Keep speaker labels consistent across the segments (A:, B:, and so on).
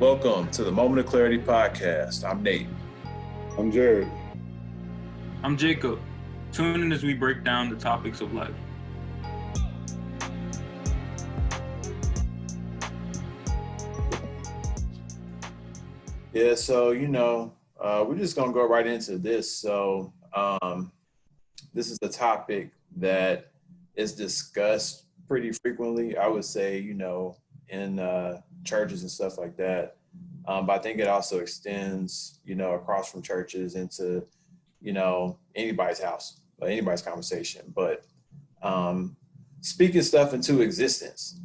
A: Welcome to the Moment of Clarity podcast. I'm Nate.
B: I'm Jared.
C: I'm Jacob. Tune in as we break down the topics of life.
A: Yeah, so, we're just going to go right into this. So, this is a topic that is discussed pretty frequently, I would say, in churches and stuff like that. But I think it also extends, across from churches into, anybody's house or anybody's conversation. But speaking stuff into existence.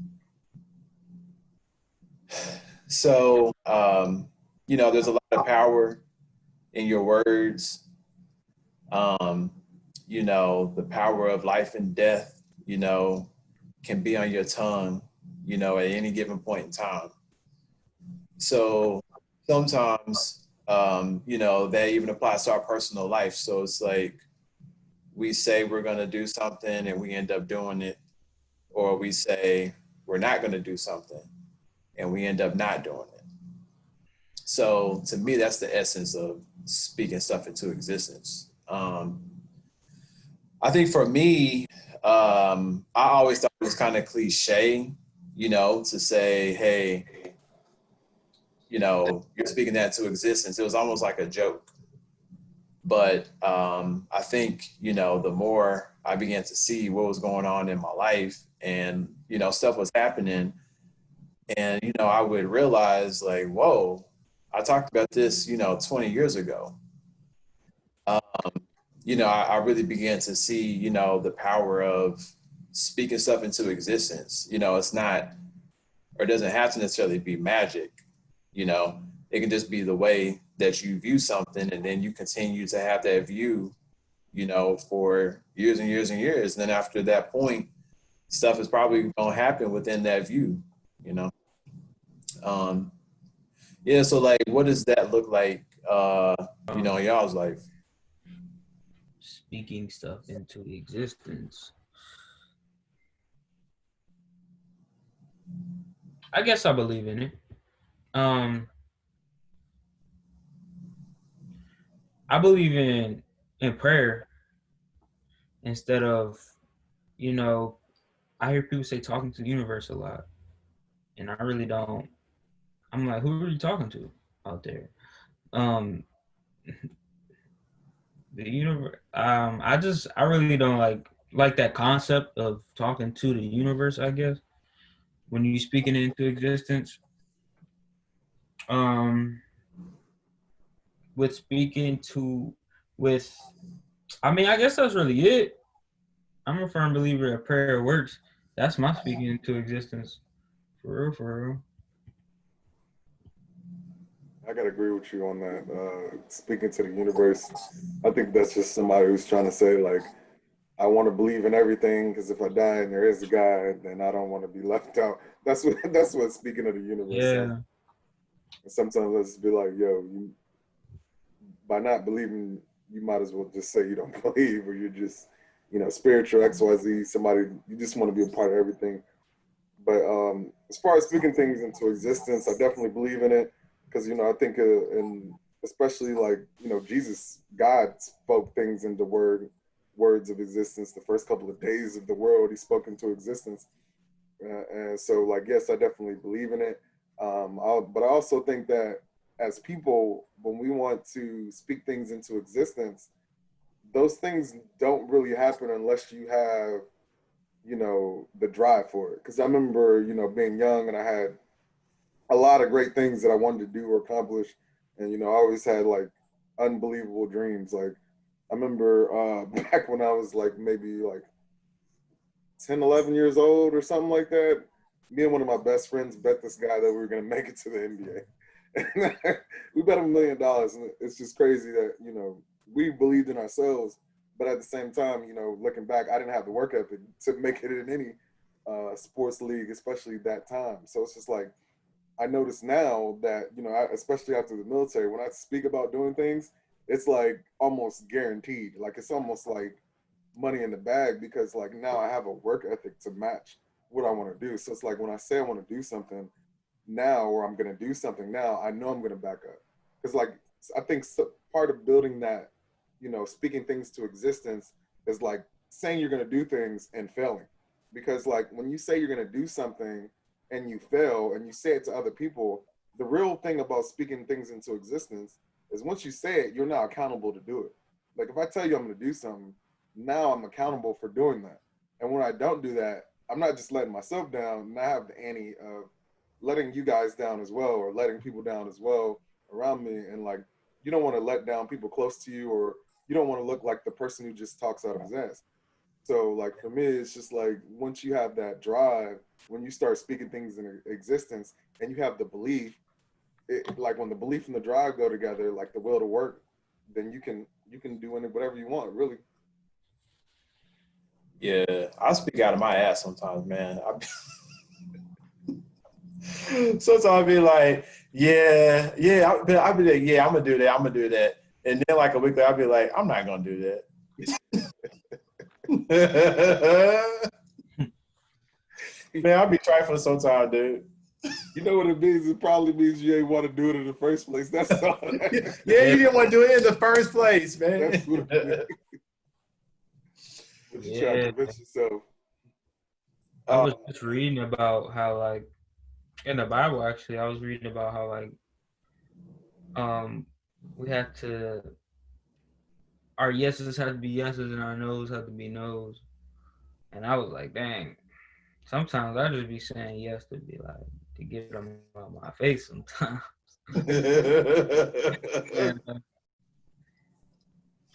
A: So, there's a lot of power in your words. The power of life and death, can be on your tongue, at any given point in time. So sometimes, that even applies to our personal life. So it's like we say we're going to do something and we end up doing it, or we say we're not going to do something and we end up not doing it. So to me, that's the essence of speaking stuff into existence. I think for me, I always thought it was kind of cliche, to say, hey, you're speaking that to existence. It was almost like a joke. But I think, the more I began to see what was going on in my life and, stuff was happening, and, I would realize like, whoa, I talked about this, 20 years ago. I really began to see, the power of speaking stuff into existence. It's not, or it doesn't have to necessarily be magic. It can just be the way that you view something, and then you continue to have that view, for years and years and years. And then after that point, stuff is probably going to happen within that view, Um, yeah. So like, what does that look like, in y'all's life?
D: Speaking stuff into existence. I guess I believe in it. I believe in prayer instead of, I hear people say talking to the universe a lot, and I really don't. I'm like, who are you talking to out there? Um, the universe. I really don't like that concept of talking to the universe. I guess when you speaking it into existence. Um, with speaking to with, I mean, I guess that's really it. I'm a firm believer that prayer works. That's my speaking into existence. For real, for real.
B: I gotta agree with you on that. Speaking to the universe, I think that's just somebody who's trying to say like, I want to believe in everything because if I die and there is a God, then I don't want to be left out. That's what speaking of the universe sounds.
D: Yeah.
B: And sometimes let's be like, yo, by not believing, you might as well just say you don't believe, or you're just, spiritual X Y Z. Somebody you just want to be a part of everything. But as far as speaking things into existence, I definitely believe in it because I think and especially like Jesus, God spoke things into words of existence. The first couple of days of the world, He spoke into existence, and so like yes, I definitely believe in it. But I also think that as people, when we want to speak things into existence, those things don't really happen unless you have the drive for it. Because I remember being young and I had a lot of great things that I wanted to do or accomplish, and I always had like unbelievable dreams. Like I remember back when I was like maybe like 10, 11 years old or something like that, me and one of my best friends bet this guy that we were going to make it to the NBA. We bet him $1 million, and it's just crazy that we believed in ourselves, but at the same time, looking back, I didn't have the work ethic to make it in any sports league, especially that time. So it's just like I notice now that especially after the military, when I speak about doing things, it's like almost guaranteed. Like it's almost like money in the bag because like now I have a work ethic to match what I want to do. So it's like when I say I want to do something, now, or I'm gonna do something now, I know I'm gonna back up. Because like I think part of building that, speaking things to existence is like saying you're gonna do things and failing. Because like when you say you're gonna do something and you fail and you say it to other people, the real thing about speaking things into existence is once you say it, you're not accountable to do it. Like if I tell you I'm gonna do something, now I'm accountable for doing that. And when I don't do that, I'm not just letting myself down, and I have the ante of letting you guys down as well, or letting people down as well around me. And like, you don't want to let down people close to you, or you don't want to look like the person who just talks out of his ass. So like for me, it's just like once you have that drive, when you start speaking things in existence, and you have the belief, like when the belief and the drive go together, like the will to work, then you can do whatever you want, really.
A: Yeah, I speak out of my ass sometimes, man. Sometimes I'll be like, I'll be like, yeah, I'm gonna do that. And then like a week later, I'll be like, I'm not gonna do that. Man, I'll be trifling sometimes, dude.
B: You know what it means? It probably means you ain't want to do it in the first place. That's all.
A: Yeah, you didn't want to do it in the first place, man.
B: That's what it means. But you try to convince yourself.
D: I was just reading about how, like, in the Bible, actually, I was reading about how, like, we have to, our yeses have to be yeses and our no's have to be no's. And I was like, dang, sometimes I just be saying yes to be like, to get them out my face sometimes.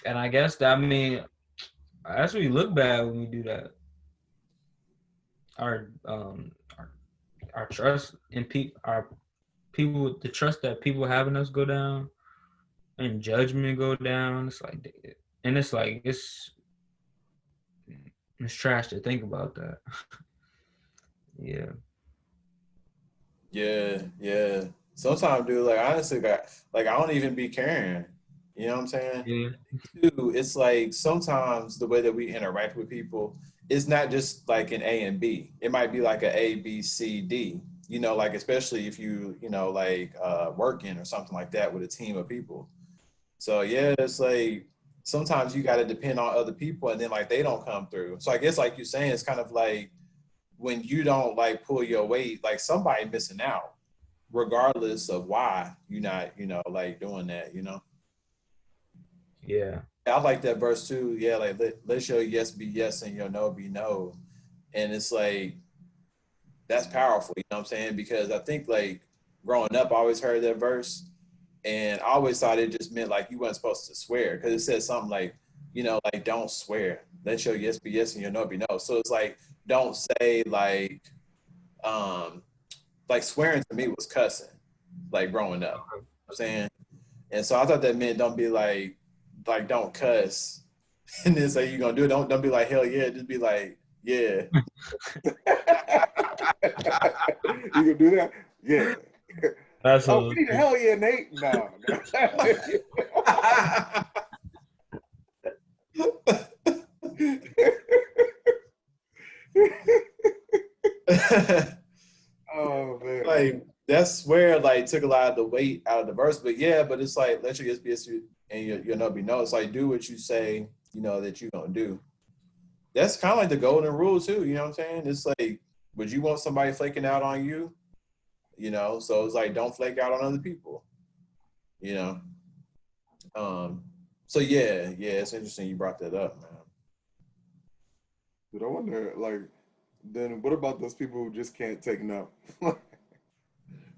D: And I guess that, I mean, that's what we look bad when we do that. Our trust in people, the trust that people have in us go down, and judgment go down. It's like, and it's like it's trash to think about that. Yeah.
A: Yeah. Sometimes, dude, like honestly, like I don't even be caring. You know what I'm saying?
D: Yeah.
A: Dude, it's like sometimes the way that we interact with people, it's not just like an A and B. It might be like an A, B, C, D. You know, like especially if like working or something like that with a team of people. So yeah, it's like sometimes you got to depend on other people, and then like they don't come through. So I guess like you're saying, it's kind of like when you don't like pull your weight, like somebody missing out, regardless of why you're not, like doing that,
D: Yeah.
A: I like that verse too. Yeah, like let your yes be yes and your no be no. And it's like, that's powerful, you know what I'm saying? Because I think like growing up, I always heard that verse and I always thought it just meant like you weren't supposed to swear because it said something like, like don't swear. Let your yes be yes and your no be no. So it's like, don't say like swearing to me was cussing, like growing up, you know what I'm saying? And so I thought that meant don't be like don't cuss and then say you're gonna do it. Don't be like hell yeah, just be like yeah.
B: You gonna do that? Yeah.
D: That's
B: we need a hell yeah, Nate. No. Oh man.
A: Like that's where like took a lot of the weight out of the verse. But yeah, but it's like let your yes be yes and your no be no. It's like do what you say, that you're gonna do. That's kind of like the golden rule too, you know what I'm saying? It's like, would you want somebody flaking out on you? So it's like don't flake out on other people. So yeah, it's interesting you brought that up, man.
B: But I wonder, like, then what about those people who just can't take no?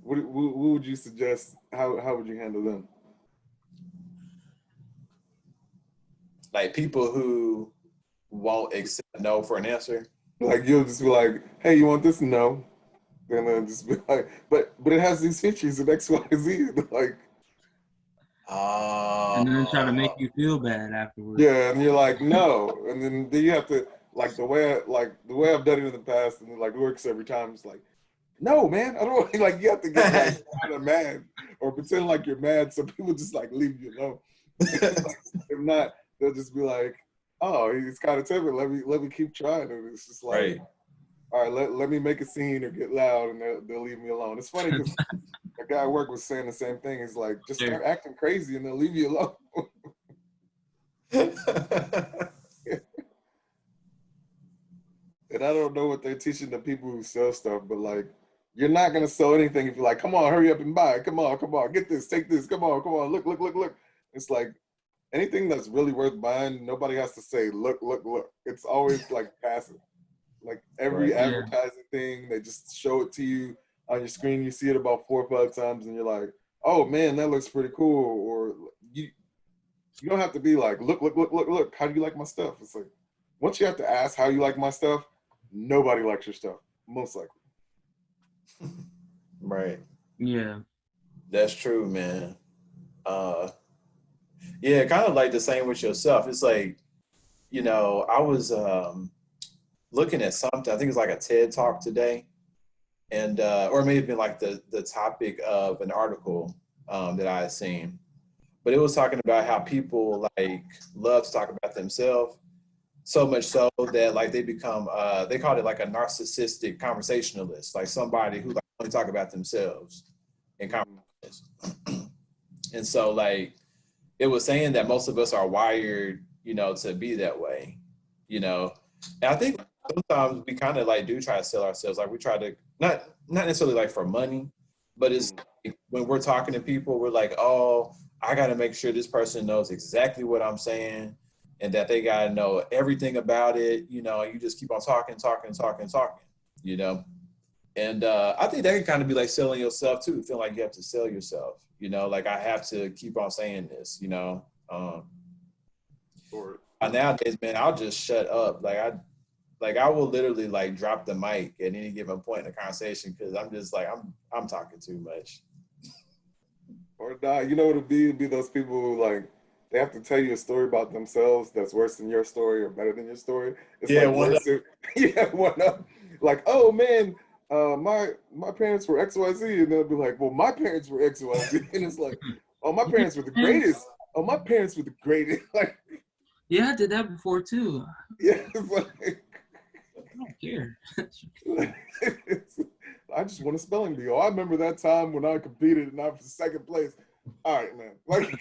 B: What would you suggest? How would you handle them?
A: Like people who won't accept no for an answer.
B: Like you'll just be like, "Hey, you want this?" No. And then just be like, "But it has these features of X, Y, Z." Like,
D: and then try to make you feel bad afterwards.
B: Yeah, and you're like, "No," and then you have to like the way I've done it in the past, and it like works every time. It's like, no, man, I don't like. You have to get like kind of mad or pretend like you're mad, so people just like leave you alone. If not, they'll just be like, "Oh, he's kind of timid. Let me keep trying." And it's just like,
A: right.
B: all right, let me make a scene or get loud, and they'll leave me alone. It's funny because a guy I work was saying the same thing. He's like, just start acting crazy and they'll leave you alone. And I don't know what they're teaching the people who sell stuff, but like, you're not gonna sell anything if you're like, come on, hurry up and buy it. Come on, get this, take this. Come on, look. It's like anything that's really worth buying, nobody has to say, look. It's always like passive. Like every advertising thing, they just show it to you on your screen. You see it about 4 or 5 times, and you're like, oh man, that looks pretty cool. Or you don't have to be like, look. How do you like my stuff? It's like once you have to ask how you like my stuff, nobody likes your stuff, most likely.
A: Right.
D: Yeah.
A: That's true, man. Yeah, kind of like the same with yourself. It's like, you know, I was looking at something, I think it's like a TED talk today, and or it may have been like the topic of an article that I had seen. But it was talking about how people like love to talk about themselves, so much so that like they become they called it like a narcissistic conversationalist, like somebody who like only talk about themselves in conversations. And so like it was saying that most of us are wired, you know, to be that way, you know. And I think sometimes we kind of like do try to sell ourselves, like we try to not necessarily like for money, but it's like when we're talking to people, we're like, oh, I got to make sure this person knows exactly what I'm saying, and that they got to know everything about it. You know, you just keep on talking, you know. And I think that can kind of be like selling yourself too, feel like you have to sell yourself, you know, like I have to keep on saying this, you know.
B: Or
A: Nowadays, man, I'll just shut up. Like I will literally like drop the mic at any given point in the conversation because I'm just like I'm talking too much.
B: Or not, you know what it'd be? It'd be those people who like they have to tell you a story about themselves that's worse than your story or better than your story. It's
A: Yeah,
B: like
A: one up.
B: yeah, one up. Like, oh man, my parents were XYZ, and they'll be like, well, my parents were XYZ, and it's like, oh, my parents were the greatest. Oh, my parents were the greatest. Like,
D: Yeah, I did that before too.
B: yeah, it's like
D: I don't care.
B: I just won a spelling bee. Oh, I remember that time when I competed and I was second place. All right, man. Like,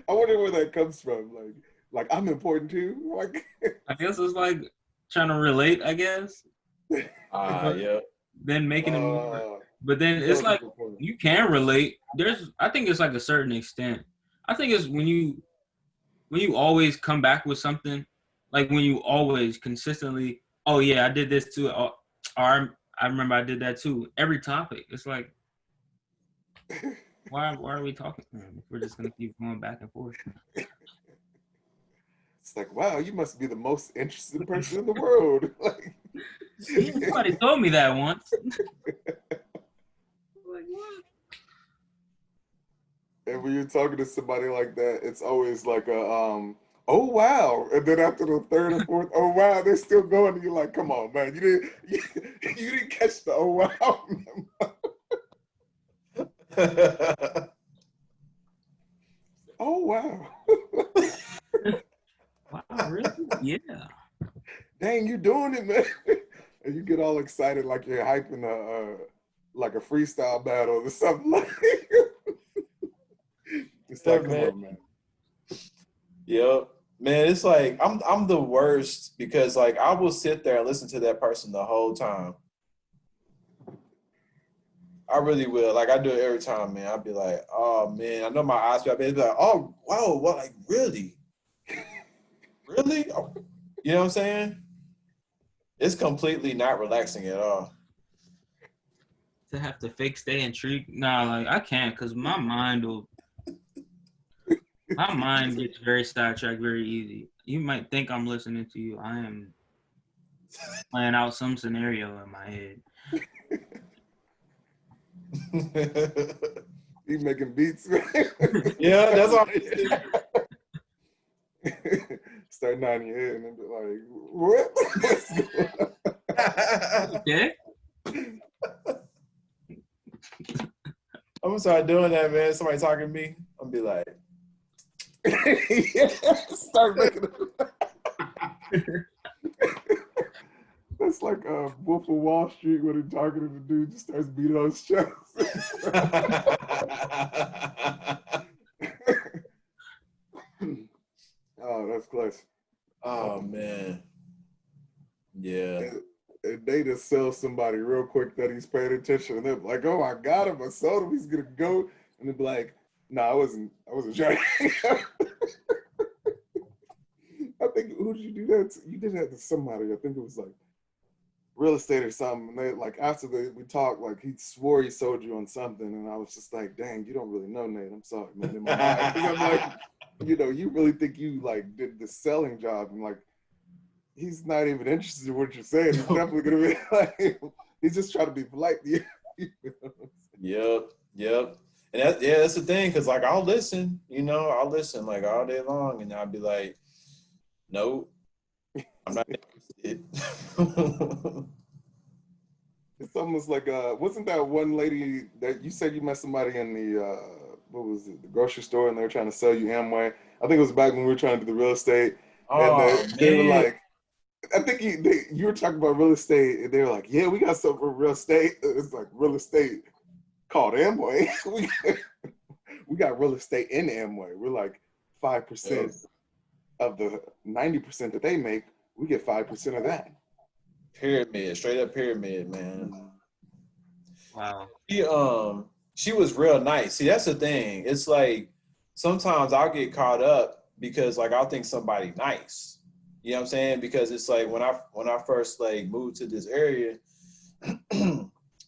B: I wonder where that comes from. Like I'm important too. Like,
D: I guess it's like trying to relate, I guess.
A: Yeah.
D: Then making it more. But then
B: you
D: it's
B: got a
D: like
B: good point.
D: you can relate. I think it's like a certain extent. I think it's when you always come back with something, like when you always consistently, oh yeah, I did this too. Or I remember I did that too. Every topic. It's like, why are we talking? We're just gonna keep going back and forth.
B: It's like, wow, you must be the most interesting person in the world. Like,
D: Somebody told me that once. Like what?
B: and when you're talking to somebody like that, it's always like a oh wow, and then after the third or fourth, oh wow, they're still going, and you're like, come on, man, you didn't catch the oh wow. Oh wow.
D: Wow, really? Yeah.
B: Dang, you doing it, man. And you get all excited like you're hyping like a freestyle battle or something like it's like, come on, man.
A: Yep. Man, it's like I'm the worst because like I will sit there and listen to that person the whole time. I really will. Like I do it every time, man. I'll be like, oh man, I know my eyes will be like, oh wow, what, like really? Really? Oh, you know what I'm saying? It's completely not relaxing at all.
D: To have to fake stay intrigued. Nah, like I can't because my mind gets very sidetracked very easy. You might think I'm listening to you. I am playing out some scenario in my head.
B: You making beats, man.
A: Yeah, that's all.
B: Start nodding your head and then be like, what? What's going on?
D: Okay.
A: I'm gonna start doing that, man. Somebody talking to me, I'm gonna be like,
B: Yeah, start making That's like Wolf of Wall Street when he targeted the dude just starts beating on his chest. Oh, that's classic.
A: Oh man. Yeah.
B: And they just sell somebody real quick that he's paying attention, and they're like, "Oh, I got him! I sold him. He's gonna go." And they're like, "No, I wasn't trying." I think who did you do that to? You did that to somebody. I think it was like real estate or something. And they like after we talked, like he swore he sold you on something, and I was just like, "Dang, you don't really know, Nate. I'm sorry, man." In my mind, 'cause I'm like, you really think you like did the selling job, and like he's not even interested in what you're saying. He's definitely gonna be like, he's just trying to be polite to you.
A: Yep. And that's the thing, because like I'll listen like all day long, and I'll be like, nope, I'm not interested.
B: It's almost like wasn't that one lady that you said you met somebody in the what was it, the grocery store, and they were trying to sell you Amway? I think it was back when we were trying to do the real estate, and they were like, I think you were talking about real estate, and they were like, yeah, we got something for real estate. It's like real estate called Amway. we got real estate in Amway. We're like 5% of the 90% that they make. We get 5% of that.
A: Pyramid, straight up pyramid, man.
D: Wow.
A: She was real nice. See, that's the thing. It's like sometimes I'll get caught up because like I'll think somebody nice. You know what I'm saying? Because it's like when I first like moved to this area,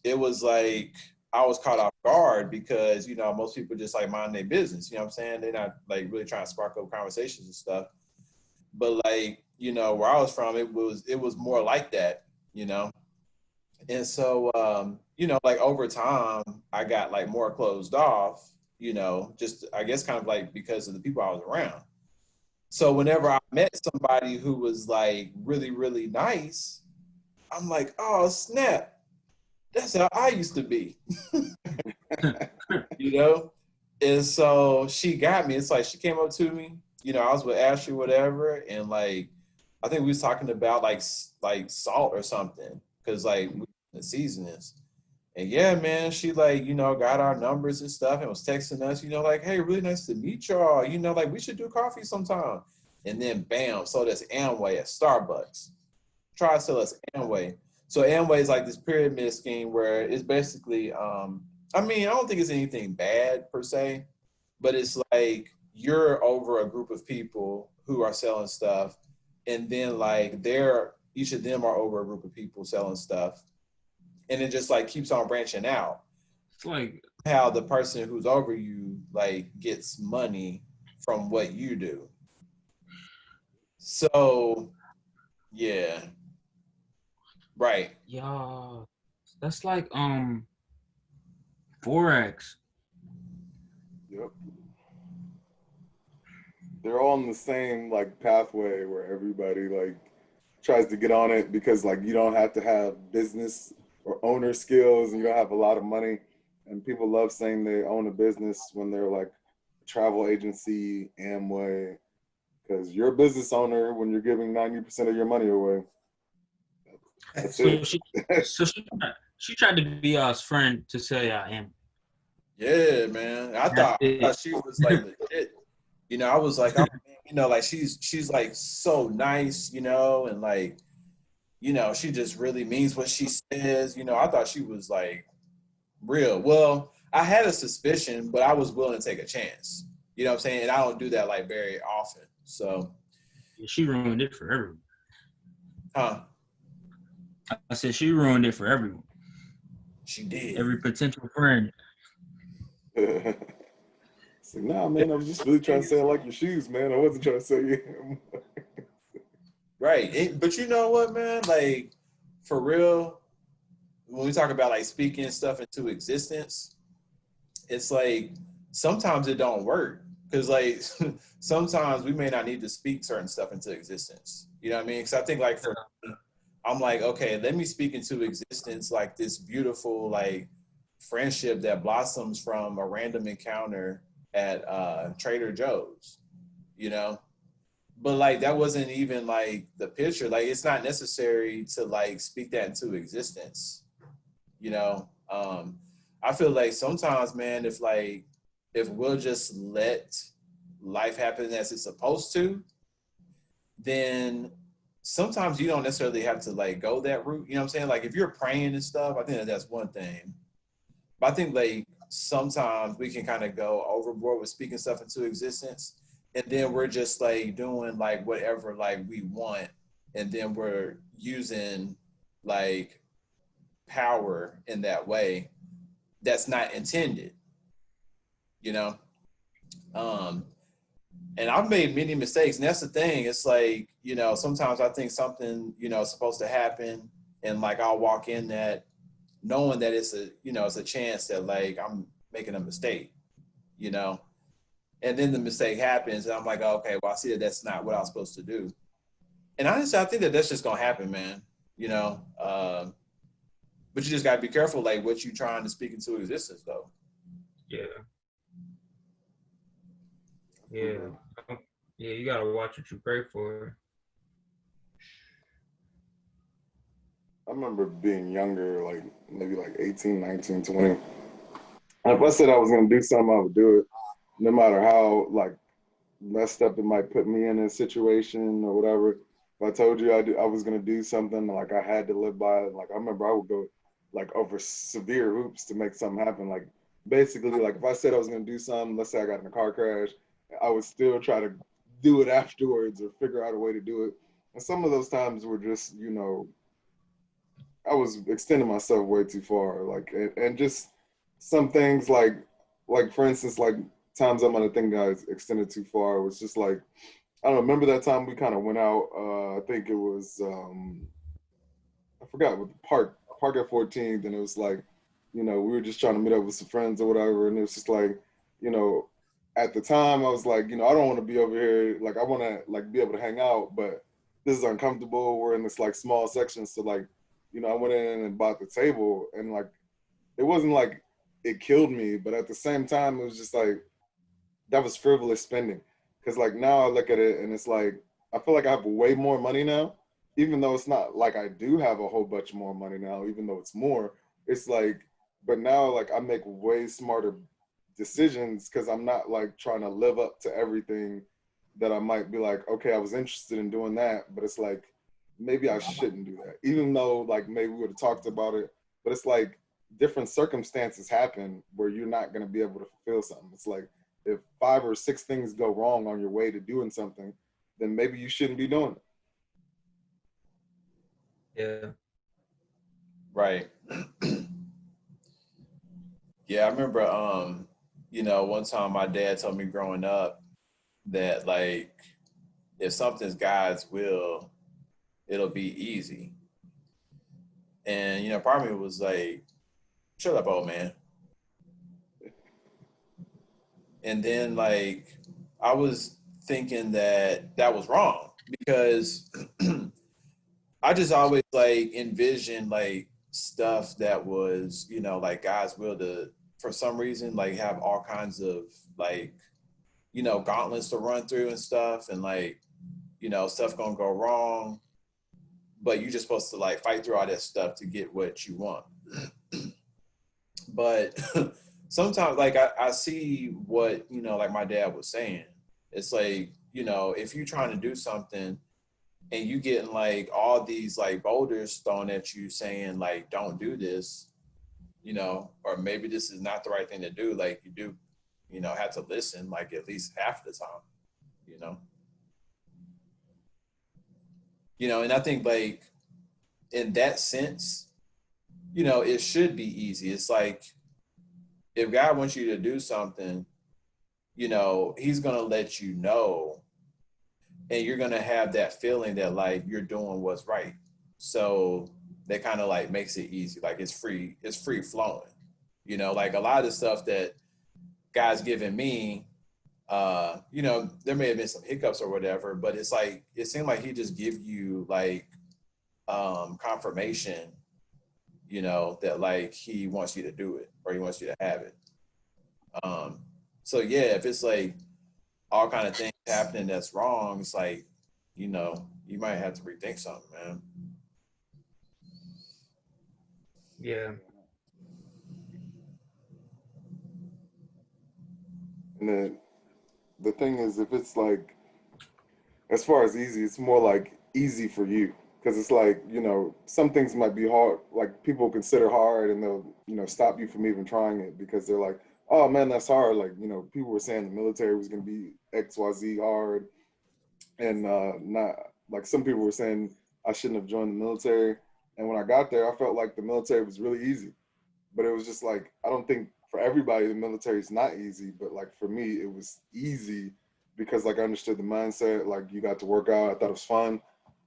A: it was like I was caught off guard because, most people just like mind their business. You know what I'm saying? They're not like really trying to spark up conversations and stuff. But like, where I was from, it was more like that, And so, like over time, I got like more closed off, just I guess kind of like because of the people I was around. So whenever I met somebody who was like really, really nice, I'm like, oh, snap. That's how I used to be, And so she got me. It's like she came up to me, I was with Ashley, whatever. And like, I think we was talking about like salt or something. Cause like the seasonings. And yeah, man, she like, got our numbers and stuff and was texting us, like, hey, really nice to meet y'all. Like we should do coffee sometime. And then bam, sold us Amway at Starbucks. Try to sell us Amway. So Amway is like this pyramid scheme where it's basically, I don't think it's anything bad per se, but it's like you're over a group of people who are selling stuff. And then like each of them are over a group of people selling stuff. And it just like keeps on branching out.
C: It's like
A: how the person who's over you like gets money from what you do. So, yeah. Right.
D: Yeah. That's like Forex.
B: Yep. They're all in the same like pathway where everybody like tries to get on it because like you don't have to have business or owner skills and you don't have a lot of money. And people love saying they own a business when they're like a travel agency, Amway, because you're a business owner when you're giving 90% of your money away. That's
D: So
B: it.
D: she tried to be us friend to say I am.
A: Yeah, man. I thought she was like legit. I was like, like she's like so nice, and like, she just really means what she says. I thought she was like real. Well, I had a suspicion, but I was willing to take a chance. You know what I'm saying? And I don't do that like very often. So
D: she ruined it for everyone.
A: Huh?
D: I said she ruined it for everyone.
A: She did.
D: Every potential friend.
B: So, nah, man, I was just really trying to say I like your shoes, man. I wasn't trying to say you.
A: Right. But you know what, man? Like, for real, when we talk about like speaking stuff into existence, it's like sometimes it don't work. Because like sometimes we may not need to speak certain stuff into existence. You know what I mean? Because I think like I'm like, okay, let me speak into existence like this beautiful like friendship that blossoms from a random encounter at Trader Joe's, but like that wasn't even like the picture. Like it's not necessary to like speak that into existence, you know. I feel like sometimes, man, if we'll just let life happen as it's supposed to, then sometimes you don't necessarily have to like go that route. You know what I'm saying? Like if you're praying and stuff, I think that's one thing. But I think like sometimes we can kind of go overboard with speaking stuff into existence, and then we're just like doing like whatever like we want, and then we're using like power in that way that's not intended, you know. Um, and I've made many mistakes, and that's the thing. It's like, you know, sometimes I think something, you know, is supposed to happen, and like I'll walk in that knowing that it's a, you know, it's a chance that like I'm making a mistake, you know, and then the mistake happens, and I'm like, oh, okay, well, I see that that's not what I was supposed to do. And honestly, I think that that's just gonna happen, man. You know, but you just gotta be careful, like what you trying to speak into existence, though.
D: Yeah. Yeah. Yeah, you gotta watch what you pray for.
B: I remember being younger, like maybe like 18, 19, 20. And if I said I was gonna do something, I would do it, no matter how like messed up it might put me in a situation or whatever. If I told you I was gonna do something, like I had to live by it. Like I remember I would go like over severe hoops to make something happen. Like basically, like if I said I was gonna do something, let's say I got in a car crash, I would still try to do it afterwards or figure out a way to do it. And some of those times were just, you know, I was extending myself way too far. Like and just some things like for instance, like times I'm gonna think I extended too far was just like I don't know, remember that time we kind of went out, I think it was I forgot what the park at 14th, and it was like, you know, we were just trying to meet up with some friends or whatever, and it was just like, you know, at the time I was like, you know, I don't want to be over here, like I want to like be able to hang out, but this is uncomfortable. We're in this like small section, so like, you know, I went in and bought the table, and like it wasn't like it killed me, but at the same time it was just like that was frivolous spending. Because like now I look at it and it's like I feel like I have way more money now, even though it's not like I do have a whole bunch more money now, even though it's more. It's like, but now like I make way smarter decisions because I'm not like trying to live up to everything that I might be like, okay, I was interested in doing that, but it's like maybe I shouldn't do that, even though like maybe we would have talked about it. But it's like different circumstances happen where you're not going to be able to fulfill something. It's like if 5 or 6 things go wrong on your way to doing something, then maybe you shouldn't be doing it.
D: Yeah.
A: Right. Yeah, I remember you know, one time my dad told me growing up that like if something's God's will, it'll be easy. And you know, part of me was like, shut up, old man. And then like I was thinking that that was wrong because I just always like envisioned like stuff that was, you know, like God's will to for some reason like have all kinds of like, you know, gauntlets to run through and stuff, and like, you know, stuff gonna go wrong, but you're just supposed to like fight through all that stuff to get what you want. But sometimes like I see what, you know, like my dad was saying. It's like, you know, if you're trying to do something and you getting like all these like boulders thrown at you saying like don't do this, you know, or maybe this is not the right thing to do, like you do, you know, have to listen like at least half the time, you know. You know, and I think like in that sense, you know, it should be easy. It's like if God wants you to do something, you know, he's going to let you know, and you're going to have that feeling that like you're doing what's right. So that kind of like makes it easy. Like it's free flowing. You know, like a lot of the stuff that God's given me, you know, there may have been some hiccups or whatever, but it's like it seemed like he just give you like confirmation, you know, that like he wants you to do it or he wants you to have it. So yeah, if it's like all kind of things happening that's wrong, it's like, you know, you might have to rethink something, man.
D: Yeah.
B: And then the thing is, if it's like, as far as easy, it's more like easy for you. Because it's like, you know, some things might be hard, like people consider hard and they'll, you know, stop you from even trying it because they're like, oh man, that's hard. Like, you know, people were saying the military was going to be XYZ hard. And not like some people were saying I shouldn't have joined the military. And when I got there, I felt like the military was really easy. But it was just like, I don't think for everybody the military is not easy, but like for me it was easy because like I understood the mindset. Like you got to work out, I thought it was fun,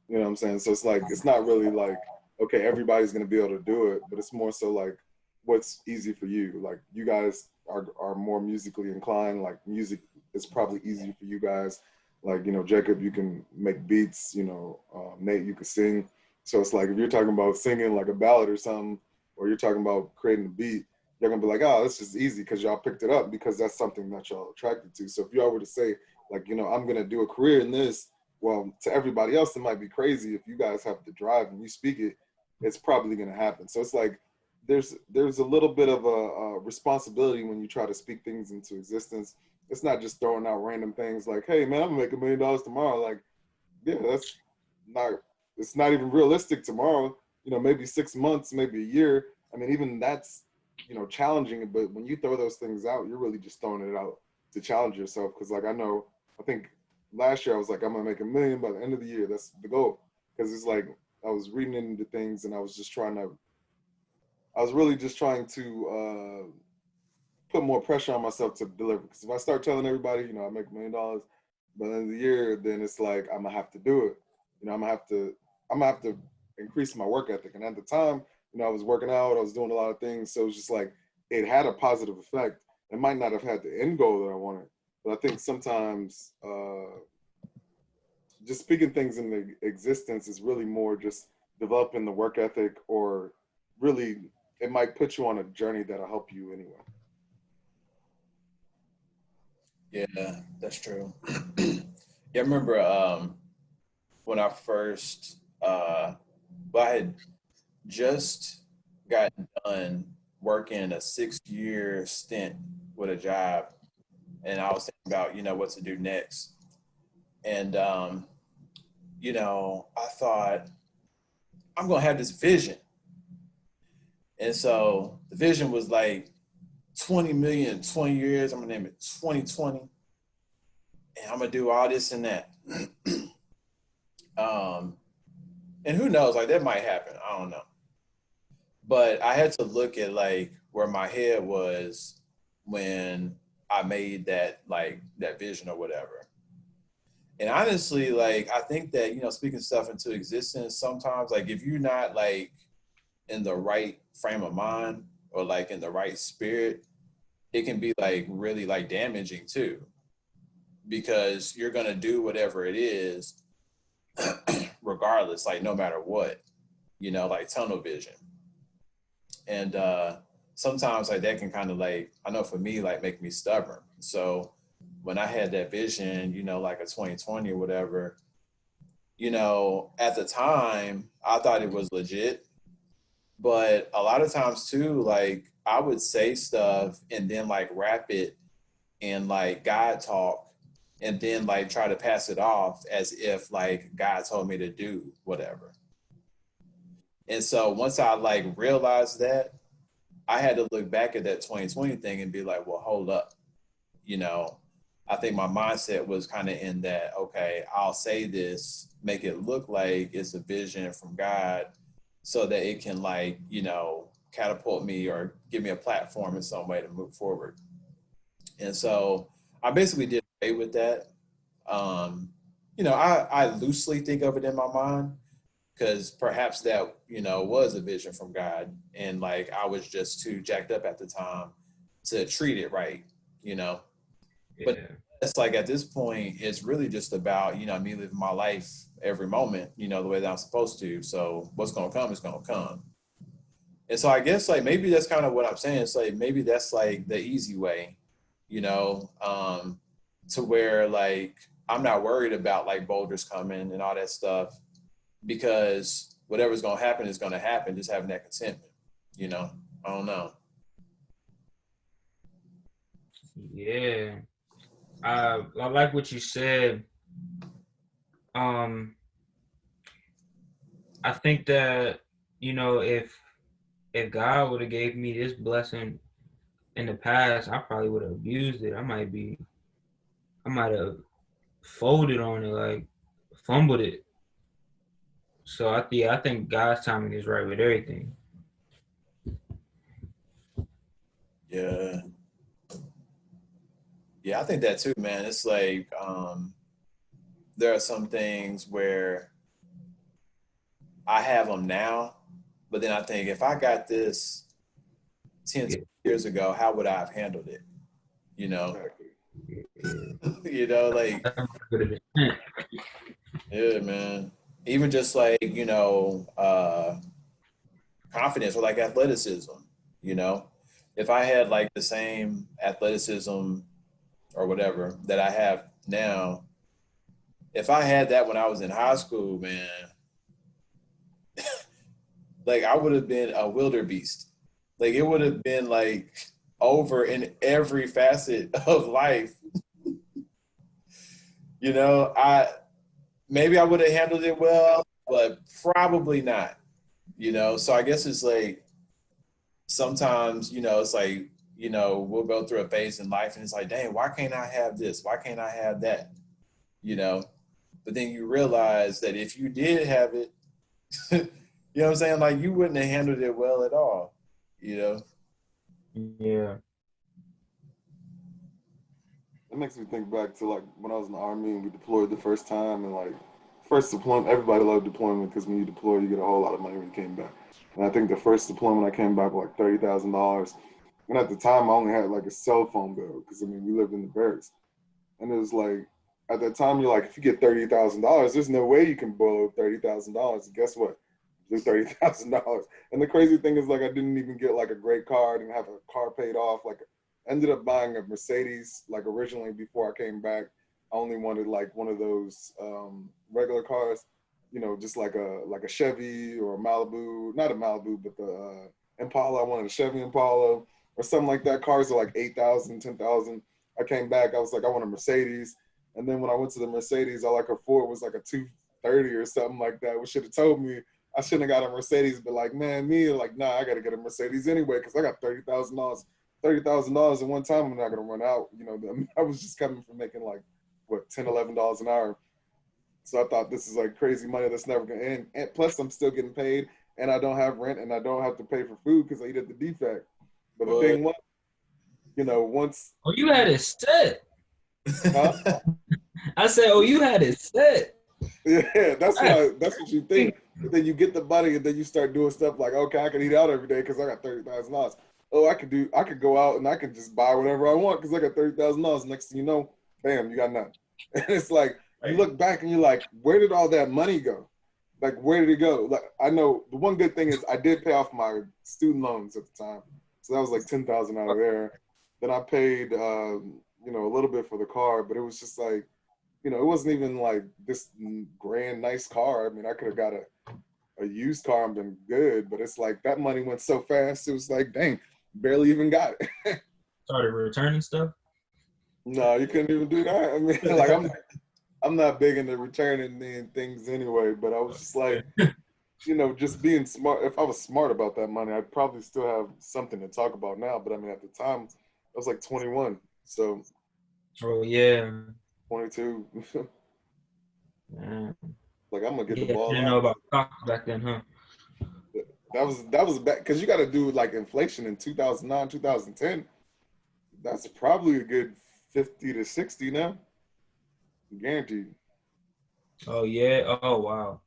B: you know what I'm saying? So it's like it's not really like, okay, everybody's gonna be able to do it, but it's more so like what's easy for you. Like you guys are more musically inclined, like music is probably easy for you guys. Like, you know, Jacob, you can make beats, you know, Nate, you can sing. So it's like if you're talking about singing like a ballad or something, or you're talking about creating a beat, you're gonna be like, oh, this is easy because y'all picked it up because that's something that y'all attracted to. So if y'all were to say, like, you know, I'm gonna do a career in this, well, to everybody else, it might be crazy. If you guys have the drive and you speak it, it's probably gonna happen. So it's like there's a little bit of a responsibility when you try to speak things into existence. It's not just throwing out random things like, hey man, I'm gonna make $1 million tomorrow. Like, yeah, that's not, it's not even realistic tomorrow. You know, maybe 6 months, maybe a year. I mean, even that's, you know, challenging. But when you throw those things out, you're really just throwing it out to challenge yourself. Because like I think last year I was like, I'm gonna make $1 million by the end of the year. That's the goal. Because it's like I was reading into things and I was really just trying to put more pressure on myself to deliver. Because if I start telling everybody, you know, I make $1 million by the end of the year, then it's like I'm gonna have to do it. You know, I'm gonna have to increase my work ethic. And at the time, you know, I was working out, I was doing a lot of things. So it's just like it had a positive effect. It might not have had the end goal that I wanted, but I think sometimes just speaking things into existence is really more just developing the work ethic, or really it might put you on a journey that'll help you anyway.
A: Yeah, that's true. Yeah, I remember when I first I had just gotten done working a 6-year stint with a job, and I was thinking about, you know, what to do next. And you know, I thought I'm gonna have this vision. And so the vision was like 20 million in 20 years. I'm gonna name it 2020. And I'm gonna do all this and that. um, and who knows, like that might happen. I don't know. But I had to look at like where my head was when I made that like that vision or whatever. And honestly, like I think that, you know, speaking stuff into existence, sometimes like if you're not like in the right frame of mind or like in the right spirit, it can be like really like damaging too, because you're gonna do whatever it is regardless, like no matter what, you know, like tunnel vision. And sometimes like that can kind of like, I know for me, like make me stubborn. So when I had that vision, you know, like a 2020 or whatever, you know, at the time I thought it was legit. But a lot of times too, like I would say stuff and then like wrap it in like God talk, and then like try to pass it off as if like God told me to do whatever. And so once I like realized that, I had to look back at that 2020 thing and be like, well, hold up. You know, I think my mindset was kind of in that, okay, I'll say this, make it look like it's a vision from God so that it can like, you know, catapult me or give me a platform in some way to move forward. And so I basically did away with that. Um, you know, I loosely think of it in my mind because perhaps that, you know, was a vision from God. And like I was just too jacked up at the time to treat it right, you know. But
D: Yeah.
A: it's like at this point, it's really just about, you know, me living my life every moment, you know, the way that I'm supposed to. So what's gonna come is gonna come. And so I guess like maybe that's kind of what I'm saying. It's like maybe that's like the easy way, you know, to where like I'm not worried about like boulders coming and all that stuff, because whatever's gonna happen is gonna happen. Just having that contentment, you know. I don't know.
D: Yeah. I like what you said. I think that, you know, if God would have gave me this blessing in the past, I probably would have abused it. I might have folded on it, like fumbled it. So I think God's timing is right with everything.
A: Yeah. Yeah, I think that too, man. It's like there are some things where I have them now, but then I think if I got this 10 years ago, how would I have handled it? You know, you know, like, yeah, man. Even just like, you know, confidence or like athleticism, you know, if I had like the same athleticism or whatever that I have now, if I had that when I was in high school, man, like I would have been a wildebeest. Like it would have been like over in every facet of life. You know, maybe I would have handled it well, but probably not. You know, so I guess it's like sometimes, you know, it's like, you know, we'll go through a phase in life and it's like, dang, why can't I have this? Why can't I have that? You know, but then you realize that if you did have it, you know what I'm saying? Like you wouldn't have handled it well at all, you know?
D: Yeah.
B: It makes me think back to like when I was in the Army and we deployed the first time, and like first deployment, everybody loved deployment because when you deploy, you get a whole lot of money when you came back. And I think the first deployment I came back with like $30,000, and at the time I only had like a cell phone bill because I mean we lived in the barracks, and it was like at that time you're like if you get $30,000, there's no way you can blow $30,000. And guess what? Blew $30,000. And the crazy thing is like I didn't even get like a great car, I didn't have a car paid off, like ended up buying a Mercedes like originally before I came back. I only wanted like one of those regular cars, you know, just like a Chevy or a Malibu, not a Malibu, but the Impala. I wanted a Chevy Impala or something like that. Cars are like 8,000, 10,000. I came back, I was like, I want a Mercedes. And then when I went to the Mercedes, all I could afford was like a 230 or something like that, which should have told me I shouldn't have got a Mercedes, but like, man, me, like, nah, I got to get a Mercedes anyway because I got $30,000 in one time. I'm not gonna run out. You know, I was just coming from making like what $10, $11 an hour. So I thought this is like crazy money that's never gonna end. And plus, I'm still getting paid, and I don't have rent, and I don't have to pay for food because I eat at the defect. But the thing was, you know, once
D: oh, you had it set.
B: Huh?
D: I said, oh, you had it set.
B: Yeah, that's what you think. But then you get the money, and then you start doing stuff like, okay, I can eat out every day because I got $30,000. Oh, I could go out and I could just buy whatever I want because I got $30,000. Next thing you know, bam, you got nothing. And it's like you look back and you're like, where did all that money go? Like, where did it go? Like, I know the one good thing is I did pay off my student loans at the time, so that was like $10,000 out of there. Then I paid, you know, a little bit for the car, but it was just like, you know, it wasn't even like this grand nice car. I mean, I could have got a used car and been good, but it's like that money went so fast. It was like, dang. Barely even got it.
D: Started returning stuff.
B: No, you couldn't even do that. I mean, like I'm not big into returning things anyway. But I was just like, you know, just being smart. If I was smart about that money, I'd probably still have something to talk about now. But I mean, at the time, I was like 21, so.
D: Oh yeah.
B: 22.
D: Yeah.
B: Like I'm gonna get the ball.
D: You didn't know about stocks back then, huh?
B: That was back because you got to do like inflation in 2009, 2010. That's probably a good 50 to 60 now, guaranteed.
D: Oh yeah. Oh wow.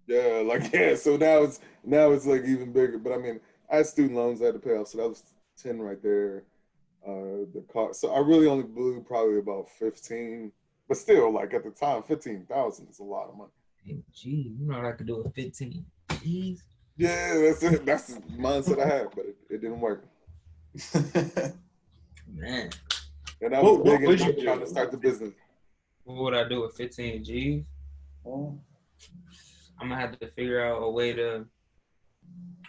B: Yeah, like yeah. So now it's like even bigger. But I mean, I had student loans I had to pay off, so that was 10 right there. The car. So I really only blew probably about 15, but still, like at the time, 15,000 is a lot of money.
D: Hey, gee, you know what I could do with 15. Jeez.
B: Yeah, that's it. That's the mindset I had, but it didn't work.
D: Man.
B: And I was big into trying to start the business.
D: What would I do with 15 G's?
A: Mm.
D: I'm gonna have to figure out a way to.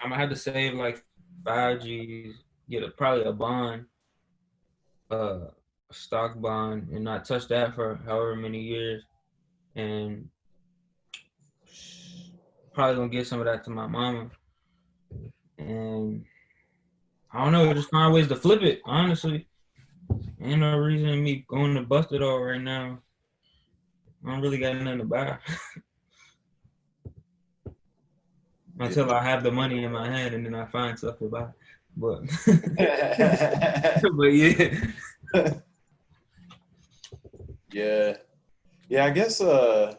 D: I'm gonna have to save like 5 G's, get probably a bond, a stock bond, and not touch that for however many years, and probably gonna give some of that to my mama. And I don't know, just find ways to flip it. Honestly, ain't no reason in me going to bust it all right now. I don't really got nothing to buy until I have the money in my hand and then I find stuff to buy. But but yeah.
A: Yeah, I guess yeah,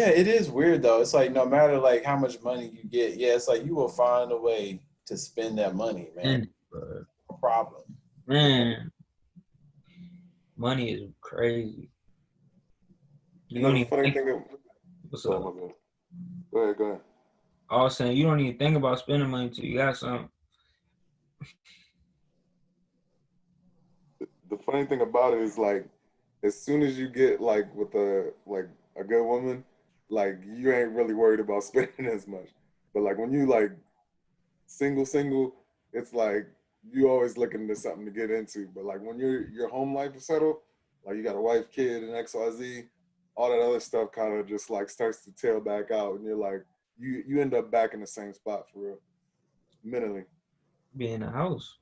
A: it is weird though. It's like no matter like how much money you get, yeah, it's like you will find a way to spend that money, man. No problem.
D: Man, money is crazy.
B: You
D: You
B: know
D: don't
B: the
D: even
B: funny
D: think.
B: thing.
D: What's
B: Oh
D: up?
B: my God. Go ahead. Go ahead.
D: I was saying you don't even think about spending money until you got something.
B: The funny thing about it is like, as soon as you get like with a good woman, like you ain't really worried about spending as much. But like when you like single, it's like you always looking to something to get into. But like when your home life is settled, like you got a wife, kid, and XYZ, all that other stuff kind of just like starts to tail back out, and you're like you end up back in the same spot for real, mentally.
D: Be in the house.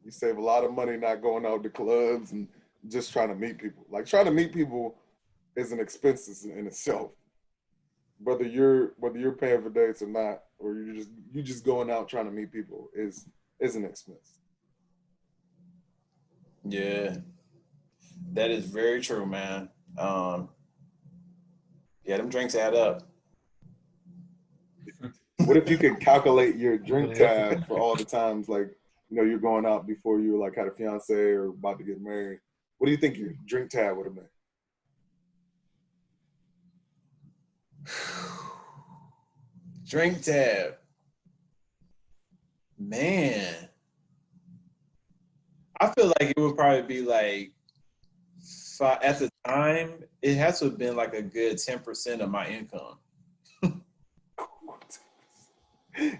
B: You save a lot of money not going out to clubs and just trying to meet people. Like trying to meet people is an expense in itself. Whether you're paying for dates or not, or you just going out trying to meet people is an expense.
A: Yeah, that is very true, man. Yeah, them drinks add up.
B: What if you could calculate your drink tab for all the times like you're going out before you like had a fiance or about to get married? What do you think your drink tab would have been?
A: Drink tab. Man, I feel like it would probably be like at the time, it has to have been like a good 10% of my income.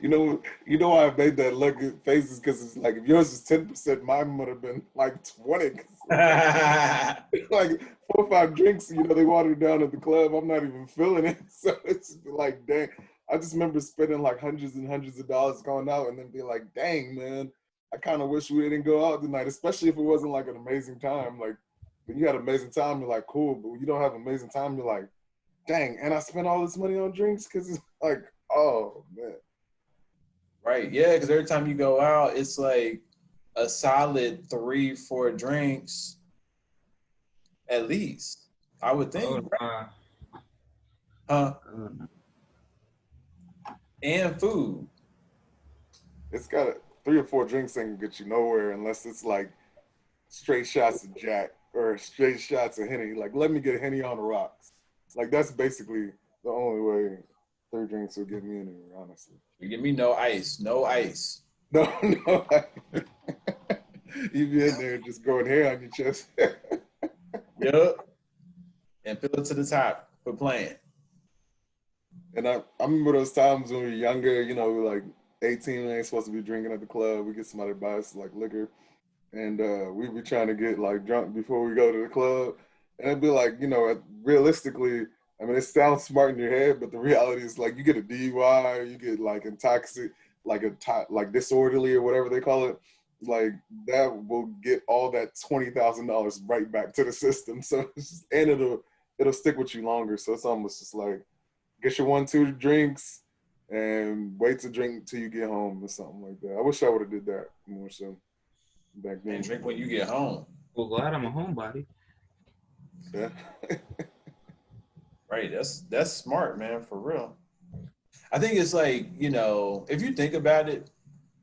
B: You know why I made that look at faces because it's like if yours is 10%, mine would have been like 20. Like 4 or 5 drinks, they water it down at the club. I'm not even feeling it. So it's like, dang. I just remember spending like hundreds and hundreds of dollars going out and then be like, dang, man, I kind of wish we didn't go out tonight, especially if it wasn't like an amazing time. Like when you had an amazing time, you're like, cool. But when you don't have an amazing time, you're like, dang, and I spent all this money on drinks because it's like, oh, man.
A: Right. Yeah. Because every time you go out, it's like a solid 3-4 drinks at least. I would think.
D: Oh,
A: Huh? And food.
B: It's got 3 or 4 drinks ain't gonna get you nowhere unless it's like straight shots of Jack or straight shots of Henny. Like, let me get Henny on the rocks. Like, that's basically the only way 3 drinks will get me anywhere, honestly.
A: You give me no ice. No ice.
B: No. You be in there just going hair on your chest.
A: Yep. And fill it to the top for playing.
B: And I remember those times when we were younger, like 18, we ain't supposed to be drinking at the club. We get somebody to buy us like liquor. And we be trying to get like drunk before we go to the club. And it'd be like, realistically, I mean, it sounds smart in your head, but the reality is like you get a DUI, or you get like intoxicated, like disorderly or whatever they call it. Like that will get all that $20,000 right back to the system. So and it'll stick with you longer. So it's almost just like get your 1-2 drinks and wait to drink till you get home or something like that. I wish I would have did that more so back then.
A: And drink when you get home.
D: well, glad I'm a homebody.
B: Yeah.
A: Right. That's smart, man, for real. I think it's like, if you think about it,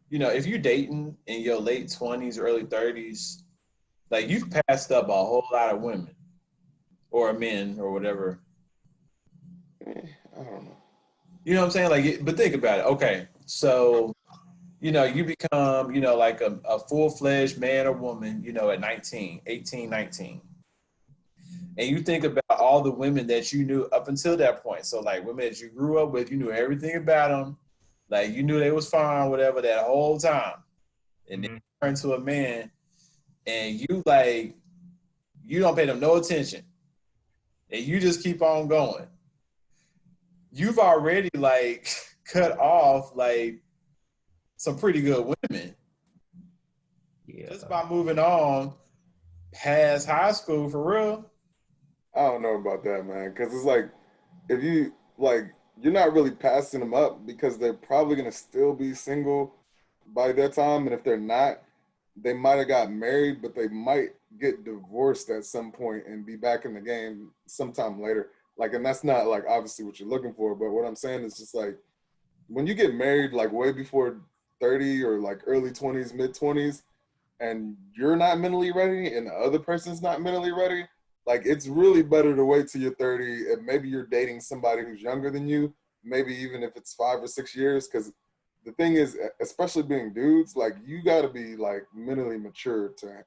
A: if you're dating in your late 20s, early 30s, like you've passed up a whole lot of women or men or whatever.
B: I don't know.
A: You know what I'm saying? Like, but think about it. Okay. So, you become, like a full-fledged man or woman, at 19, 18, 19. And you think about all the women that you knew up until that point. So like women that you grew up with, you knew everything about them. Like you knew they was fine, whatever, that whole time. And then you turn to a man and you don't pay them no attention. And you just keep on going. You've already like cut off like some pretty good women.
D: Yeah.
A: Just by moving on past high school for real.
B: I don't know about that, man, because it's like if you like you're not really passing them up because they're probably gonna still be single by that time, and if they're not, they might have got married, but they might get divorced at some point and be back in the game sometime later. Like, and that's not like obviously what you're looking for, but what I'm saying is just like when you get married, like way before 30 or like early 20s, mid 20s, and you're not mentally ready and the other person's not mentally ready, like it's really better to wait till you're 30 and maybe you're dating somebody who's younger than you, maybe even if it's 5 or 6 years. Because the thing is, especially being dudes, like you got to be like mentally mature to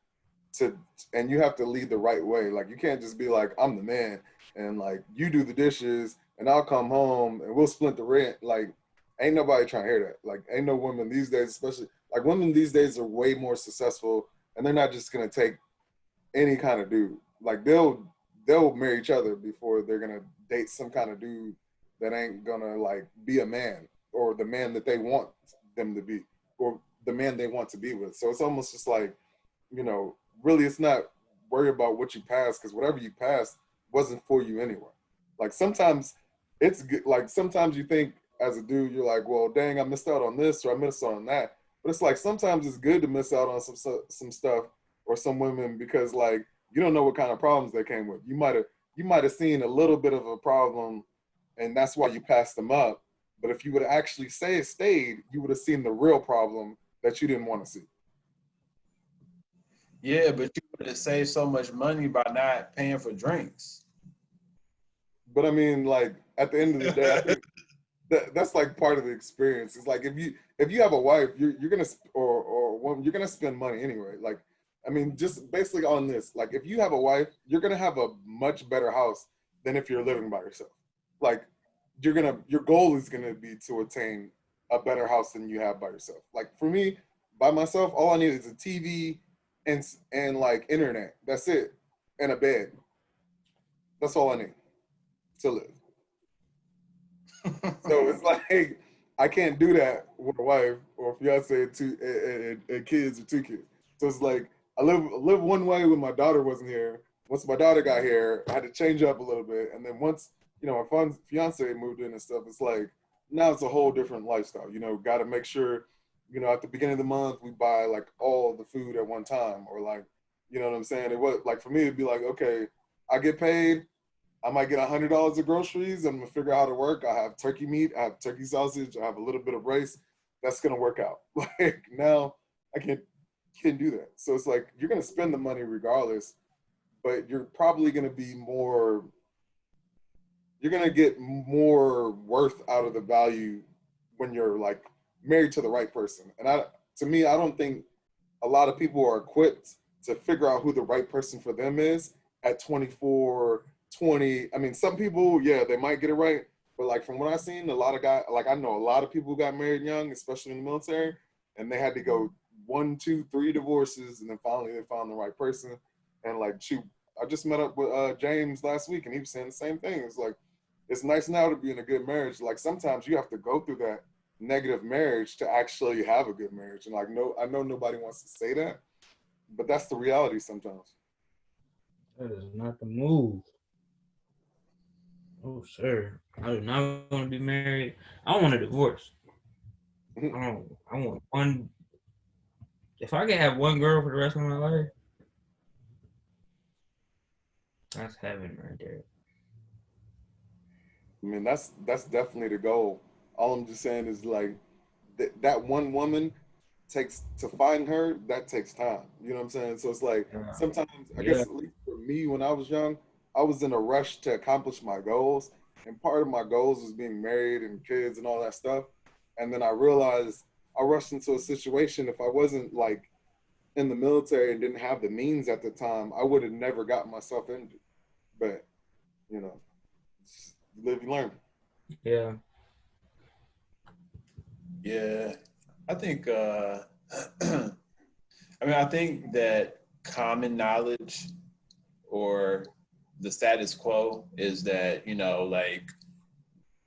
B: and you have to lead the right way. Like you can't just be like, I'm the man and like you do the dishes and I'll come home and we'll split the rent. Like ain't nobody trying to hear that. Like ain't no women these days, especially like women these days are way more successful and they're not just gonna take any kind of dude. Like they'll marry each other before they're gonna date some kind of dude that ain't gonna like be a man or the man that they want them to be or the man they want to be with. So it's almost just like, really it's not worry about what you passed because whatever you passed wasn't for you anyway. Like sometimes it's good, like sometimes you think as a dude you're like, well, dang, I missed out on this or I missed out on that. But it's like sometimes it's good to miss out on some stuff or some women because like you don't know what kind of problems they came with. You might have seen a little bit of a problem and that's why you passed them up. But if you would actually stayed, you would have seen the real problem that you didn't want to see.
A: Yeah, but you would have saved so much money by not paying for drinks.
B: But I mean, like at the end of the day, I think that's like part of the experience. It's like if you have a wife, you're gonna or woman, you're gonna spend money anyway. Like I mean, just basically on this, like if you have a wife, you're gonna have a much better house than if you're living by yourself. Like your goal is gonna be to attain a better house than you have by yourself. Like for me, by myself, all I need is a TV and like internet. That's it, and a bed. That's all I need to live. So it's like I can't do that with a wife or fiance and and kids or 2 kids. So it's like I live one way when my daughter wasn't here. Once my daughter got here, I had to change up a little bit. And then once my fiance moved in and stuff, it's like now it's a whole different lifestyle. Got to make sure at the beginning of the month we buy like all the food at one time, or like what I'm saying. It was like for me it'd be like, okay, I get paid. I might get $100 of groceries. I'm gonna figure out how to work. I have turkey meat. I have turkey sausage. I have a little bit of rice. That's gonna work out. Like now, I can't do that. So it's like you're gonna spend the money regardless, but you're probably gonna be more. You're gonna get more worth out of the value when you're like married to the right person. And to me, I don't think a lot of people are equipped to figure out who the right person for them is at 24. 20. I mean, some people, yeah, they might get it right. But like from what I've seen, a lot of guys, like I know a lot of people who got married young, especially in the military, and they had to go 1, 2, 3 divorces, and then finally they found the right person. And like, shoot, I just met up with James last week, and he was saying the same thing. It's like, it's nice now to be in a good marriage. Like sometimes you have to go through that negative marriage to actually have a good marriage. And like, no, I know nobody wants to say that, but that's the reality sometimes.
D: That is not the move. Oh, sir. I do not want to be married. I want a divorce. I want one. If I could have one girl for the rest of my life, that's heaven right there.
B: I mean, that's definitely the goal. All I'm just saying is like that one woman to find her, that takes time. You know what I'm saying? So it's like sometimes I guess at least for me when I was young, I was in a rush to accomplish my goals. And part of my goals was being married and kids and all that stuff. And then I realized I rushed into a situation. If I wasn't like in the military and didn't have the means at the time, I would have never gotten myself injured. But you know, you live, you learn.
D: Yeah.
A: Yeah, I think. I mean, I think that common knowledge or the status quo is that like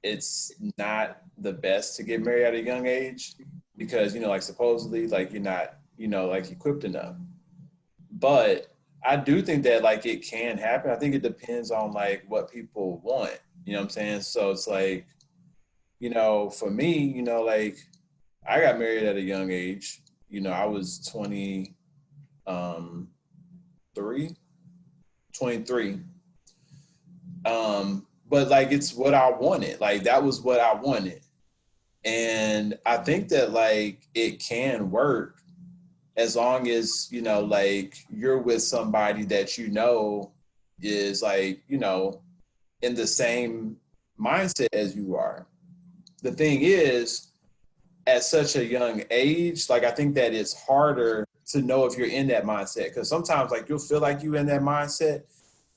A: it's not the best to get married at a young age because like supposedly like you're not like equipped enough. But I do think that like it can happen. I think it depends on like what people want. You know what I'm saying? So it's like for me, like I got married at a young age. I was 23. But like it's what I wanted. Like that was what I wanted. And I think that like it can work as long as, like you're with somebody that is like, in the same mindset as you are. The thing is, at such a young age, like I think that it's harder to know if you're in that mindset because sometimes like you'll feel like you're in that mindset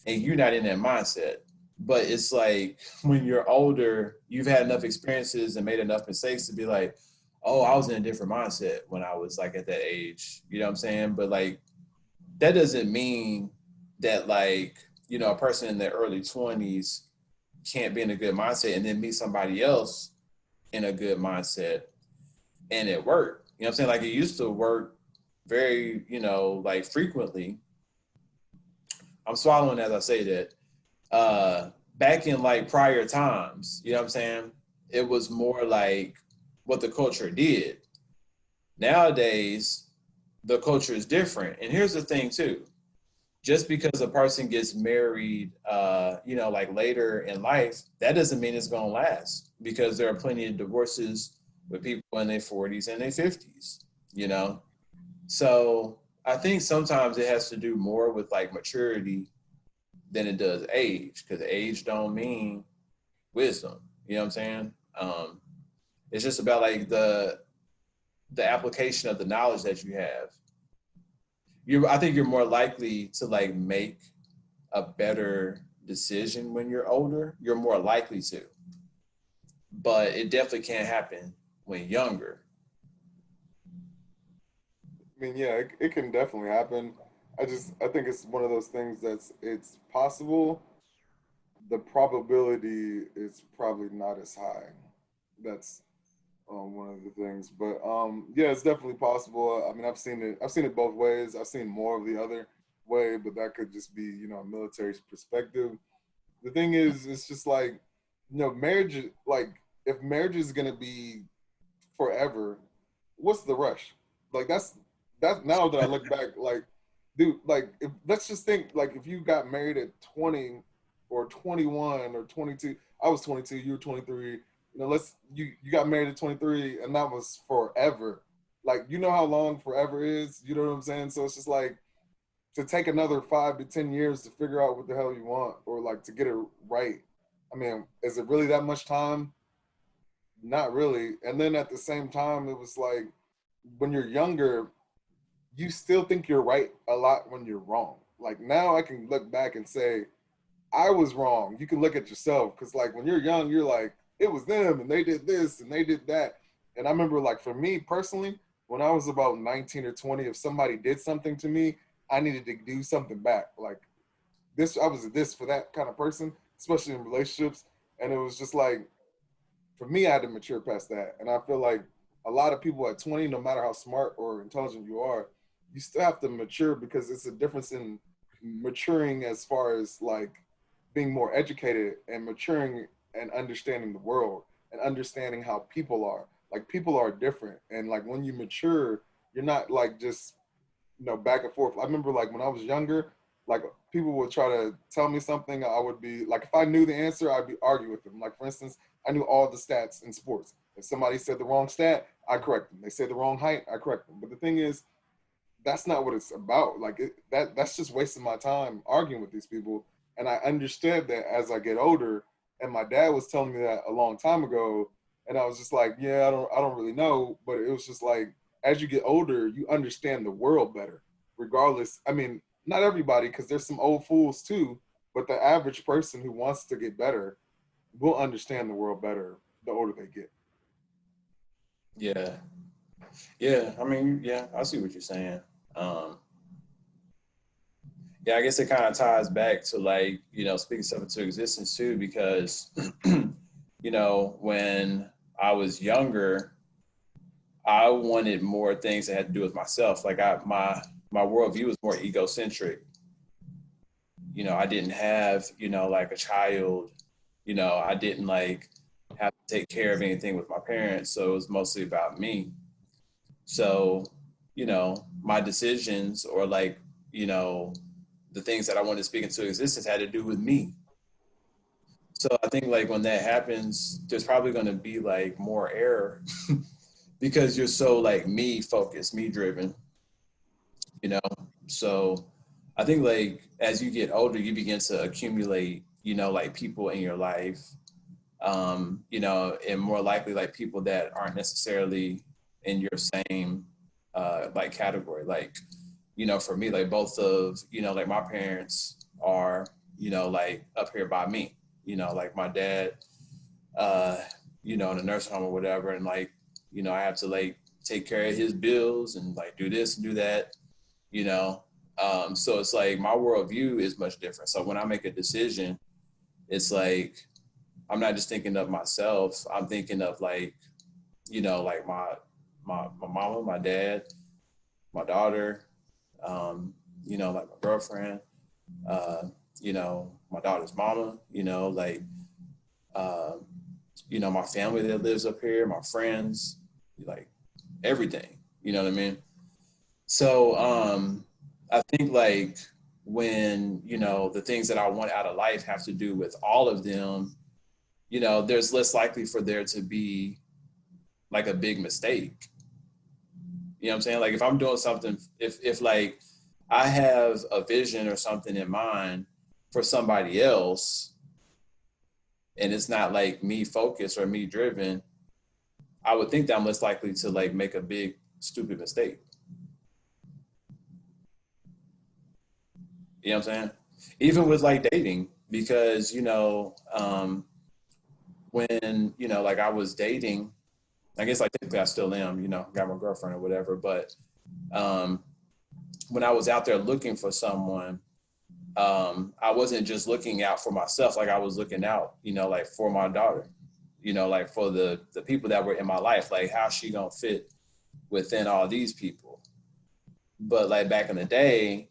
A: and you're not in that mindset. But it's like when you're older, you've had enough experiences and made enough mistakes to be like, oh, I was in a different mindset when I was like at that age. You know what I'm saying? But like that doesn't mean that like, a person in their early 20s can't be in a good mindset and then meet somebody else in a good mindset and it worked. You know what I'm saying? Like it used to work very, like frequently. I'm swallowing as I say that. Back in like prior times, you know what I'm saying? It was more like what the culture did. Nowadays, the culture is different. And here's the thing too. Just because a person gets married, like later in life, that doesn't mean it's going to last because there are plenty of divorces with people in their 40s and their 50s, So I think sometimes it has to do more with like maturity than it does age because age don't mean wisdom. You know what I'm saying? It's just about like the application of the knowledge that you have. I think you're more likely to like make a better decision when you're older. You're more likely to, but it definitely can't happen when younger.
B: I mean, yeah, it can definitely happen. I think it's one of those things it's possible. The probability is probably not as high. That's one of the things. But yeah, it's definitely possible. I mean, I've seen it both ways. I've seen more of the other way, but that could just be a military perspective. The thing is, it's just like marriage. Like if marriage is gonna be forever, what's the rush? Like that's now that I look back, like, dude, like let's just think like if you got married at 20 or 21 or 22, I was 22, you were 23. You got married at 23 and that was forever. Like how long forever is, you know what I'm saying? So it's just like to take another 5 to 10 years to figure out what the hell you want or like to get it right. I mean, is it really that much time? Not really. And then at the same time, it was like when you're younger, you still think you're right a lot when you're wrong. Like now I can look back and say, I was wrong. You can look at yourself because like when you're young, you're like, it was them and they did this and they did that. And I remember like for me personally, when I was about 19 or 20, if somebody did something to me, I needed to do something back. Like this, I was a this for that kind of person, especially in relationships. And it was just like, for me, I had to mature past that. And I feel like a lot of people at 20, no matter how smart or intelligent you are, you still have to mature because it's a difference in maturing as far as like being more educated and maturing and understanding the world and understanding how people are. Like people are different. And like when you mature, you're not like just, back and forth. I remember like when I was younger, like people would try to tell me something, I would be like, if I knew the answer, I'd be arguing with them. Like for instance, I knew all the stats in sports. If somebody said the wrong stat, I correct them. They said the wrong height, I correct them. But the thing is, that's not what it's about. Like that's just wasting my time arguing with these people. And I understood that as I get older. And my dad was telling me that a long time ago. And I was just like, yeah, I don't really know. But it was just like, as you get older, you understand the world better, regardless. I mean, not everybody, because there's some old fools too, but the average person who wants to get better will understand the world better the older they get.
A: Yeah. Yeah. I mean, yeah, I see what you're saying. Um, yeah, I guess it kind of ties back to like, speaking stuff into existence too, because, when I was younger, I wanted more things that had to do with myself. Like my worldview was more egocentric. I didn't have, like a child, I didn't like have to take care of anything with my parents. So it was mostly about me. So, my decisions or like, the things that I wanted to speak into existence had to do with me. So I think like when that happens, there's probably going to be like more error because you're so like me focused, me driven, you know? So I think like as you get older, you begin to accumulate, like people in your life, and more likely like people that aren't necessarily in your same like category. Like, for me, like both of, like my parents are, like up here by me, like my dad, uh, in a nursing home or whatever. And like, I have to like take care of his bills and like do this and do that, you know? So it's like my worldview is much different. So when I make a decision, it's like, I'm not just thinking of myself. I'm thinking of like, like my mama, my dad, my daughter, like my girlfriend, uh, my daughter's mama, like, uh, my family that lives up here, my friends, like everything, you know what I mean? So I think like when, the things that I want out of life have to do with all of them, there's less likely for there to be like a big mistake. You know what I'm saying? Like if I'm doing something, if like I have a vision or something in mind for somebody else and it's not like me focused or me driven, I would think that I'm less likely to like make a big stupid mistake. You know what I'm saying? Even with like dating, because, when, like I was dating, I guess like technically I still am, got my girlfriend or whatever, but um, when I was out there looking for someone, I wasn't just looking out for myself, like I was looking out, like for my daughter, like for the people that were in my life, like how she gonna fit within all these people. But like back in the day,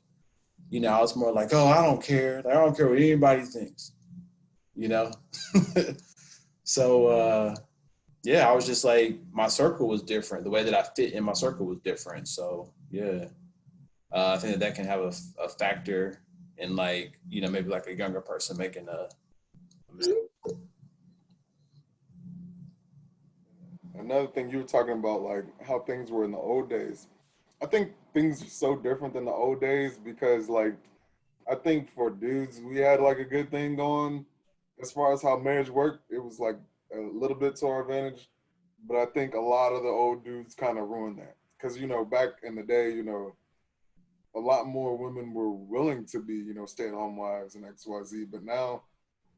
A: I was more like, oh, I don't care. Like, I don't care what anybody thinks, you know? So, yeah, I was just like, my circle was different. The way that I fit in my circle was different. So, yeah, I think that can have a factor in like, maybe like a younger person making a mistake.
B: Another thing you were talking about, like how things were in the old days. I think things are so different than the old days because, like, I think for dudes, we had like a good thing going as far as how marriage worked. It was like a little bit to our advantage, but I think a lot of the old dudes kind of ruined that because back in the day, a lot more women were willing to be stay-at-home wives and XYZ, but now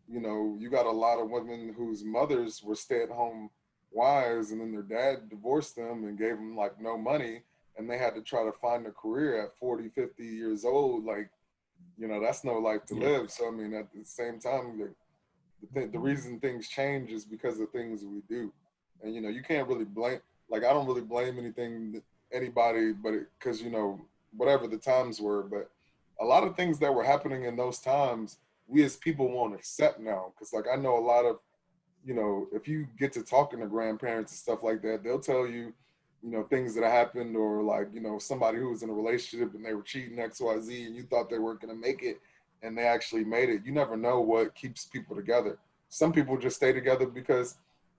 B: you got a lot of women whose mothers were stay-at-home wives and then their dad divorced them and gave them like no money and they had to try to find a career at 40, 50 years old. Like, that's no life to
C: Yeah.
B: live. So, I mean, at the same time, the reason things change is because of things we do. And, you can't really blame, like, I don't really blame anybody, but because, whatever the times were, but a lot of things that were happening in those times, we as people won't accept now. Cause like, I know a lot of, if you get to talking to grandparents and stuff like that, they'll tell you, things that happened or like, somebody who was in a relationship and they were cheating XYZ and you thought they weren't going to make it and they actually made it. You never know what keeps people together. Some people just stay together because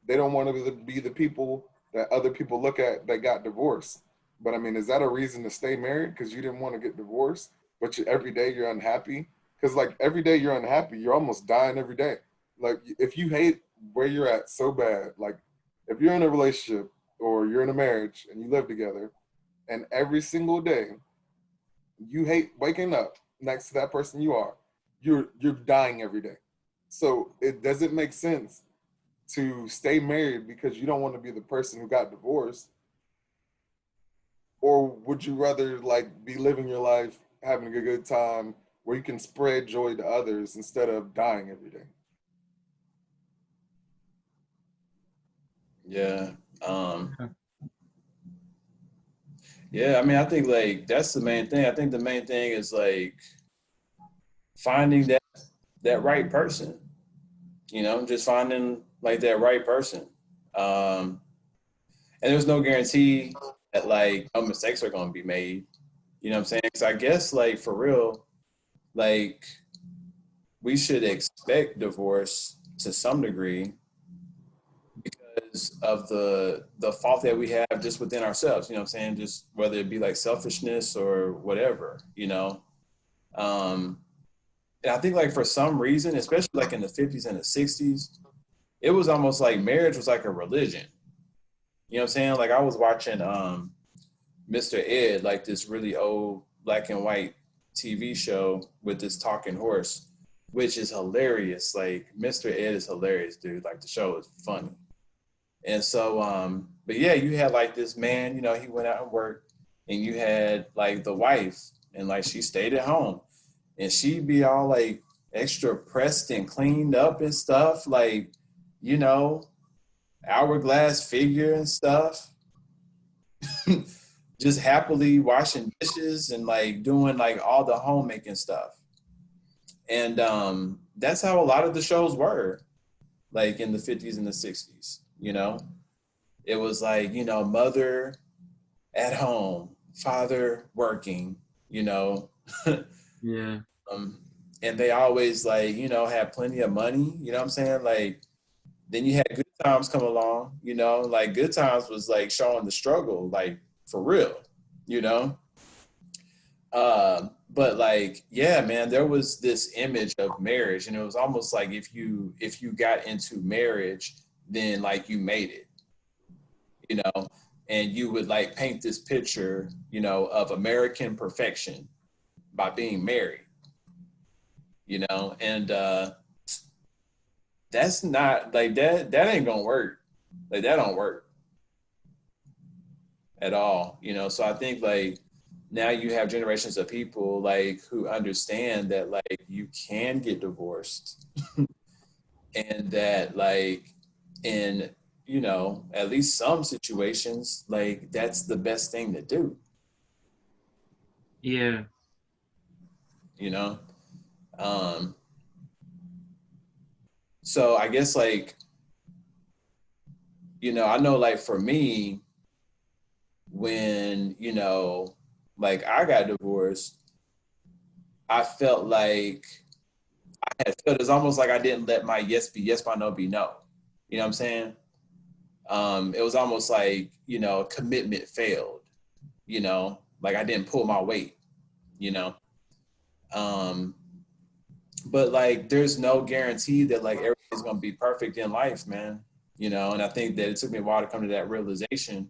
B: they don't want to be the people that other people look at that got divorced. But I mean, is that a reason to stay married? Because you didn't want to get divorced, but every day you're unhappy? Because like every day you're unhappy, you're almost dying every day. Like if you hate where you're at so bad, like if you're in a relationship or you're in a marriage and you live together, and every single day you hate waking up next to that person you're dying every day. So it doesn't make sense to stay married because you don't want to be the person who got divorced. Or would you rather like be living your life having a good time where you can spread joy to others instead of dying every day?
A: Yeah. Yeah, I mean, I think like that's the main thing. I think the main thing is like finding that right person. You know, just finding like that right person. Um, and there's no guarantee that like no mistakes are going to be made. You know what I'm saying? Because I guess like for real, like we should expect divorce to some degree because of the fault that we have just within ourselves. You know what I'm saying? Just whether it be like selfishness or whatever. You know. Um, and I think like for some reason, especially like in the 50s and the 60s, it was almost like marriage was like a religion. You know what I'm saying? Like I was watching Mr. Ed, like this really old black and white TV show with this talking horse, which is hilarious. Like Mr. Ed is hilarious, dude. Like the show is funny. And so, but yeah, you had like this man, you know, he went out and worked, and you had like the wife, and like she stayed at home, and she'd be all like extra pressed and cleaned up and stuff, like, you know, hourglass figure and stuff. Just happily washing dishes and like doing like all the homemaking stuff. And that's how a lot of the shows were, like in the 50s and the 60s, you know? It was like, you know, mother at home, father working, you know.
C: Yeah.
A: um, and they always like, you know, had plenty of money, you know what I'm saying? Like, then you had good times come along, you know, like good times was like showing the struggle, like for real, you know? But like, yeah, man, there was this image of marriage, and it was almost like if you got into marriage, then like you made it, you know, and you would like paint this picture, you know, of American perfection by being married, you know, and that's not like that ain't gonna work. Like that don't work at all, you know. So I think like now you have generations of people like who understand that like you can get divorced and that like in, you know, at least some situations, like that's the best thing to do,
C: Yeah.
A: you know. Um so I guess like, you know, I know like for me, when, you know, like I got divorced, I felt like I had felt it's almost like I didn't let my yes be yes, my no be no. You know what I'm saying? It was almost like, you know, commitment failed, you know, like I didn't pull my weight, you know. Um, but like there's no guarantee that like everything's gonna be perfect in life, man. You know, and I think that it took me a while to come to that realization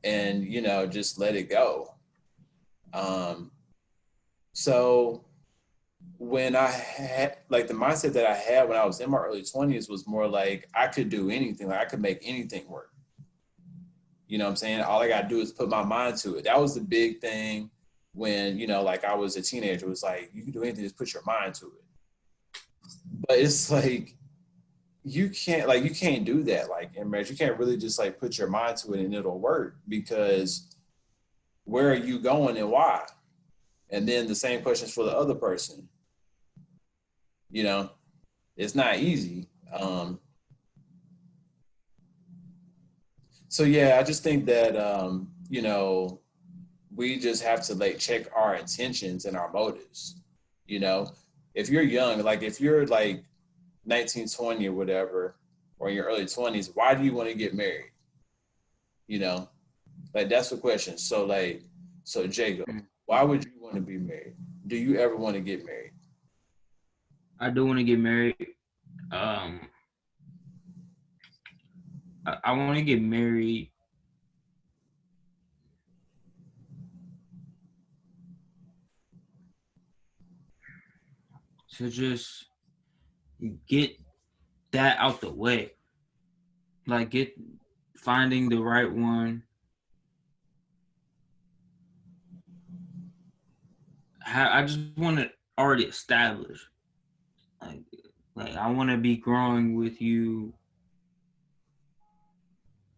A: and, you know, just let it go. Um, so when I had like the mindset that I had when I was in my early 20s was more like I could do anything, like I could make anything work. You know what I'm saying? All I gotta do is put my mind to it. That was the big thing when, you know, like I was a teenager. It was like you can do anything, just put your mind to it. But it's like you can't do that like in marriage. You can't really just like put your mind to it and it'll work because where are you going and why? And then the same questions for the other person. You know, it's not easy. So yeah, I just think that you know, we just have to like check our intentions and our motives. You know, if you're young, like if you're like 19, 20 or whatever, or in your early 20s, why do you want to get married? You know, like that's the question. So like, so Jacob, why would you want to be married? Do you ever want to get married?
C: I do want to get married. Um,
D: I want to get married to just get that out the way. Like get finding the right one. I just want to already establish. Like like I want to be growing with you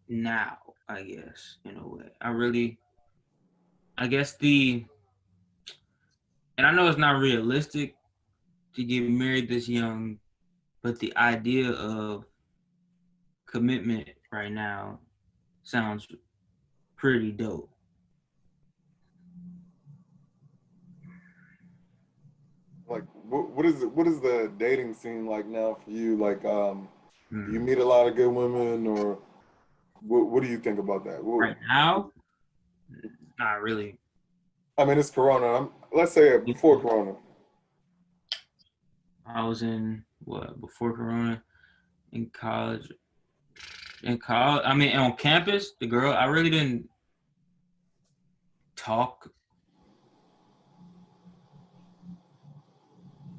D: now, I guess, in a way. I guess and I know it's not realistic to get married this young, but the idea of commitment right now sounds pretty dope.
B: Like, what is it? What is the dating scene like now for you? Like, do you
D: Mm.
B: meet a lot of good women, or what do you think about that?
D: Right now, not really.
B: I mean, it's Corona. Let's say before Corona.
D: I was in what before Corona in college. In college, I mean, on campus, the girl I really didn't talk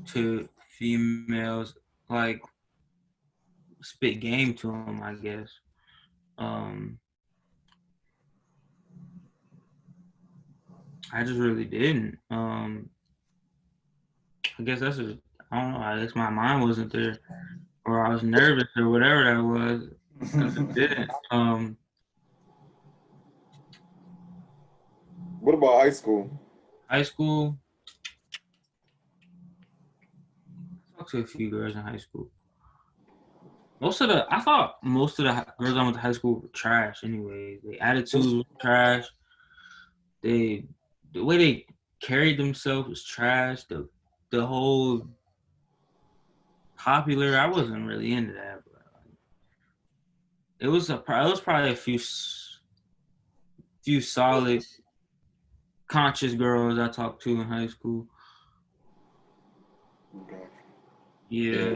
D: to females like spit game to them, I guess. Um, I just really didn't. I guess that's just, I don't know. I guess my mind wasn't there, or I was nervous, or whatever that was. I just didn't.
B: What about high school?
D: High school, I talked to a few girls in high school. I thought most of the girls I went to high school were trash. Anyway, the attitudes were trash. The way they carried themselves was trash. The whole popular, I wasn't really into that. But it was probably a few solid, conscious girls I talked to in high school.
B: Okay.
D: Yeah.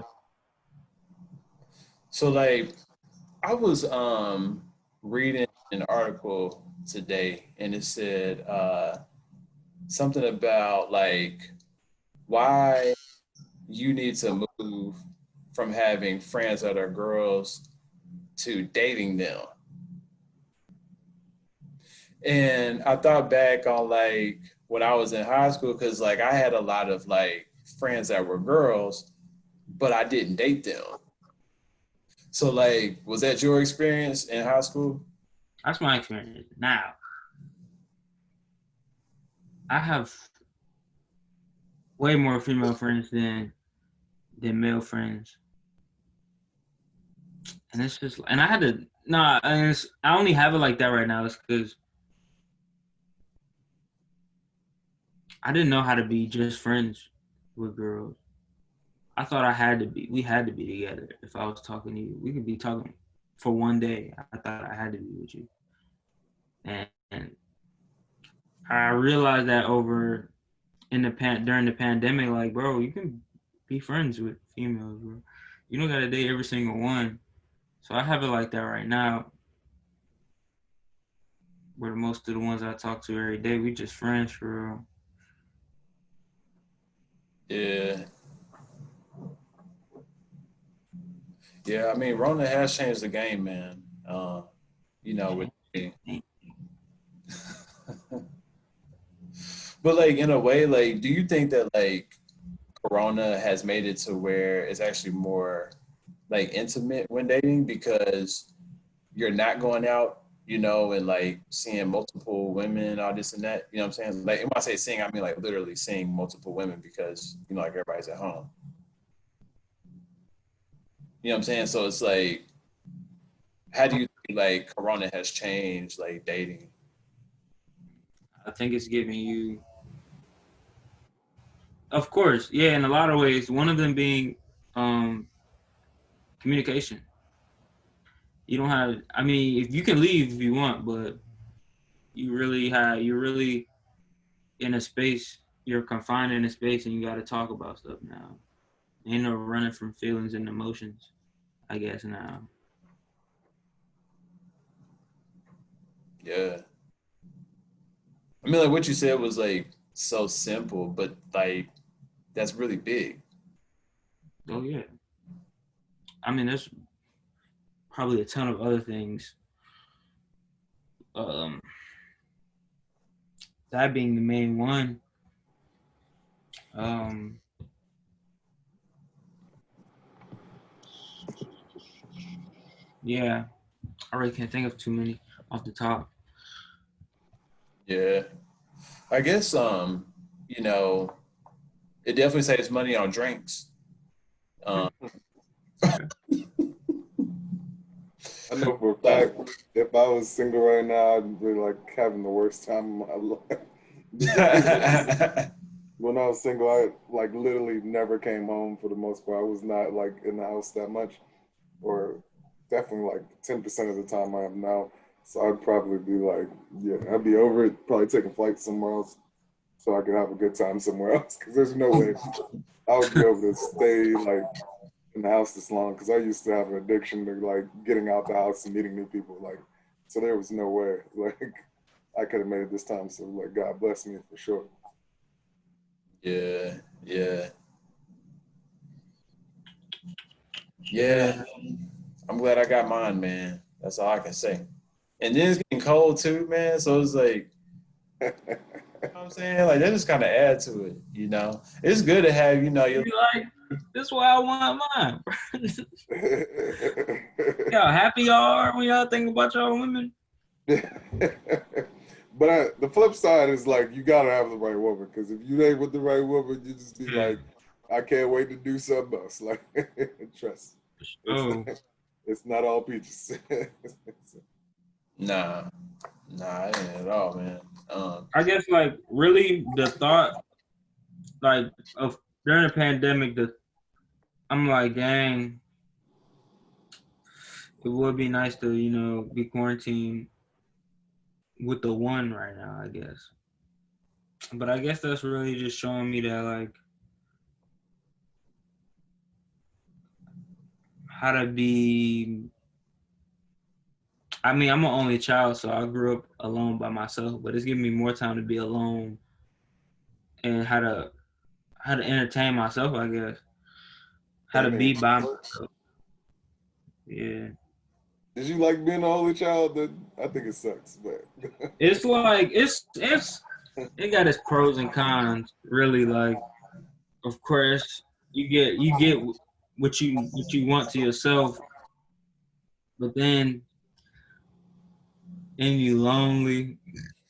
A: So like I was reading an article today and it said something about like why you need to move from having friends that are girls to dating them. And I thought back on like when I was in high school because like I had a lot of like friends that were girls, but I didn't date them. So like, was that your experience in high school?
D: That's my experience. Now, I have way more female friends than male friends. And it's just, and I had to, nah, and I only have it like that right now. It's because I didn't know how to be just friends with girls. I thought we had to be together. If I was talking to you, we could be talking for one day. I thought I had to be with you. And I realized that during the pandemic, like, bro, you can be friends with females, bro. You don't gotta date every single one. So I have it like that right now, where most of the ones I talk to every day, we just friends for real.
A: Yeah. Yeah, I mean, Rona has changed the game, man. You know, with but like in a way, like, do you think that like Corona has made it to where it's actually more like intimate when dating because you're not going out, you know, and like seeing multiple women, all this and that. You know what I'm saying? Like, when I say seeing, I mean like literally seeing multiple women because you know, like everybody's at home. You know what I'm saying? So it's like, how do you think like Corona has changed like dating?
D: I think it's giving you, of course, yeah, in a lot of ways. One of them being um, communication. You don't have. I mean, if you can leave if you want, but you're really in a space. You're confined in a space, and you got to talk about stuff now. Ain't no running from feelings and emotions. I guess now.
A: Yeah. I mean, like what you said was like so simple, but like that's really big.
D: Oh yeah. I mean, there's probably a ton of other things. That being the main one. Yeah, I really can't think of too many off the top.
A: Yeah. I guess you know, it definitely saves money on drinks. Um,
B: I know for a fact, if I was single right now, I'd be like having the worst time of my life. When I was single, I like literally never came home for the most part. I was not like in the house that much, or definitely like 10% of the time I am now. So I'd probably be like, yeah, I'd be over it, probably taking flight somewhere else so I could have a good time somewhere else. Because there's no way I would be able to stay like in the house this long. Because I used to have an addiction to like getting out the house and meeting new people. Like, so there was no way like I could have made it this time. So like, God bless me for sure.
A: yeah, yeah. Yeah. I'm glad I got mine, man. That's all I can say. And then it's getting cold too, man. So it's like, you know what I'm saying? Like, that just kind of add to it, you know? It's good to have, you know, your.
D: You like, this is why I want mine. Y'all happy y'all are when y'all think about y'all women?
B: But the flip side is like you gotta have the right woman, because if you ain't with the right woman, you just be like, I can't wait to do something else. Like, trust.
D: Oh,
B: It's not all peaches.
A: Nah, it ain't at all, man.
D: I guess like really the thought like of during the pandemic, I'm like, dang, it would be nice to, you know, be quarantined with the one right now, I guess. But I guess that's really just showing me that like how to be. I mean, I'm an only child, so I grew up alone by myself, but it's giving me more time to be alone and how to entertain myself, I guess. How to be by myself. Yeah.
B: Did you like being an only child? I think it sucks, but
D: It's like it got its pros and cons, really. Like, of course, you get what you want to yourself, but then you lonely,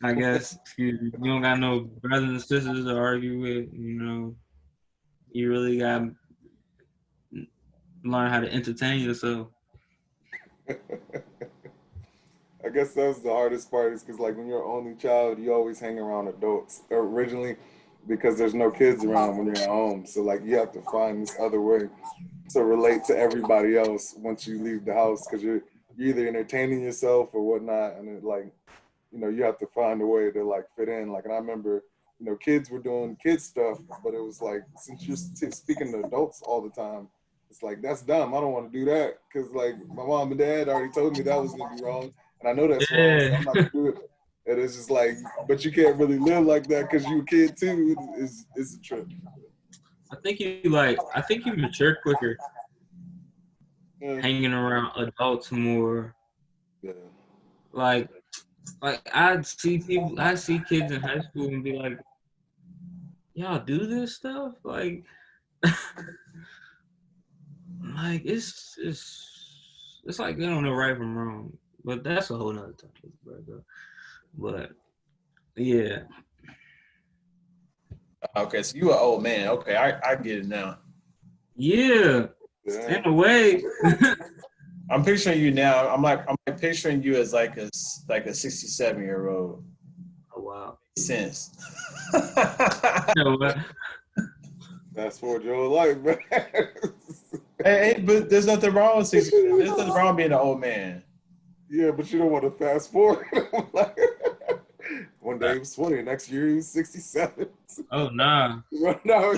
D: I guess. Excuse me. You don't got no brothers and sisters to argue with. You know, you really got to learn how to entertain yourself.
B: I guess that was the hardest part, is because like when you're an only child, you always hang around adults originally, because there's no kids around when you're at home. So like you have to find this other way to relate to everybody else once you leave the house, because you're either entertaining yourself or whatnot, and it like, you know, you have to find a way to like fit in. Like, and I remember, you know, kids were doing kid stuff, but it was like, since you're speaking to adults all the time, it's like, that's dumb. I don't want to do that, because like my mom and dad already told me that was gonna be wrong, and I know that's wrong, so I'm not gonna do it. And it's just like, but you can't really live like that because you a kid too. It's a trip.
D: I think you mature quicker
B: Yeah.
D: hanging around adults more.
B: Yeah.
D: Like I see kids in high school and be like, y'all do this stuff? Like like it's like they don't know right from wrong. But that's a whole nother topic, brother. But yeah.
A: Okay, so you an old man. Okay, I get it now.
D: Yeah.
B: Yeah.
D: In a way.
A: I'm picturing you now. I'm like picturing you as like a 67-year-old.
D: Oh wow.
A: Sense.
D: You know what?
B: Fast forward your whole life, man.
A: Hey, but there's nothing wrong with 60. There's nothing wrong being an old man.
B: Yeah, but you don't want to fast forward. One day he was 20, next year he was 67.
D: Oh nah.
B: No.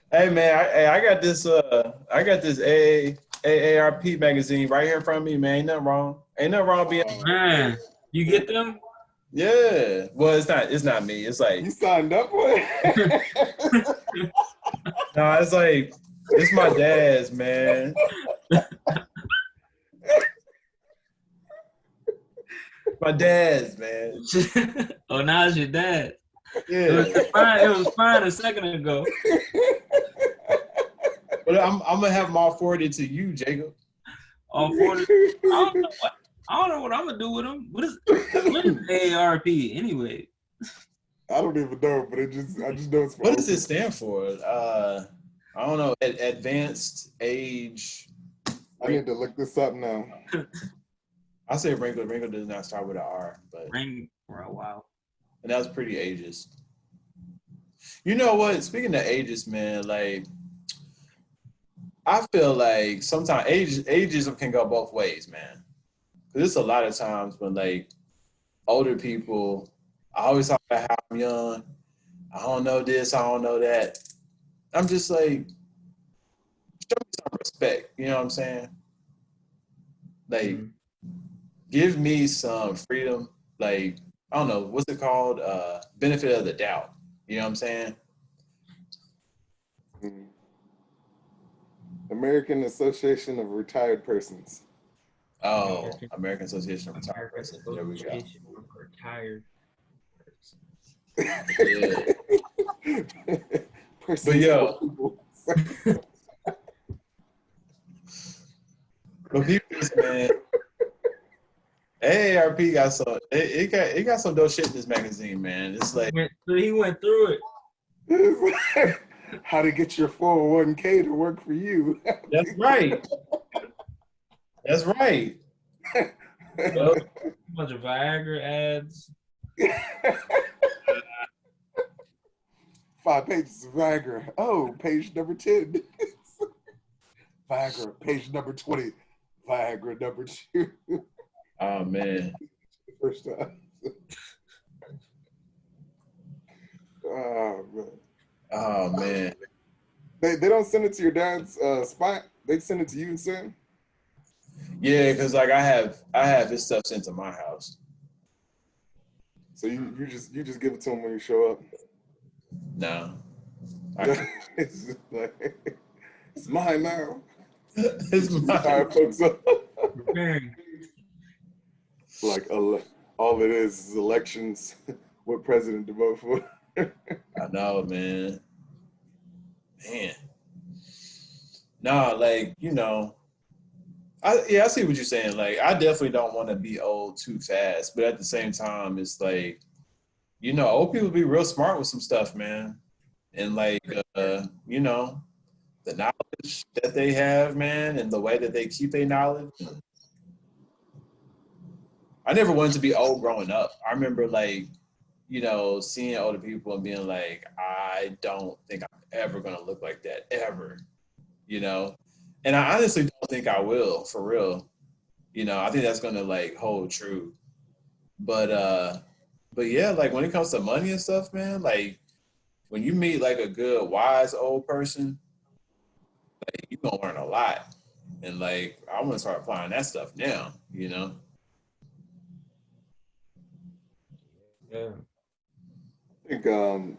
A: Hey man, I got this AA AARP magazine right here in front of me, man. Ain't nothing wrong. Ain't nothing wrong being.
D: Man, you get them?
A: Yeah. Well, it's not me. It's like
B: You signed up for it?
A: no, it's like it's my dad's, man. My dad's, man.
D: Oh, now it's your dad.
A: Yeah.
D: It was fine a second ago.
A: But I'm gonna have them all forwarded to you, Jacob.
D: All 40. I don't know what I'm gonna do with them. What is AARP anyway?
B: I don't even know, but I just know it's for
A: What does
B: old
A: it stand for? I don't know. Advanced age.
B: I need to look this up now.
A: I say wrinkle. Wrinkle does not start with an R, but
D: Ring for a while.
A: and that was pretty ageist. You know what? Speaking of ageist, man, like I feel like sometimes ageism can go both ways, man. There's a lot of times when like older people, I always talk about how I'm young. I don't know this, I don't know that. I'm just like, show me some respect. You know what I'm saying? Like, give me some freedom. Like, I don't know, what's it called? Benefit of the doubt. You know what I'm saying?
B: Mhm. American Association of Retired Persons.
A: Oh, American Association of Retired Persons. There we go.
D: Association of Retired
A: Yeah.
B: Persons
A: But yo,
B: for people.
A: but people, man, AARP got some. It got some dope shit in this magazine, man. It's like
D: He went through it.
B: How to get your 401k to work for you.
A: that's right. That's right. Well,
D: A bunch of Viagra ads.
B: 5 pages of Viagra. Oh, page number 10. Viagra, page number 20. Viagra number 2.
A: Oh man.
B: First time. Oh man.
A: Oh man.
B: They don't send it to your dad's spot. They send it to you instead.
A: Yeah, because like I have his stuff sent to my house.
B: So you just give it to him when you show up.
A: No.
B: It's just like, it's mine now.
A: It's
B: Retire
A: mine.
B: folks up.
D: Preparing.
B: Like all it is elections. What president to vote for?
A: I know, man. Man. Nah, like, you know, I see what you're saying. Like, I definitely don't want to be old too fast, but at the same time, it's like, you know, old people be real smart with some stuff, man. And like, you know, the knowledge that they have, man, and the way that they keep their knowledge. I never wanted to be old growing up. I remember like, you know, seeing older people and being like, I don't think I'm ever gonna look like that ever, you know. And I honestly don't think I will, for real. You know, I think that's gonna like hold true. But yeah, like when it comes to money and stuff, man, like when you meet like a good wise old person, like you're gonna learn a lot. And like I wanna start applying that stuff now, you know.
D: Yeah.
B: I think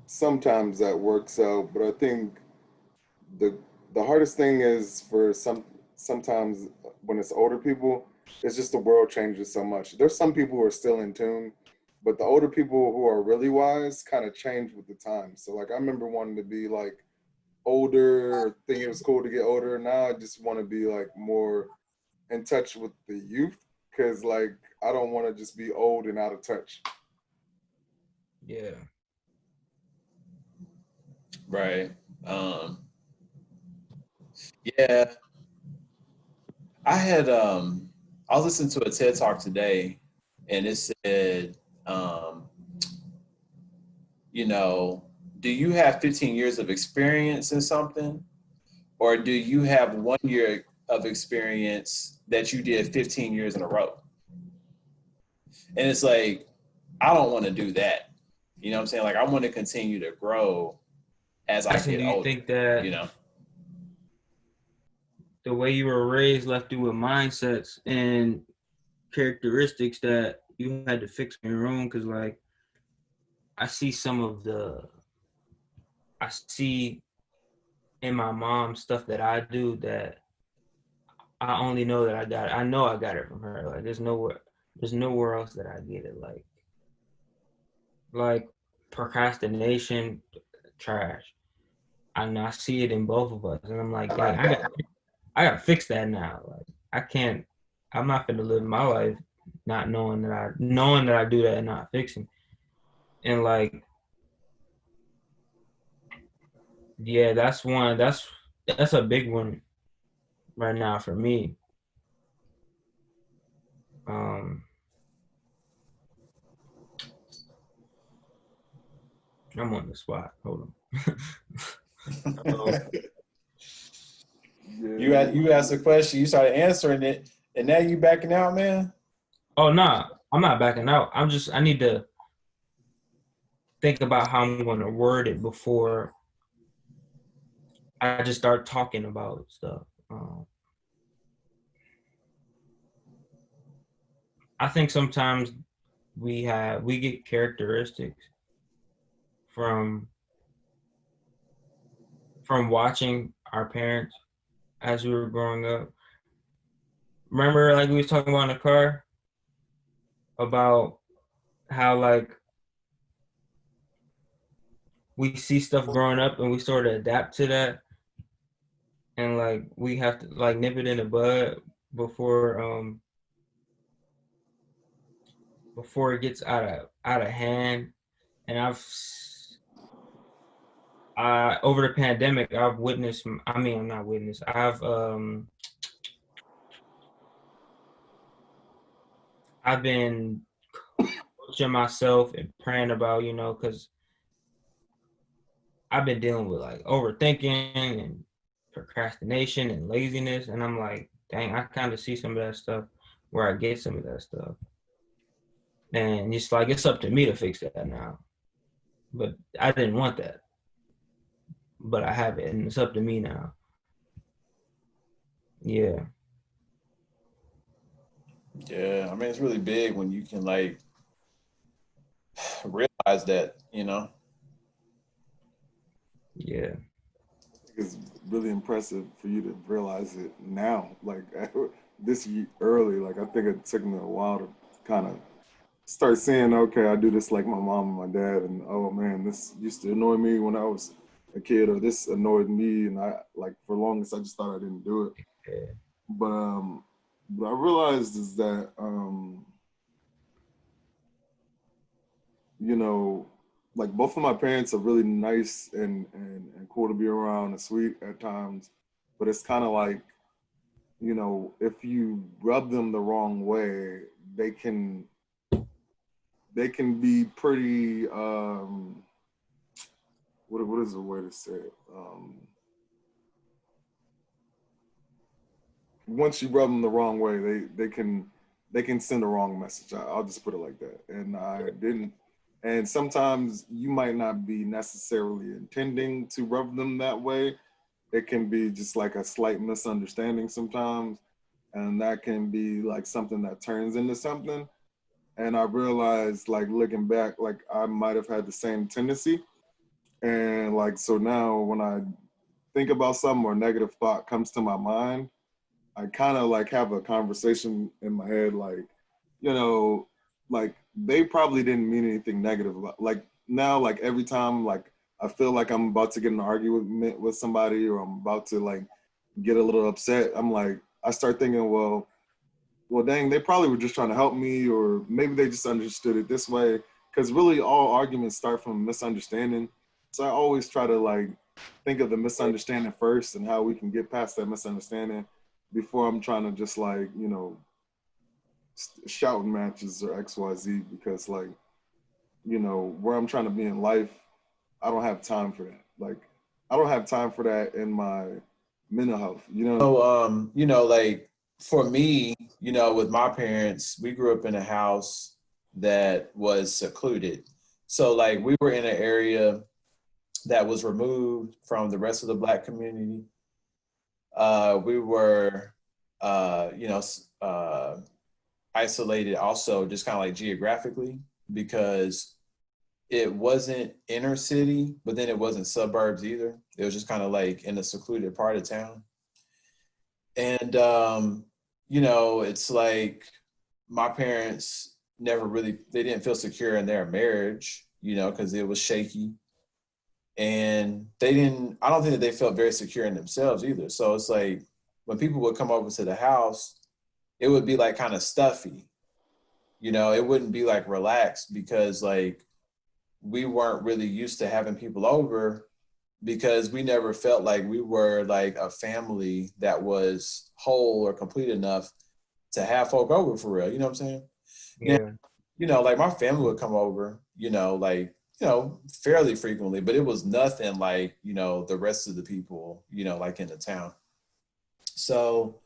B: sometimes that works out, but I think the hardest thing is for sometimes when it's older people, it's just the world changes so much. There's some people who are still in tune, but the older people who are really wise kind of change with the time. So like I remember wanting to be like older, thinking it was cool to get older. Now I just want to be like more in touch with the youth because like I don't want to just be old and out of touch.
D: Yeah.
A: Right. Yeah. I listened to a TED talk today and it said, you know, do you have 15 years of experience in something? Or do you have 1 year of experience that you did 15 years in a row? And it's like, I don't want to do that. You know what I'm saying? Like I want to continue to grow as I get
D: Do you
A: older.
D: think that
A: You know?
D: the way you were raised left you with mindsets and characteristics that you had to fix on your own. Cause like I see in my mom stuff that I do that I only know that I know I got it from her. Like there's nowhere else that I get it. Like procrastination, trash. I know I see it in both of us, and I'm like, dang, I gotta fix that now. Like I can't. I'm not gonna live my life not knowing that I do that and not fixing. And like, yeah, that's one. That's a big one right now for me. I'm on the spot. Hold on.
A: You asked a question, you started answering it, and now you backing out, man.
D: Oh no, I'm not backing out. I need to think about how I'm going to word it before I just start talking about stuff. I think sometimes we get characteristics from watching our parents as we were growing up. Remember, like we was talking about in the car about how like we see stuff growing up and we sort of adapt to that, and like we have to like nip it in the bud before it gets out of hand. And over the pandemic, I've witnessed. I mean, I'm not witnessed. I've been coaching myself and praying about, because I've been dealing with like overthinking and procrastination and laziness, and I'm like, dang, I kind of see some of that stuff where I get some of that stuff, and it's like it's up to me to fix that now. But I didn't want that, but I have it, and it's up to me now. Yeah.
A: Yeah, I mean it's really big when you can like realize that,
D: Yeah.
B: It's really impressive for you to realize it now, like this early. Like I think it took me a while to kind of start saying, okay, I do this like my mom and my dad, and oh man, this used to annoy me when I was a kid, or this annoyed me, and I like for longest I just thought I didn't do it.
D: Yeah.
B: But what I realized is that like both of my parents are really nice and cool to be around and sweet at times, but it's kind of like, if you rub them the wrong way, they can be pretty what is the way to say it? Once you rub them the wrong way, they can send a wrong message. I'll just put it like that. And I didn't. And sometimes you might not be necessarily intending to rub them that way. It can be just like a slight misunderstanding sometimes, and that can be like something that turns into something. And I realized, like looking back, like I might have had the same tendency. And like so now, when I think about something or a negative thought comes to my mind, I kind of like have a conversation in my head, like, like they probably didn't mean anything negative about, like now, like every time, like I feel like I'm about to get in an argument with somebody or I'm about to like get a little upset. I'm like, I start thinking, well, dang, they probably were just trying to help me, or maybe they just understood it this way. Cause really all arguments start from misunderstanding. So I always try to like think of the misunderstanding first and how we can get past that misunderstanding before I'm trying to just like, shouting matches or XYZ, because like, where I'm trying to be in life, I don't have time for that. Like, I don't have time for that in my mental health,
A: So, like for me, with my parents, we grew up in a house that was secluded. So like we were in an area that was removed from the rest of the Black community. we were, isolated also just kind of like geographically because it wasn't inner city, but then it wasn't suburbs either. It was just kind of like in a secluded part of town. And, it's like my parents never really, they didn't feel secure in their marriage, because it was shaky. And I don't think that they felt very secure in themselves either. So it's like when people would come over to the house, it would be like kind of stuffy, it wouldn't be like relaxed because like we weren't really used to having people over because we never felt like we were like a family that was whole or complete enough to have folk over for real. You know what I'm saying?
D: Yeah.
A: Like my family would come over, fairly frequently, but it was nothing like, the rest of the people, like in the town. So,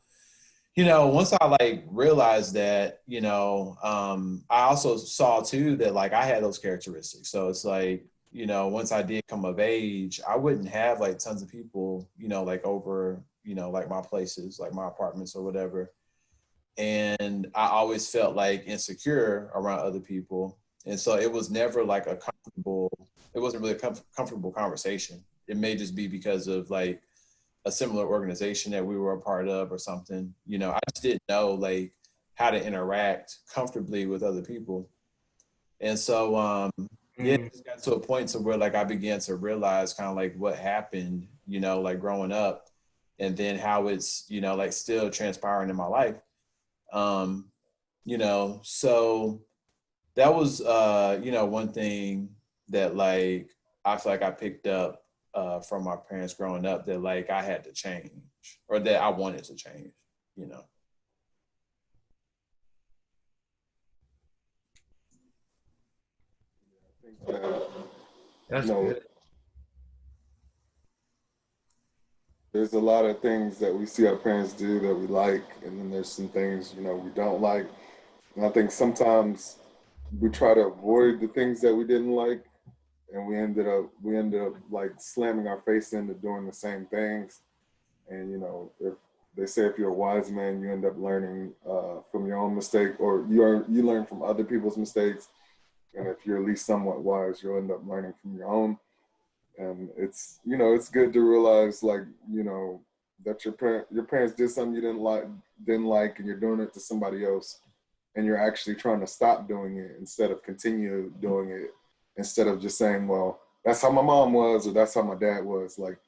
A: once I like realized that, I also saw too that like I had those characteristics. So it's like, once I did come of age, I wouldn't have like tons of people, like over, like my places, like my apartments or whatever. And I always felt like insecure around other people. And so it was never like it wasn't really a comfortable conversation. It may just be because of like a similar organization that we were a part of or something. I just didn't know like how to interact comfortably with other people. And so, it just got to a point to where like I began to realize kind of like what happened, like growing up and then how it's, like still transpiring in my life. So that was, one thing that like, I feel like I picked up from my parents growing up that like I had to change or that I wanted to change.
D: That's
B: You know,
D: good.
B: there's a lot of things that we see our parents do that we like, and then there's some things, we don't like. And I think sometimes we try to avoid the things that we didn't like, and we ended up like slamming our face into doing the same things. And if they say if you're a wise man, you end up learning from your own mistake, or you learn from other people's mistakes. And if you're at least somewhat wise, you'll end up learning from your own. And it's good to realize like that your parents did something you didn't like, and you're doing it to somebody else, and you're actually trying to stop doing it instead of continue doing it, instead of just saying, well, that's how my mom was or that's how my dad was. Like,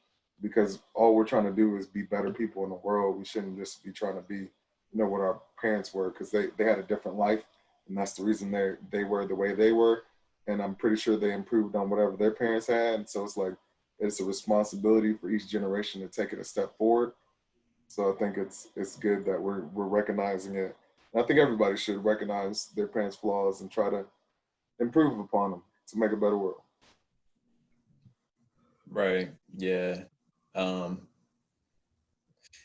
B: because all we're trying to do is be better people in the world. We shouldn't just be trying to be what our parents were, because they had a different life, and that's the reason they were the way they were. And I'm pretty sure they improved on whatever their parents had. And so it's like it's a responsibility for each generation to take it a step forward. So I think it's good that we're recognizing it. And I think everybody should recognize their parents' flaws and try to improve upon them to make a better world.
A: Right. Yeah. Um,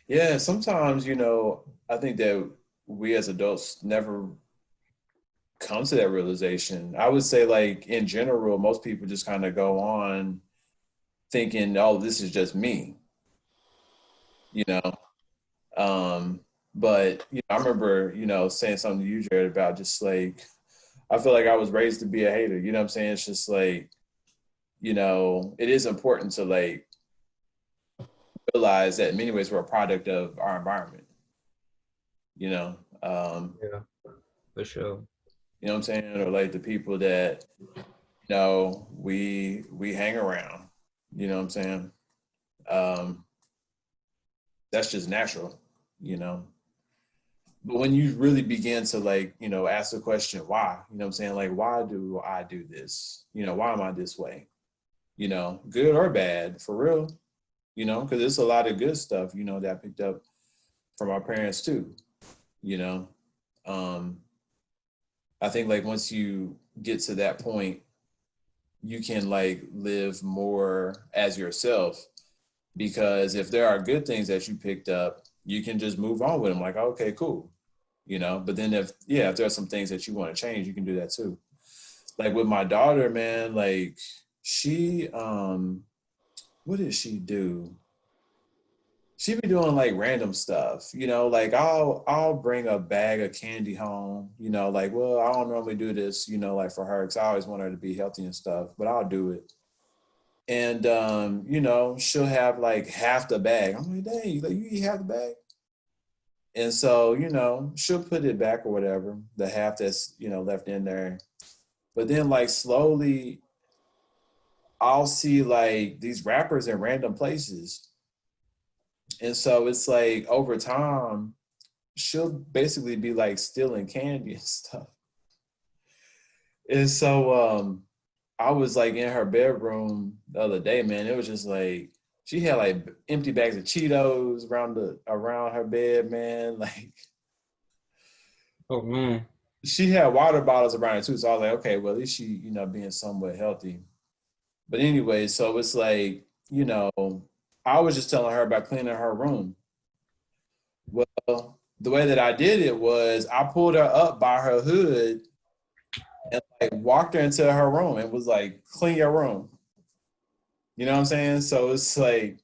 A: yeah. Sometimes, I think that we as adults never come to that realization. I would say like in general, most people just kind of go on thinking, oh, this is just me, you know? But I remember, saying something to you, Jared, about just like, I feel like I was raised to be a hater. You know what I'm saying? It's just like, it is important to like realize that in many ways we're a product of our environment, you know?
D: Yeah, for sure.
A: You know what I'm saying? Or like the people that, we hang around, you know what I'm saying? Um, that's just natural, you know? But when you really begin to like, ask the question, why, you know what I'm saying? Like, why do I do this? Why am I this way? Good or bad, for real, because there's a lot of good stuff, that I picked up from our parents too, you know. Um, I think like once you get to that point, you can like live more as yourself because if there are good things that you picked up, you can just move on with them. Like, okay, cool, But then if there are some things that you want to change, you can do that too. Like with my daughter, man, like she, what did she do? she be doing like random stuff, you know, like I'll bring a bag of candy home, you know, like, well, I don't normally do this, you know, like for her, because I always want her to be healthy and stuff, but I'll do it. And you know, she'll have like half the bag. I'm like, dang, like you eat half the bag? And so, you know, she'll put it back or whatever, the half that's, you know, left in there. But then like slowly I'll see like these rappers in random places. And so it's like over time, she'll basically be like stealing candy and stuff. And so I was like in her bedroom the other day, man. It was just like she had like empty bags of Cheetos around her bed, man. Like
D: Oh man.
A: she had water bottles around her too. So I was like, okay, well at least she, you know, being somewhat healthy. But anyway, so it's like, you know, I was just telling her about cleaning her room. Well, the way that I did it was I pulled her up by her hood and like walked her into her room and was like, clean your room. You know what I'm saying? So it's like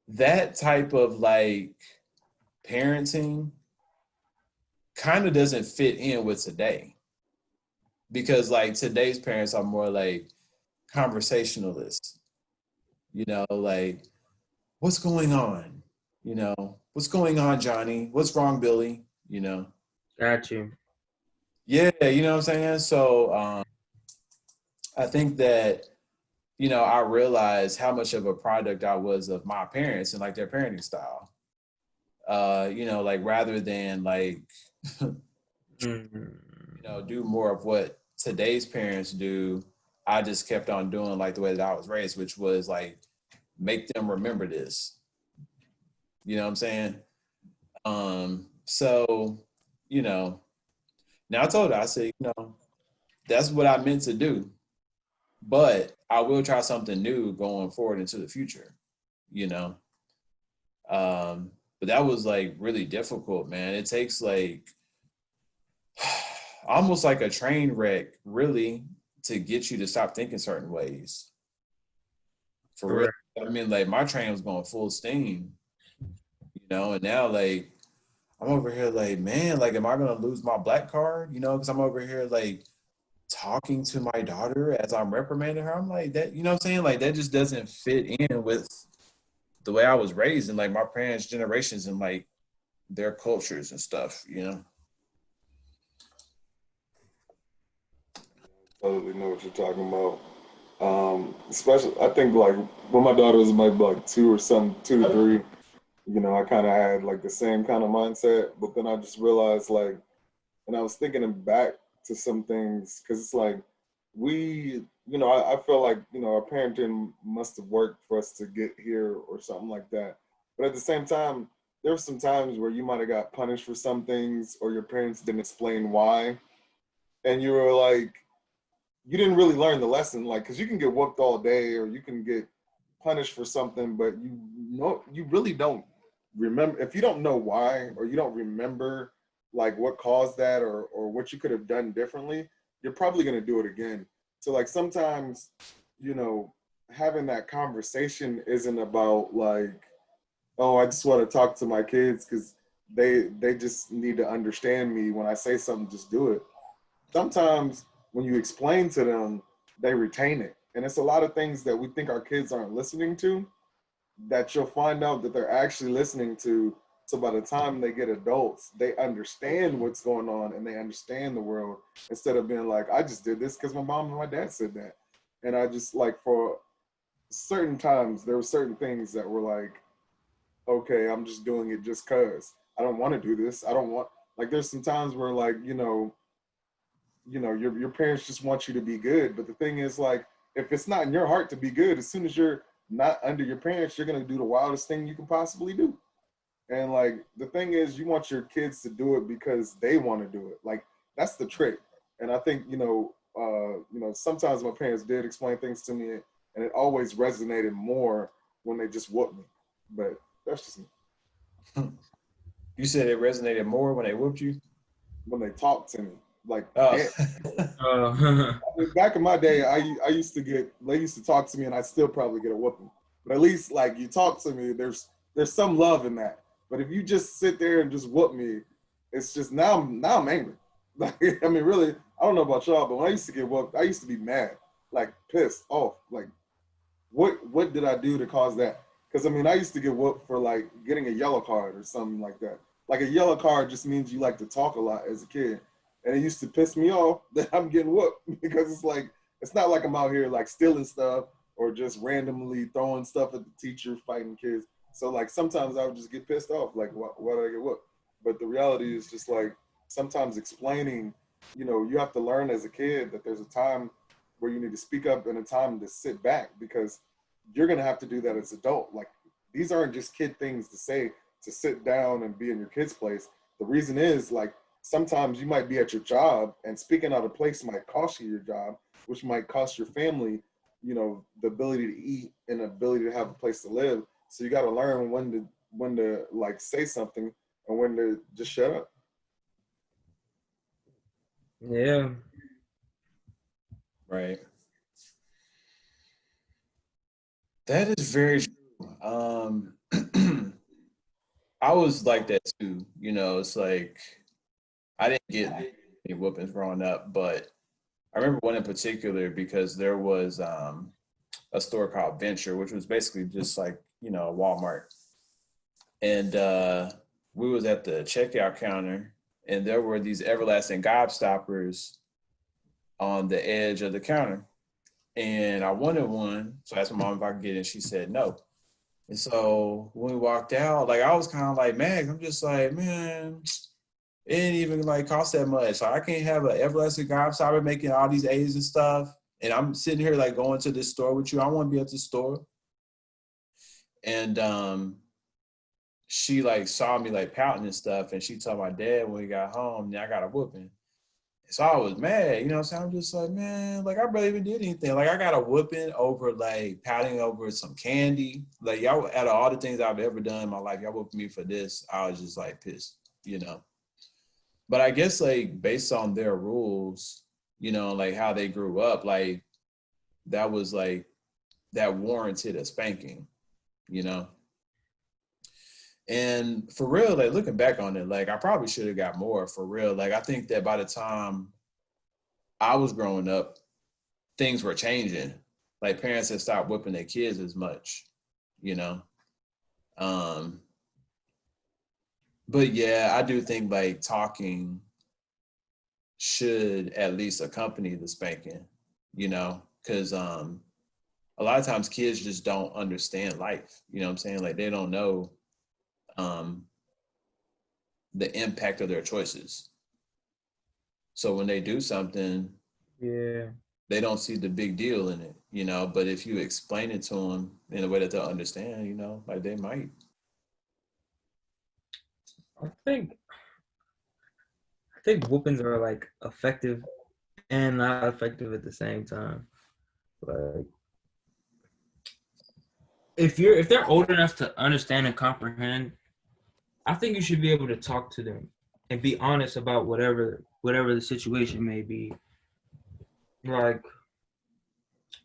A: that type of like parenting kind of doesn't fit in with today, because like today's parents are more like conversationalists, you know, like, what's going on? You know, what's going on, Johnny? What's wrong, Billy? You know?
D: Got you.
A: Yeah, you know what I'm saying? So I think that, you know, I realized how much of a product I was of my parents and like their parenting style. You know, like rather than like, you know, do more of what today's parents do, I just kept on doing like the way that I was raised, which was like make them remember this. You know what I'm saying? So, you know, now I told her, I said, you know, that's what I meant to do, but I will try something new going forward into the future, you know? But that was like really difficult, man. It takes like almost like a train wreck, really, to get you to stop thinking certain ways. For real.
D: Correct.
A: I mean, like my train was going full steam, you know, and now like I'm over here like, man, like, am I gonna lose my black card? You know, because I'm over here like talking to my daughter as I'm reprimanding her. I'm like that, you know what I'm saying? Like that just doesn't fit in with the way I was raised and like my parents' generations and like their cultures and stuff, you know.
B: Totally know what you're talking about. Especially, I think like when my daughter was maybe like 2 to 3, you know, I kind of had like the same kind of mindset, but then I just realized like, and I was thinking back to some things because it's like you know, I feel like, you know, our parenting must have worked for us to get here or something like that. But at the same time, there were some times where you might have got punished for some things or your parents didn't explain why. And you were like, you didn't really learn the lesson, like, because you can get whooped all day or you can get punished for something, but you know, you really don't remember. If you don't know why or you don't remember like what caused that or what you could have done differently, you're probably going to do it again. So like sometimes, you know, having that conversation isn't about like, oh, I just want to talk to my kids because they just need to understand me. When I say something, just do it. Sometimes when you explain to them, they retain it. And it's a lot of things that we think our kids aren't listening to that you'll find out that they're actually listening to. So by the time they get adults, they understand what's going on and they understand the world instead of being like, I just did this because my mom and my dad said that. And I just like for certain times, there were certain things that were like, okay, I'm just doing it just cause I don't want to do this. I don't want, like, there's some times where like, your parents just want you to be good. But the thing is like, if it's not in your heart to be good, as soon as you're not under your parents, you're going to do the wildest thing you can possibly do. And like, the thing is, you want your kids to do it because they want to do it. Like, that's the trick. And I think, sometimes my parents did explain things to me and it always resonated more when they just whooped me. But that's just me.
A: You said it resonated more when they whooped you?
B: When they talk to me. Like,
D: Oh.
B: back in my day, I used to they used to talk to me and I'd still probably get a whooping. But at least like you talk to me, there's there's some love in that. But if you just sit there and just whoop me, it's just now I'm angry. Like, I mean, really, I don't know about y'all, but when I used to get whooped, I used to be mad, like pissed off. Like, what did I do to cause that? Because I mean, I used to get whooped for like getting a yellow card or something like that. Like a yellow card just means you like to talk a lot as a kid, and it used to piss me off that I'm getting whooped because it's like it's not like I'm out here like stealing stuff or just randomly throwing stuff at the teacher, fighting kids. So like sometimes I would just get pissed off, like why did I get whooped? But the reality is just like sometimes explaining, you know, you have to learn as a kid that there's a time where you need to speak up and a time to sit back, because you're going to have to do that as an adult. Like, these aren't just kid things to say, to sit down and be in your kid's place. The reason is, like, sometimes you might be at your job and speaking out of place might cost you your job, which might cost your family, you know, the ability to eat and the ability to have a place to live. So you got to learn when to like say something and when to just shut up.
D: Yeah.
A: Right. That is very true. I was like that too. You know, it's like I didn't get any whoopings growing up, but I remember one in particular because there was a store called Venture, which was basically just like, you know, a Walmart. And we was at the checkout counter, and there were these everlasting gobstoppers on the edge of the counter. And I wanted one, so I asked my mom if I could get it, and she said no. And so when we walked out, like I was kind of like, man, I'm just like, man, it ain't even like cost that much. So I can't have an everlasting gobstopper making all these A's and stuff. And I'm sitting here like going to this store with you. I want to be at the store. And she like saw me like pouting and stuff, and she told my dad when we got home, yeah, I got a whooping. So I was mad, you know what I'm saying? I'm just like, man, like I barely even did anything. Like I got a whooping over like pouting over some candy. Like y'all, out of all the things I've ever done in my life, y'all whooped me for this. I was just like pissed, you know? But I guess like based on their rules, you know, like how they grew up, like that was like, that warranted a spanking, you know? And for real, like looking back on it, like I probably should have got more for real. Like I think that by the time I was growing up, things were changing. Like parents had stopped whipping their kids as much, you know? But yeah, I do think like talking should at least accompany the spanking, you know? Because a lot of times kids just don't understand life, you know what I'm saying? Like they don't know the impact of their choices. So when they do something,
D: Yeah.
A: they don't see the big deal in it, you know. But if you explain it to them in a way that they'll understand, you know, like they might.
D: I think whoopings are like effective and not effective at the same time. Like if they're old enough to understand and comprehend, I think you should be able to talk to them and be honest about whatever the situation may be. Like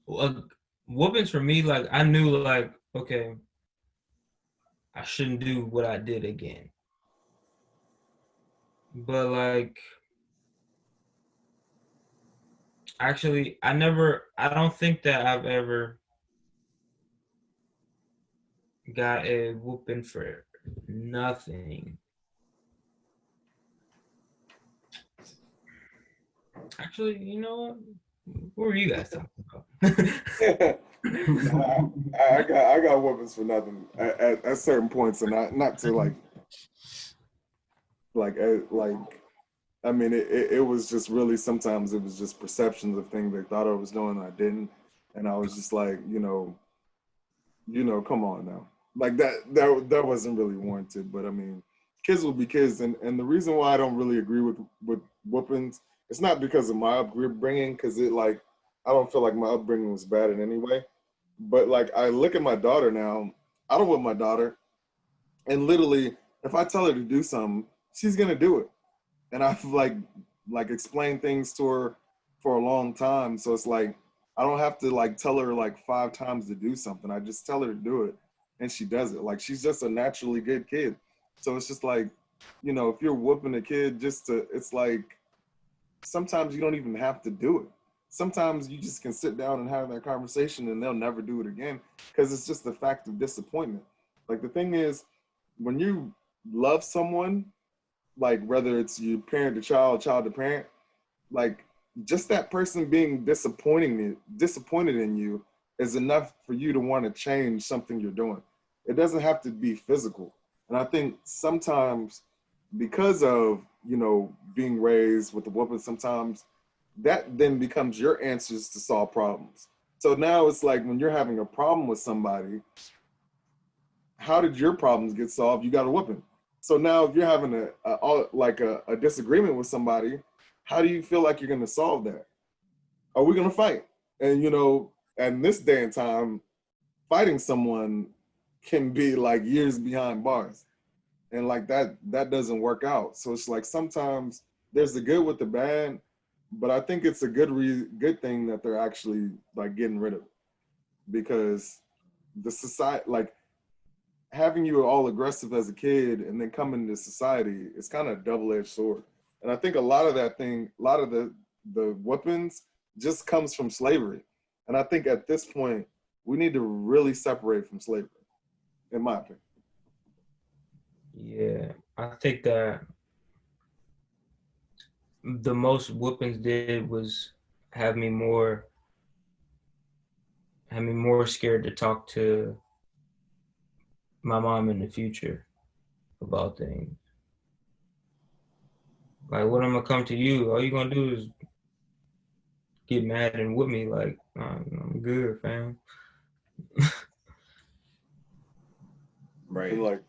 D: whoopings for me, like I knew like, okay, I shouldn't do what I did again. But like actually I don't think that I've ever got a whooping for nothing. Actually, you know what? What were you guys talking about?
B: I got whoopings for nothing at certain points, and not to I mean it was just really sometimes it was just perceptions of things they thought I was doing and I didn't, and I was just like, you know, come on now, like that wasn't really warranted. But I mean, kids will be kids, and the reason why I don't really agree with whoopings, it's not because of my upbringing, because it like I don't feel like my upbringing was bad in any way. But like I look at my daughter now, I don't whip my daughter, and literally if I tell her to do something, she's gonna do it. And I've like explained things to her for a long time, so it's like I don't have to like tell her like 5 times to do something. I just tell her to do it, and she does it. Like, she's just a naturally good kid. So it's just like, you know, if you're whooping a kid it's like, sometimes you don't even have to do it. Sometimes you just can sit down and have that conversation and they'll never do it again, because it's just the fact of disappointment. Like, the thing is, when you love someone, like whether it's you parent to child, child to parent, like just that person being disappointed in you is enough for you to want to change something you're doing. It doesn't have to be physical. And I think sometimes because of, you know, being raised with the whooping, sometimes that then becomes your answers to solve problems. So now it's like when you're having a problem with somebody, how did your problems get solved? You got a whooping. So now if you're having a disagreement with somebody, how do you feel like you're going to solve that? Are we going to fight? And, you know, and this day and time, fighting someone can be like years behind bars. And like that doesn't work out. So it's like sometimes there's the good with the bad, but I think it's a good thing that they're actually like getting rid of it, because the society, like having you all aggressive as a kid and then coming into society, it's kind of a double-edged sword. And I think a lot of the whoopings just comes from slavery. And I think at this point, we need to really separate from slavery, in my opinion.
D: Yeah, I think that the most whoopings did was have me more scared to talk to my mom in the future about things. Like, what I'm gonna come to you? All you gonna do is get mad and whoop me? Like, I'm good, fam.
A: Right.
B: And like,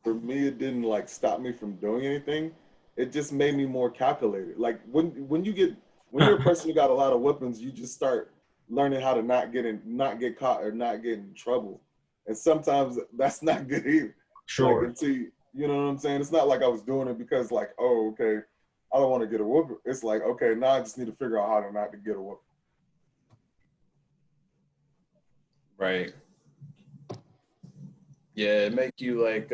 B: for me, it didn't like stop me from doing anything. It just made me more calculated. Like when you're a person who got a lot of weapons, you just start learning how to not get caught or not get in trouble. And sometimes that's not good either.
D: Sure.
B: Like until you know what I'm saying? It's not like I was doing it because like, oh, okay, I don't want to get a whooping. It's like, okay, now I just need to figure out how to not to get a whooping.
A: Right. Yeah, it make you like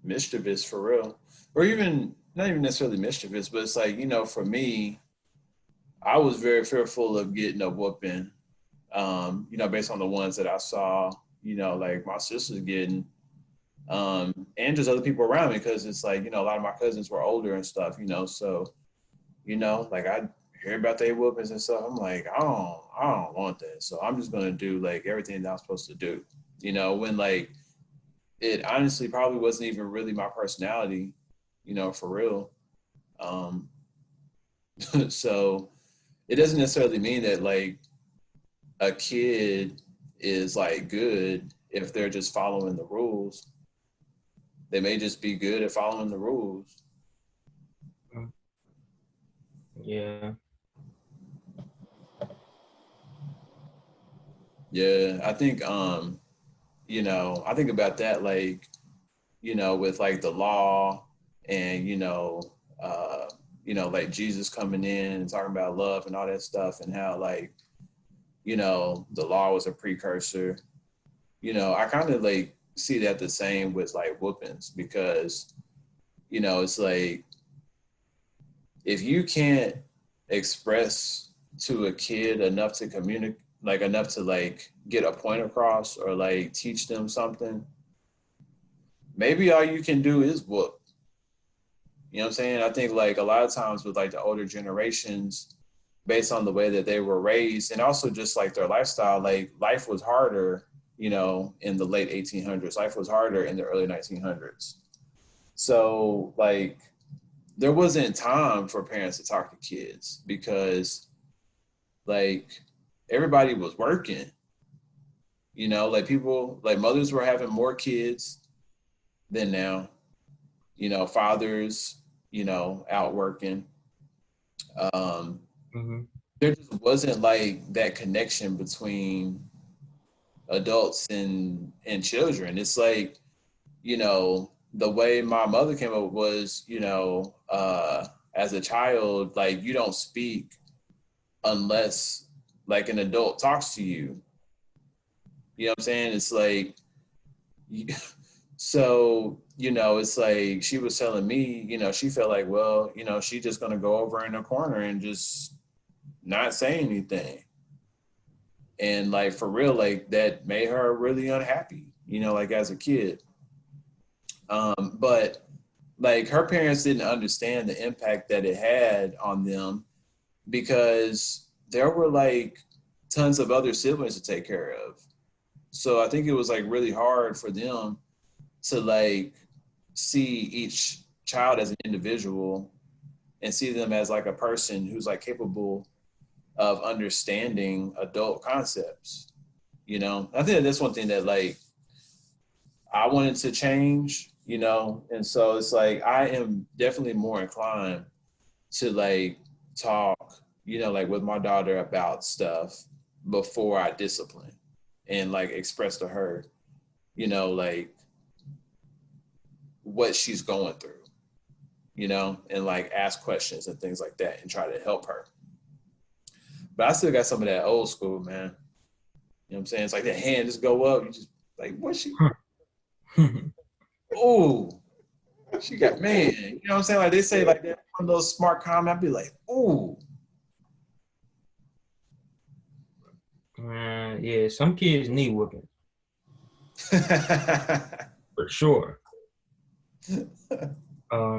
A: mischievous for real. Or even not even necessarily mischievous, but it's like, you know, for me, I was very fearful of getting a whooping. You know, based on the ones that I saw, you know, like my sister's getting, and just other people around me, because it's like, you know, a lot of my cousins were older and stuff, you know, so, you know, like I hear about their whoopings and stuff. I'm like, I don't want that. So I'm just gonna do like everything that I'm supposed to do, you know, when like it honestly probably wasn't even really my personality, you know, for real. Um, so it doesn't necessarily mean that like a kid is like good if they're just following the rules. They may just be good at following the rules.
D: Yeah.
A: Yeah, I think you know, I think about that like, you know, with like the law and you know, like Jesus coming in and talking about love and all that stuff, and how like, you know, the law was a precursor. You know, I kind of like see that the same with like whoopings, because, you know, it's like if you can't express to a kid enough to communicate, like enough to like get a point across or like teach them something, maybe all you can do is whoop. You know what I'm saying? I think like a lot of times with like the older generations, based on the way that they were raised and also just like their lifestyle, like life was harder, you know, in the late 1800s. Life was harder in the early 1900s. So like there wasn't time for parents to talk to kids, because like everybody was working, you know, like people, like mothers were having more kids than now, you know, fathers, you know, out working.
D: Mm-hmm.
A: There just wasn't like that connection between adults and children. It's like, you know, the way my mother came up was, you know, as a child, like you don't speak unless like an adult talks to you. You know what I'm saying? It's like, so, you know, it's like she was telling me, you know, she felt like, well, you know, she just gonna go over in a corner and just not say anything. And like for real, like that made her really unhappy, you know, like as a kid. But like her parents didn't understand the impact that it had on them because there were like tons of other siblings to take care of. So I think it was like really hard for them to like see each child as an individual and see them as like a person who's like capable of understanding adult concepts. You know, I think that's one thing that like I wanted to change, you know, and so it's like I am definitely more inclined to like talk, you know, like with my daughter about stuff before I discipline and like express to her, you know, like what she's going through, you know, and like ask questions and things like that and try to help her. But I still got some of that old school, man. You know what I'm saying? It's like that hand just go up. You just like, what she? Oh, she got, man. You know what I'm saying? Like they say, like that one little smart comment. I'd be like, ooh.
D: Yeah, some kids need whooping for sure. I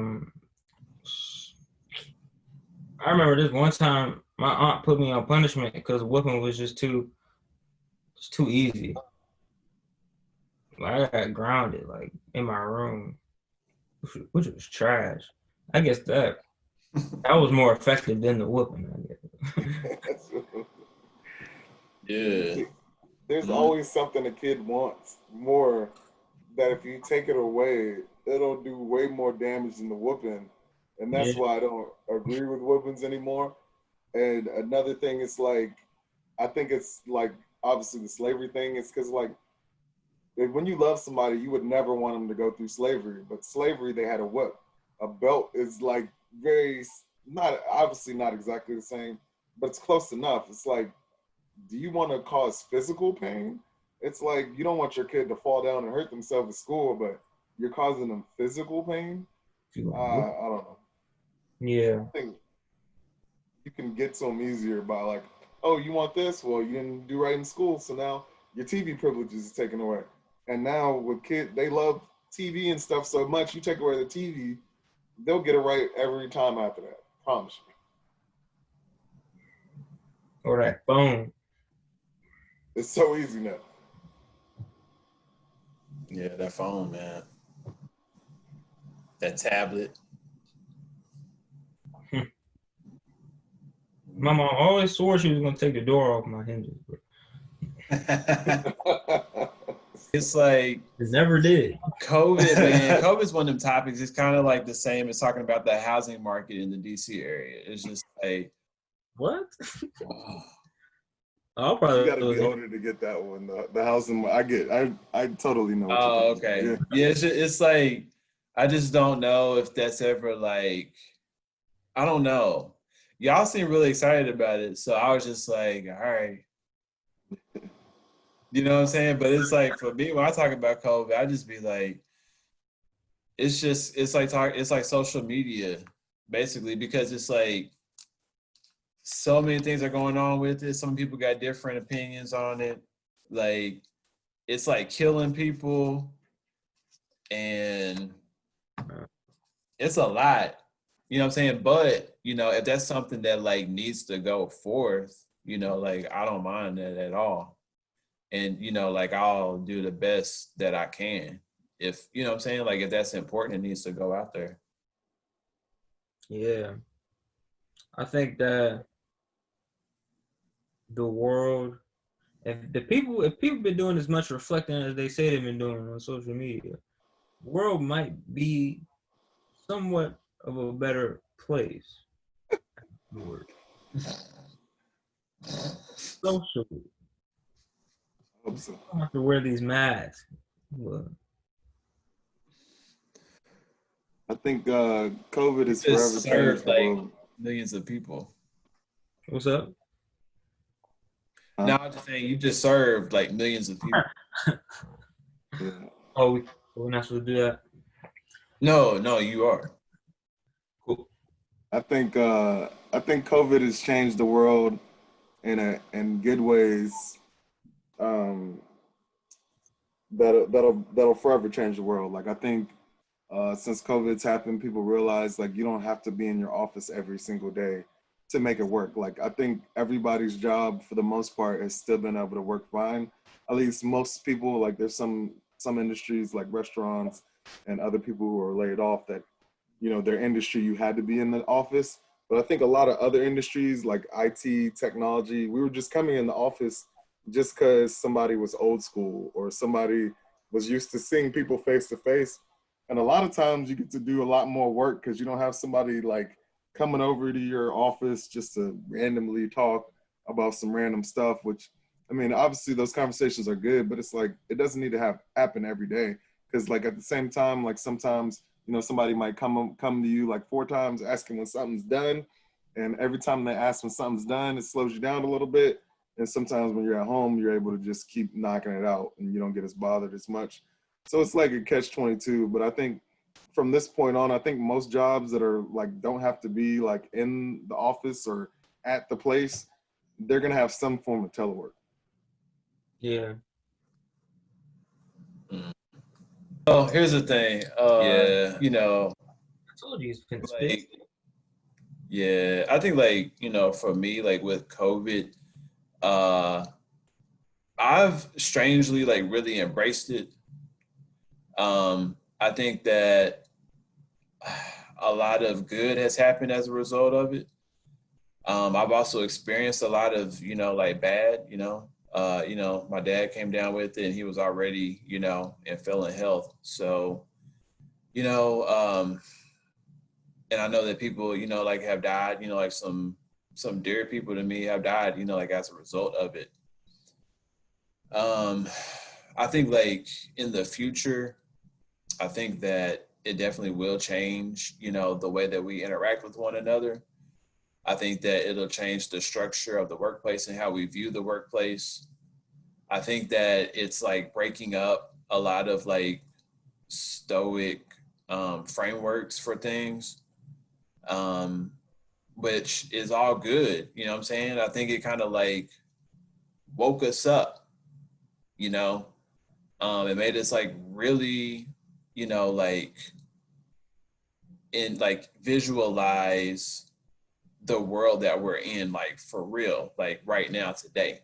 D: remember this one time my aunt put me on punishment because whooping was just too easy. Like, I got grounded like in my room, which was trash. I guess that was more effective than the whooping, I guess.
A: Yeah.
B: There's always something a kid wants more that if you take it away, it'll do way more damage than the whooping. And that's why I don't agree with whoopings anymore. And another thing is like, I think it's like obviously the slavery thing is because like when you love somebody, you would never want them to go through slavery. But slavery, they had a whip. A belt is like very not obviously not exactly the same, but it's close enough. It's like, do you want to cause physical pain? It's like you don't want your kid to fall down and hurt themselves at school, but you're causing them physical pain. I don't know.
D: Yeah.
B: I think you can get to them easier by like, oh, you want this? Well, you didn't do right in school, so now your TV privileges is taken away. And now with kids, they love TV and stuff so much. You take away the TV, they'll get it right every time after that. Promise you.
D: Or that phone.
B: It's so easy now.
A: Yeah, that phone, man. That tablet.
D: My mom always swore she was gonna take the door off my hinges, but
A: It's like
D: it never did.
A: COVID, man. COVID's one of them topics. It's kind of like the same as talking about the housing market in the DC area. It's just like,
D: what?
A: oh.
D: I'll probably.
B: You got to be older to get that one. The housing, I totally know. What
A: Oh, okay. Yeah, it's like I just don't know if that's ever like, I don't know. Y'all seem really excited about it, so I was just like, all right. You know what I'm saying? But it's like for me, when I talk about COVID, I just be like, it's like social media, basically, because it's like so many things are going on with it. Some people got different opinions on it. Like it's like killing people, and it's a lot. You know what I'm saying? But you know, if that's something that like needs to go forth, you know, like I don't mind that at all. And you know, like I'll do the best that I can. If you know what I'm saying, like if that's important, it needs to go out there.
D: Yeah, I think that the world, if people been doing as much reflecting as they say they've been doing on social media, the world might be somewhat of a better place. Socially.
B: I hope so.
D: I don't have to wear these masks. Well,
B: I think COVID is
A: It
B: forever changed
A: served
B: the
A: like
B: world.
A: millions of people.
D: what's up?
A: No, I'm just saying you just served like millions of people.
B: Yeah.
D: Oh, we're not supposed to do that.
A: No, you are.
D: Cool.
B: I think COVID has changed the world in good ways. Um, that'll forever change the world. Like I think since COVID's happened, people realize like you don't have to be in your office every single day to make it work. Like I think everybody's job for the most part has still been able to work fine. At least most people, like there's some industries like restaurants and other people who are laid off that, you know, their industry you had to be in the office. But I think a lot of other industries like IT, technology, we were just coming in the office just because somebody was old school or somebody was used to seeing people face to face. And a lot of times you get to do a lot more work because you don't have somebody like coming over to your office just to randomly talk about some random stuff, which I mean, obviously those conversations are good, but it's like it doesn't need to happen every day. Cause like at the same time, like sometimes, you know, somebody might come to you like 4 times asking when something's done. And every time they ask when something's done, it slows you down a little bit. And sometimes when you're at home, you're able to just keep knocking it out and you don't get as bothered as much. So it's like a catch-22. But I think from this point on, I think most jobs that are like don't have to be like in the office or at the place, they're gonna have some form of telework.
D: Yeah.
A: Oh, here's the thing. Yeah, you know,
D: I told you it's conspiracy.
A: like, yeah, I think like, you know, for me, like with COVID, uh, I've strangely like really embraced it. I think that a lot of good has happened as a result of it. I've also experienced a lot of, you know, like bad, you know, my dad came down with it and he was already, you know, in failing health. So, you know, and I know that people, you know, like have died, you know, like some dear people to me have died, you know, like as a result of it. Um, I think like in the future, I think that it definitely will change, you know, the way that we interact with one another. I think that it'll change the structure of the workplace and how we view the workplace. I think that it's like breaking up a lot of like stoic frameworks for things, um, which is all good. You know what I'm saying? I think it kind of like woke us up, you know, it made us like really, you know, like in like visualize the world that we're in, like for real, like right now today.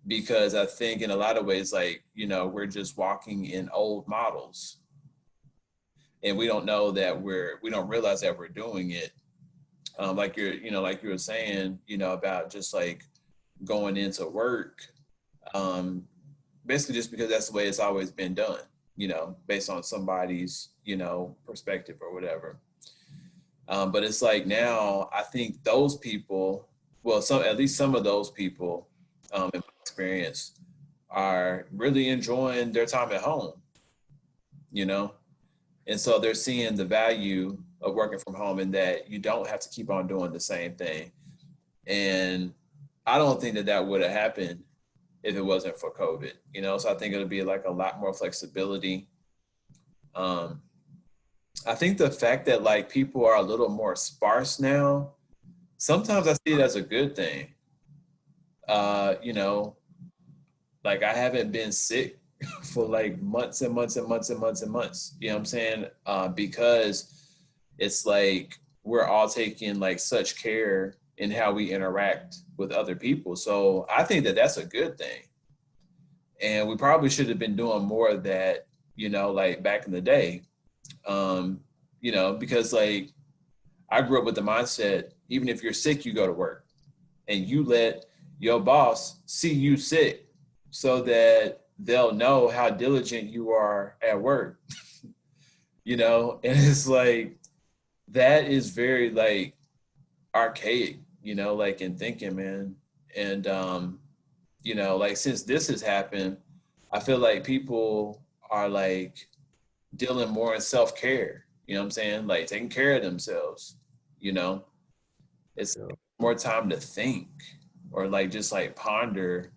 A: Because I think in a lot of ways, like, you know, we're just walking in old models and we don't know that we don't realize that we're doing it. Like you know, like you were saying, you know, about just like going into work, um, basically just because that's the way it's always been done, you know, based on somebody's, you know, perspective or whatever. But it's like now, I think those people, well, at least some of those people, in my experience, are really enjoying their time at home, you know, and so they're seeing the value of working from home and that you don't have to keep on doing the same thing. And I don't think that that would have happened if it wasn't for COVID, you know. So I think it'll be like a lot more flexibility. Um, I think the fact that like people are a little more sparse now, sometimes I see it as a good thing. You know, like I haven't been sick for like months and months and months and months and months. You know what I'm saying? Because it's like we're all taking like such care in how we interact with other people. So I think that that's a good thing. And we probably should have been doing more of that, you know, like back in the day. Um, you know, because like I grew up with the mindset, even if you're sick, you go to work and you let your boss see you sick so that they'll know how diligent you are at work, you know? And it's like, that is very like archaic, you know, like in thinking, man. And, you know, like since this has happened, I feel like people are like dealing more in self-care, you know what I'm saying? Like taking care of themselves, you know? It's more time to think. or like just like ponder.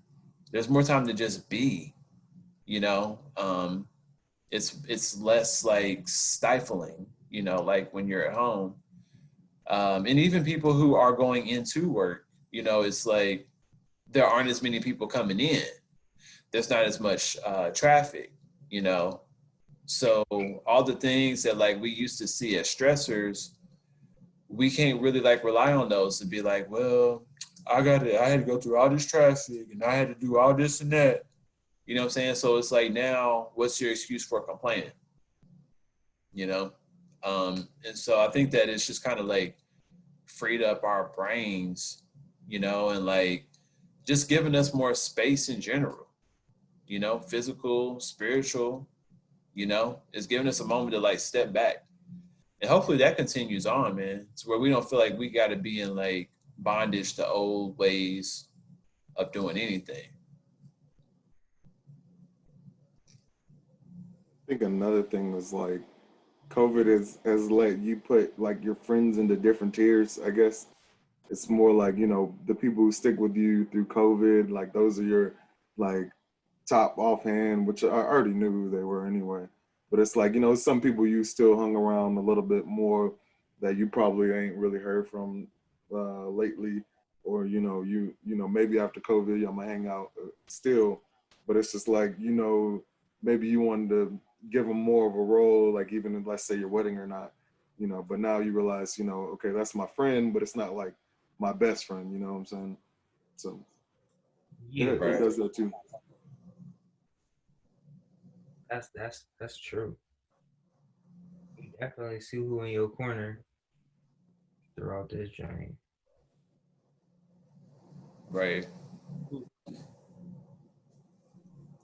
A: There's more time to just be, you know. It's less like stifling, you know, like when you're at home. And even people who are going into work, you know, it's like there aren't as many people coming in. There's not as much traffic, you know. So all the things that like we used to see as stressors, we can't really like rely on those to be like, well, I had to go through all this traffic and I had to do all this and that. You know what I'm saying? So it's like now, what's your excuse for complaining? You know? And so I think that it's just kind of like freed up our brains, you know, and like just giving us more space in general, you know, physical, spiritual, you know, it's giving us a moment to like step back. And hopefully that continues on, man, to where we don't feel like we got to be in like bondage to old ways of doing anything.
B: I think another thing was like COVID has let you put like your friends into different tiers, I guess. It's more like, you know, the people who stick with you through COVID, like those are your like top offhand, which I already knew who they were anyway. But it's like, you know, some people you still hung around a little bit more that you probably ain't really heard from lately, or you know maybe after COVID y'all might hang out still, but it's just like, you know, maybe you wanted to give them more of a role, like even if, let's say your wedding or not, you know, but now you realize, you know, okay, that's my friend, but it's not like my best friend, you know what I'm saying? So
D: Yeah,
B: it does that too.
D: that's true. You definitely see who in your corner throughout this journey.
A: Right.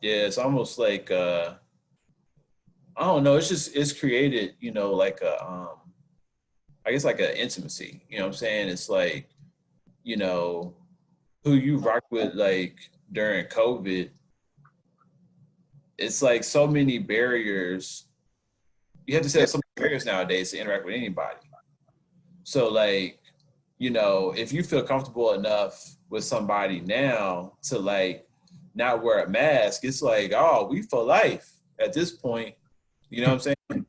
A: Yeah, it's almost like I don't know, it's created, you know, like a I guess like an intimacy, you know what I'm saying? It's like, you know, who you rock with like during COVID, it's like so many barriers. You have to set up so many barriers nowadays to interact with anybody. So like, you know, if you feel comfortable enough with somebody now to like not wear a mask, it's like, oh, we for life at this point. You know what I'm saying?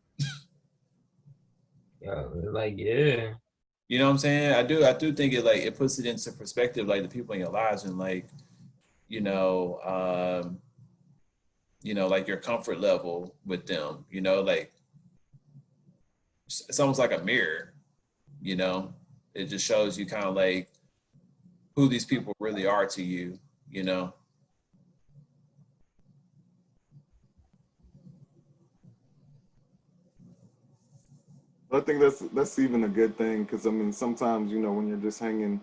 D: Yeah, like yeah.
A: You know what I'm saying? I do think it like it puts it into perspective, like the people in your lives and like, you know, like your comfort level with them, you know, like it's almost like a mirror, you know. It just shows you kind of like who these people really are to you, you know.
B: I think that's even a good thing, because I mean sometimes, you know, when you're just hanging,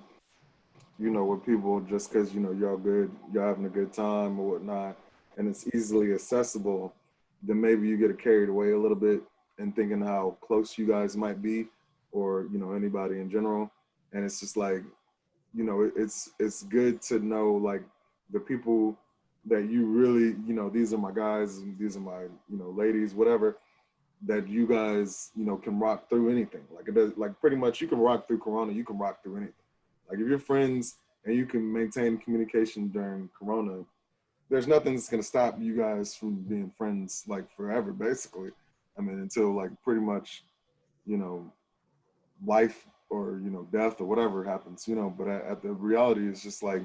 B: you know, with people just because, you know, y'all good, y'all having a good time or whatnot, and it's easily accessible, then maybe you get carried away a little bit and thinking how close you guys might be, or you know anybody in general, and it's just like, you know, it's good to know like the people that you really, you know, these are my guys and these are my, you know, ladies, whatever, that you guys, you know, can rock through anything. Like it does, like pretty much you can rock through Corona, you can rock through anything. Like if you're friends and you can maintain communication during Corona, there's nothing that's gonna stop you guys from being friends like forever, basically. I mean, until like pretty much, you know, life or, you know, death or whatever happens, you know. But at the reality is just like,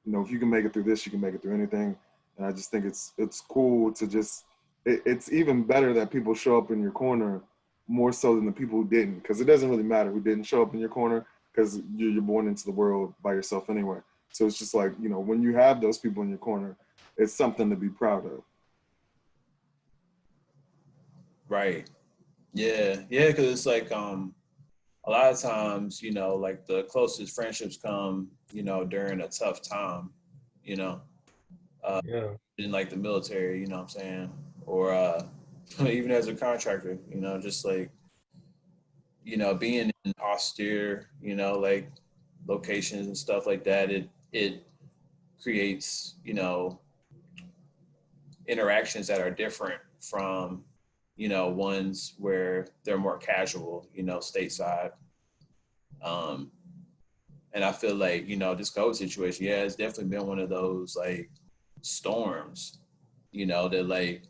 B: you know, if you can make it through this, you can make it through anything. And I just think it's cool to just it's even better that people show up in your corner more so than the people who didn't, because it doesn't really matter who didn't show up in your corner, because you're born into the world by yourself anyway. So it's just like, you know, when you have those people in your corner, it's something to be proud of.
A: Right. Yeah. Yeah. Cause it's like, a lot of times, you know, like the closest friendships come, you know, during a tough time, you know,
D: Yeah.
A: in like the military, you know what I'm saying? Or even as a contractor, you know, just like, you know, being in austere, you know, like locations and stuff like that, it creates, you know, interactions that are different from, you know, ones where they're more casual, you know, stateside. Um, And I feel like, you know, this COVID situation, yeah, it's definitely been one of those like storms, you know, that like,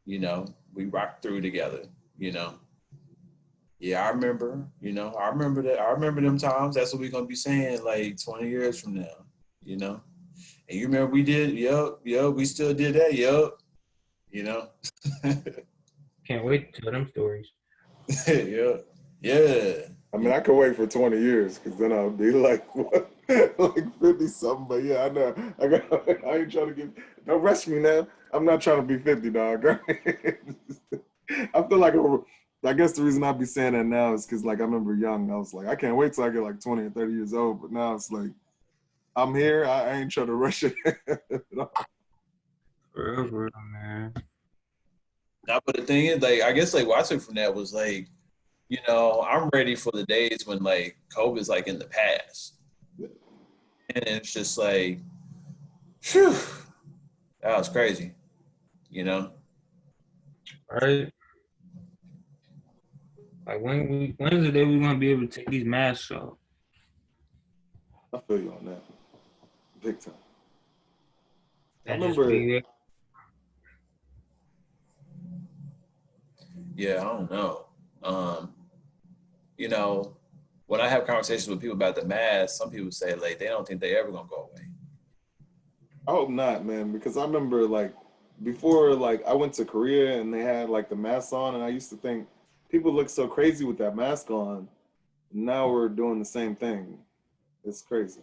A: you know, we rocked through together, you know. Yeah, I remember, you know, I remember that. I remember them times. That's what we're gonna be saying like 20 years from now, you know. And you remember we did, yep, we still did that, yep, you know.
D: Can't wait to tell them stories.
A: Yeah, yeah.
B: I mean, I could wait for 20 years because then I'll be like, what? Like 50 something. But yeah, I know. I ain't trying to get, don't rush me now. I'm not trying to be 50, dog. I feel like, I guess the reason I be saying that now is because, like, I remember young, I was like, I can't wait till I get like 20 or 30 years old. But now it's like, I'm here. I ain't trying to rush it.
D: For real, man.
A: Now, but the thing is, like, I guess like what I took from that was like, you know, I'm ready for the days when like COVID's like in the past, and it's just like, phew, that was crazy, you know.
D: Right? Like when's the day we gonna be able to take these masks off?
B: I feel you on that. Big time. I
D: And just
B: remember,
D: be
A: Yeah, I don't know. You know, when I have conversations with people about the mask, some people say like they don't think they ever gonna go away.
B: I hope not, man, because I remember like before, like I went to Korea and they had like the mask on, and I used to think people look so crazy with that mask on. Now we're doing the same thing. It's crazy,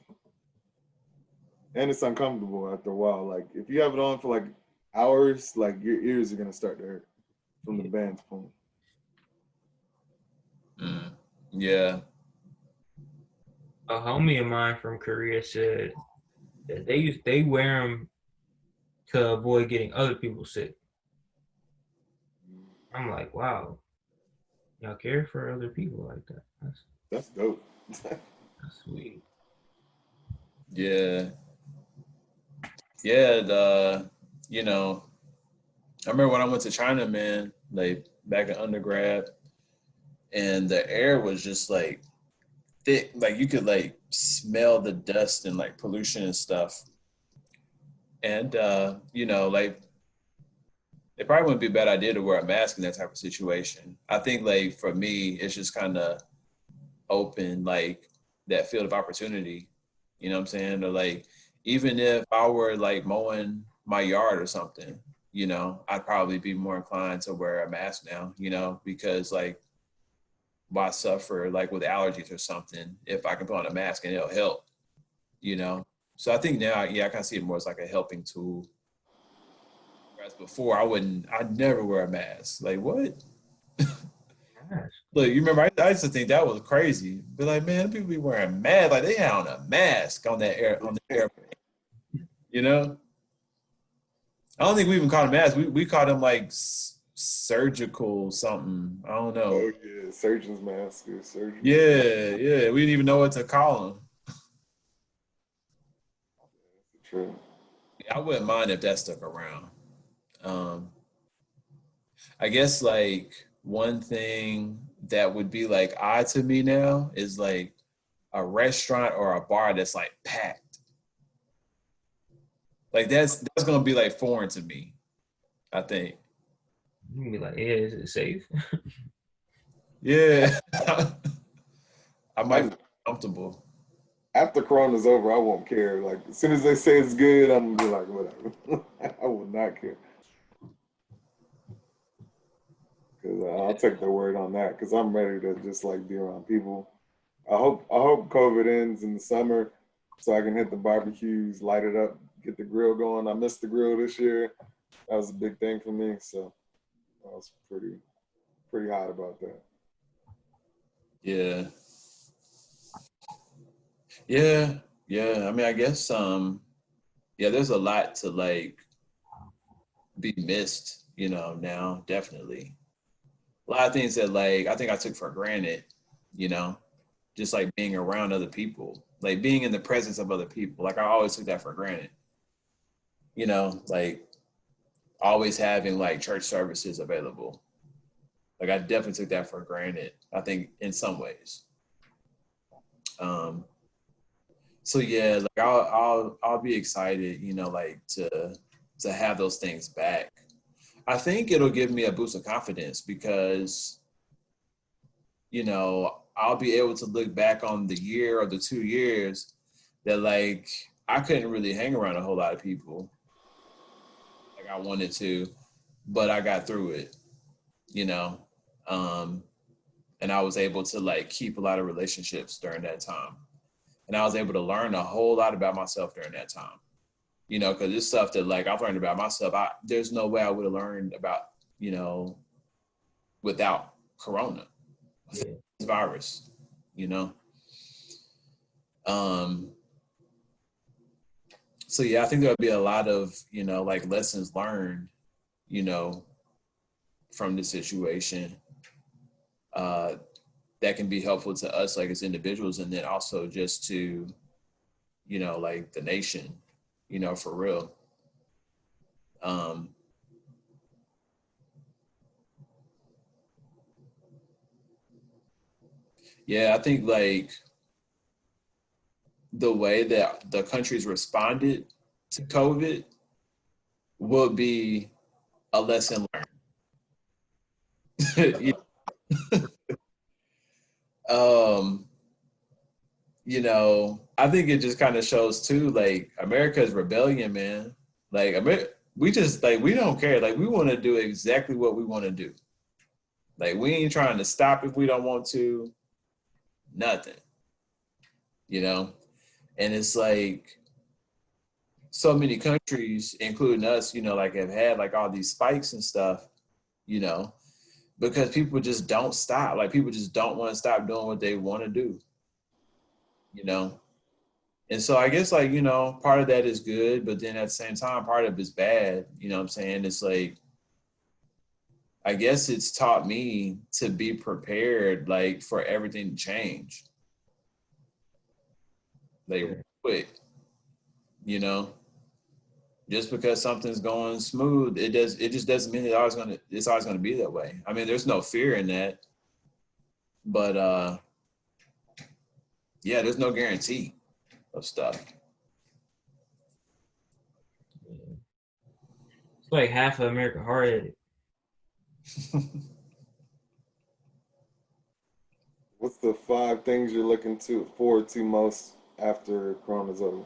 B: and it's uncomfortable after a while. Like if you have it on for like hours, like your ears are gonna start to hurt from the bands pulling.
A: Mm. Yeah,
D: a homie of mine from Korea said that they wear them to avoid getting other people sick. I'm like, wow, y'all care for other people like that.
B: That's dope.
D: That's sweet.
A: yeah, yeah. You know, I remember when I went to China, man, like back in undergrad, and the air was just like thick, like you could like smell the dust and like pollution and stuff. And you know, like it probably wouldn't be a bad idea to wear a mask in that type of situation. I think like for me, it's just kind of open like that field of opportunity. You know what I'm saying? Or like even if I were like mowing my yard or something, you know, I'd probably be more inclined to wear a mask now, you know, because like why suffer like with allergies or something if I can put on a mask and it'll help, you know? So I think now, yeah, I kind of see it more as like a helping tool. Whereas before, I'd never wear a mask. Like, what?
D: Yes.
A: Look, you remember, I used to think that was crazy. Be like, man, people be wearing masks. Like, they had on a mask on the airplane, you know? I don't think we even called them masks. We called them like surgical something. I don't know.
B: Oh yeah, surgeon's mask or surgeon.
A: Yeah, yeah. We didn't even know what to call them.
B: True.
A: I wouldn't mind if that stuck around. Um, I guess like one thing that would be like odd to me now is like a restaurant or a bar that's like packed. Like that's gonna be like foreign to me, I think.
D: You can be like, yeah, is it safe?
A: Yeah. I might
B: I,
A: feel comfortable.
B: after Corona's over, I won't care. Like as soon as they say it's good, I'm gonna be like, whatever. I will not care. Because I'll take their word on that. Because I'm ready to just like be around people. I hope COVID ends in the summer, so I can hit the barbecues, light it up, get the grill going. I missed the grill this year. That was a big thing for me. So I was pretty hot about that.
A: Yeah. Yeah. Yeah. I mean, I guess yeah, there's a lot to like be missed, you know, now, definitely. A lot of things that like I think I took for granted, you know, just like being around other people, like being in the presence of other people. Like I always took that for granted, you know, like always having like church services available. Like I definitely took that for granted, I think in some ways. So yeah, like I'll be excited, you know, like to have those things back. I think it'll give me a boost of confidence because, you know, I'll be able to look back on the year or the 2 years that like I couldn't really hang around a whole lot of people like I wanted to, but I got through it, you know. Um, and I was able to like keep a lot of relationships during that time. And I was able to learn a whole lot about myself during that time. You know, because it's stuff that like I've learned about myself. There's no way I would have learned about, you know, without Corona,
D: Yeah.
A: this virus, you know. Um, so yeah, I think there'll be a lot of, you know, like lessons learned, you know, from the situation uh, that can be helpful to us like as individuals, and then also just to, you know, like the nation, you know, for real. Um, yeah, I think like the way that the countries responded to COVID will be a lesson learned. um, you know, I think it just kind of shows too, like America's rebellion, man. Like we just like we don't care. Like we want to do exactly what we want to do. Like we ain't trying to stop if we don't want to. Nothing, you know. And it's like so many countries, including us, you know, like have had like all these spikes and stuff, you know, because people just don't stop. Like people just don't want to stop doing what they want to do, you know. And so I guess like, you know, part of that is good, but then at the same time, part of it is bad. You know what I'm saying? It's like, I guess it's taught me to be prepared, like for everything to change. Like quick, you know, just because something's going smooth, it just doesn't mean it's always gonna be that way. I mean, there's no fear in that, but yeah, there's no guarantee of stuff.
D: It's like half of America hard headed.
B: What's the 5 things you're looking to forward to most after Corona's over?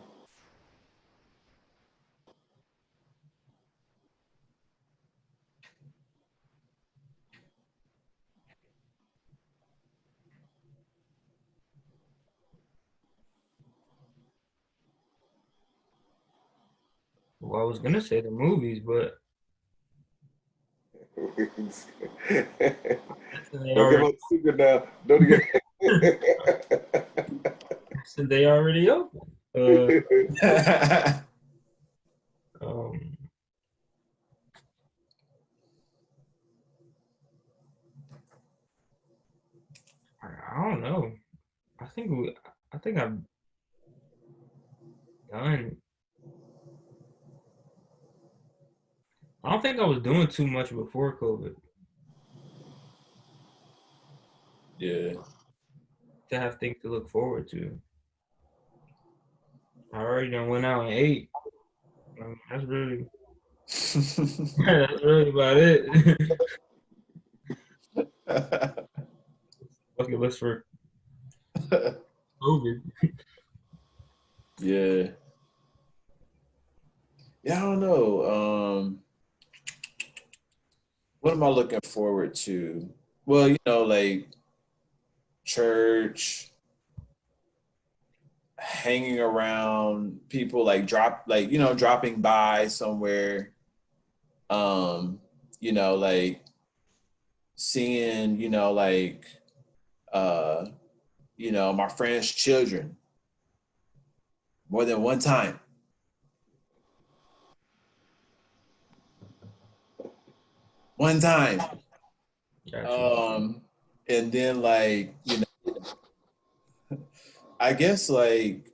D: Well, I was gonna say the movies, but they
B: Don't give
D: already
B: up the secret now. Don't get.
D: they already open. Um, I don't know. I think I think I'm done. I don't think I was doing too much before COVID
A: Yeah.
D: to have things to look forward to. I already done went out and ate. That's really that's really about it. Bucket list for COVID.
A: Yeah. Yeah, I don't know. What am I looking forward to? Well, you know, like church, hanging around people, like you know, dropping by somewhere. Um, you know, like seeing, you know, like uh, you know, my friends' children more than one time. One time.
D: Gotcha.
A: And then like, you know, I guess like,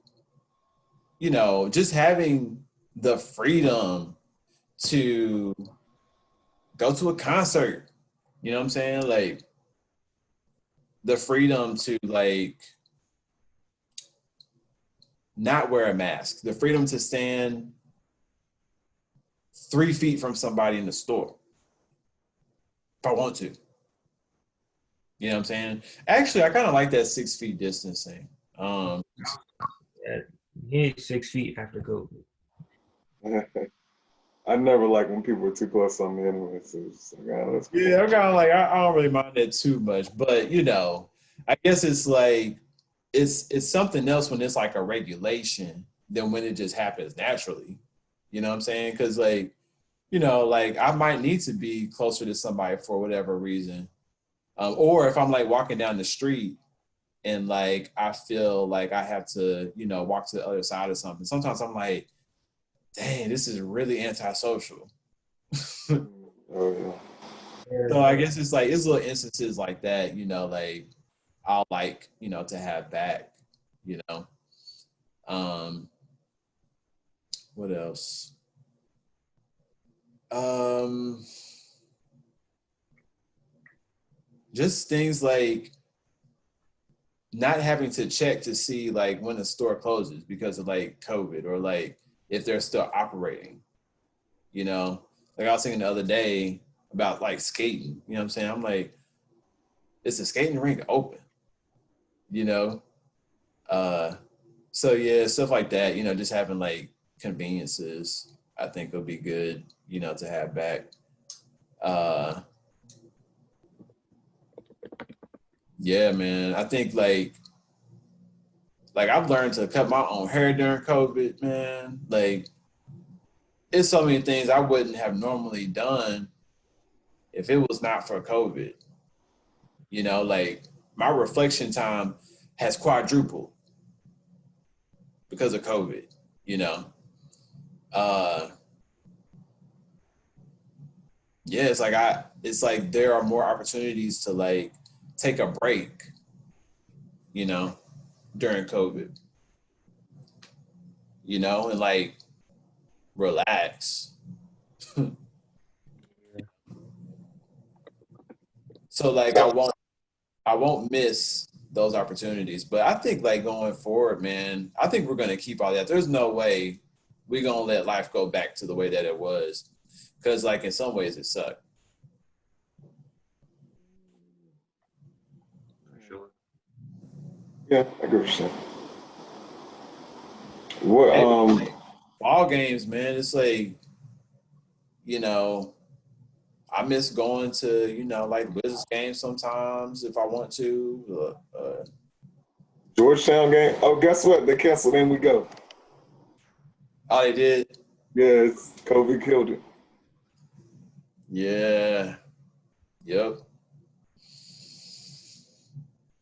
A: you know, just having the freedom to go to a concert, you know what I'm saying? Like the freedom to like not wear a mask, the freedom to stand 3 feet from somebody in the store if I want to. You know what I'm saying? Actually, I kind of like that 6 feet distancing.
D: Yeah, he ain't 6 feet after COVID.
B: I never like when people are too close on me anyway. So it's like, oh, that's cool.
A: Yeah, I'm kind of like I don't really mind that too much, but you know, I guess it's like it's something else when it's like a regulation than when it just happens naturally. You know what I'm saying? Because like, you know, like I might need to be closer to somebody for whatever reason, or if I'm like walking down the street and like I feel like I have to, you know, walk to the other side or something. Sometimes I'm like, dang, this is really antisocial.
B: Oh
A: So I guess it's like it's little instances like that, you know, like I'll like, you know, to have back, you know. Um, what else? Um, just things like not having to check to see like when the store closes because of like COVID or like if they're still operating, you know. Like I was thinking the other day about like skating, you know what I'm saying? I'm like, is the skating rink open? You know? So yeah, stuff like that, you know, just having like conveniences, I think will be good, you know, to have back. Uh, yeah, man, I think like I've learned to cut my own hair during COVID, man. Like it's so many things I wouldn't have normally done if it was not for COVID. You know, like my reflection time has quadrupled because of COVID, you know. Uh yeah, it's like there are more opportunities to like take a break, you know, during COVID, you know, and like relax. So like I won't miss those opportunities. But I think like going forward, man, I think we're gonna keep all that. There's no way we're gonna let life go back to the way that it was. Cause like in some ways it sucked.
C: For sure.
B: yeah, I agree with you. What
A: Hey, ball games, man, it's like, you know, I miss going to, you know, like Wizards games sometimes if I want to.
B: Georgetown game? Oh, guess what? They canceled. In we go.
A: Oh, they did?
B: Yes, COVID killed it.
A: Yeah. Yep.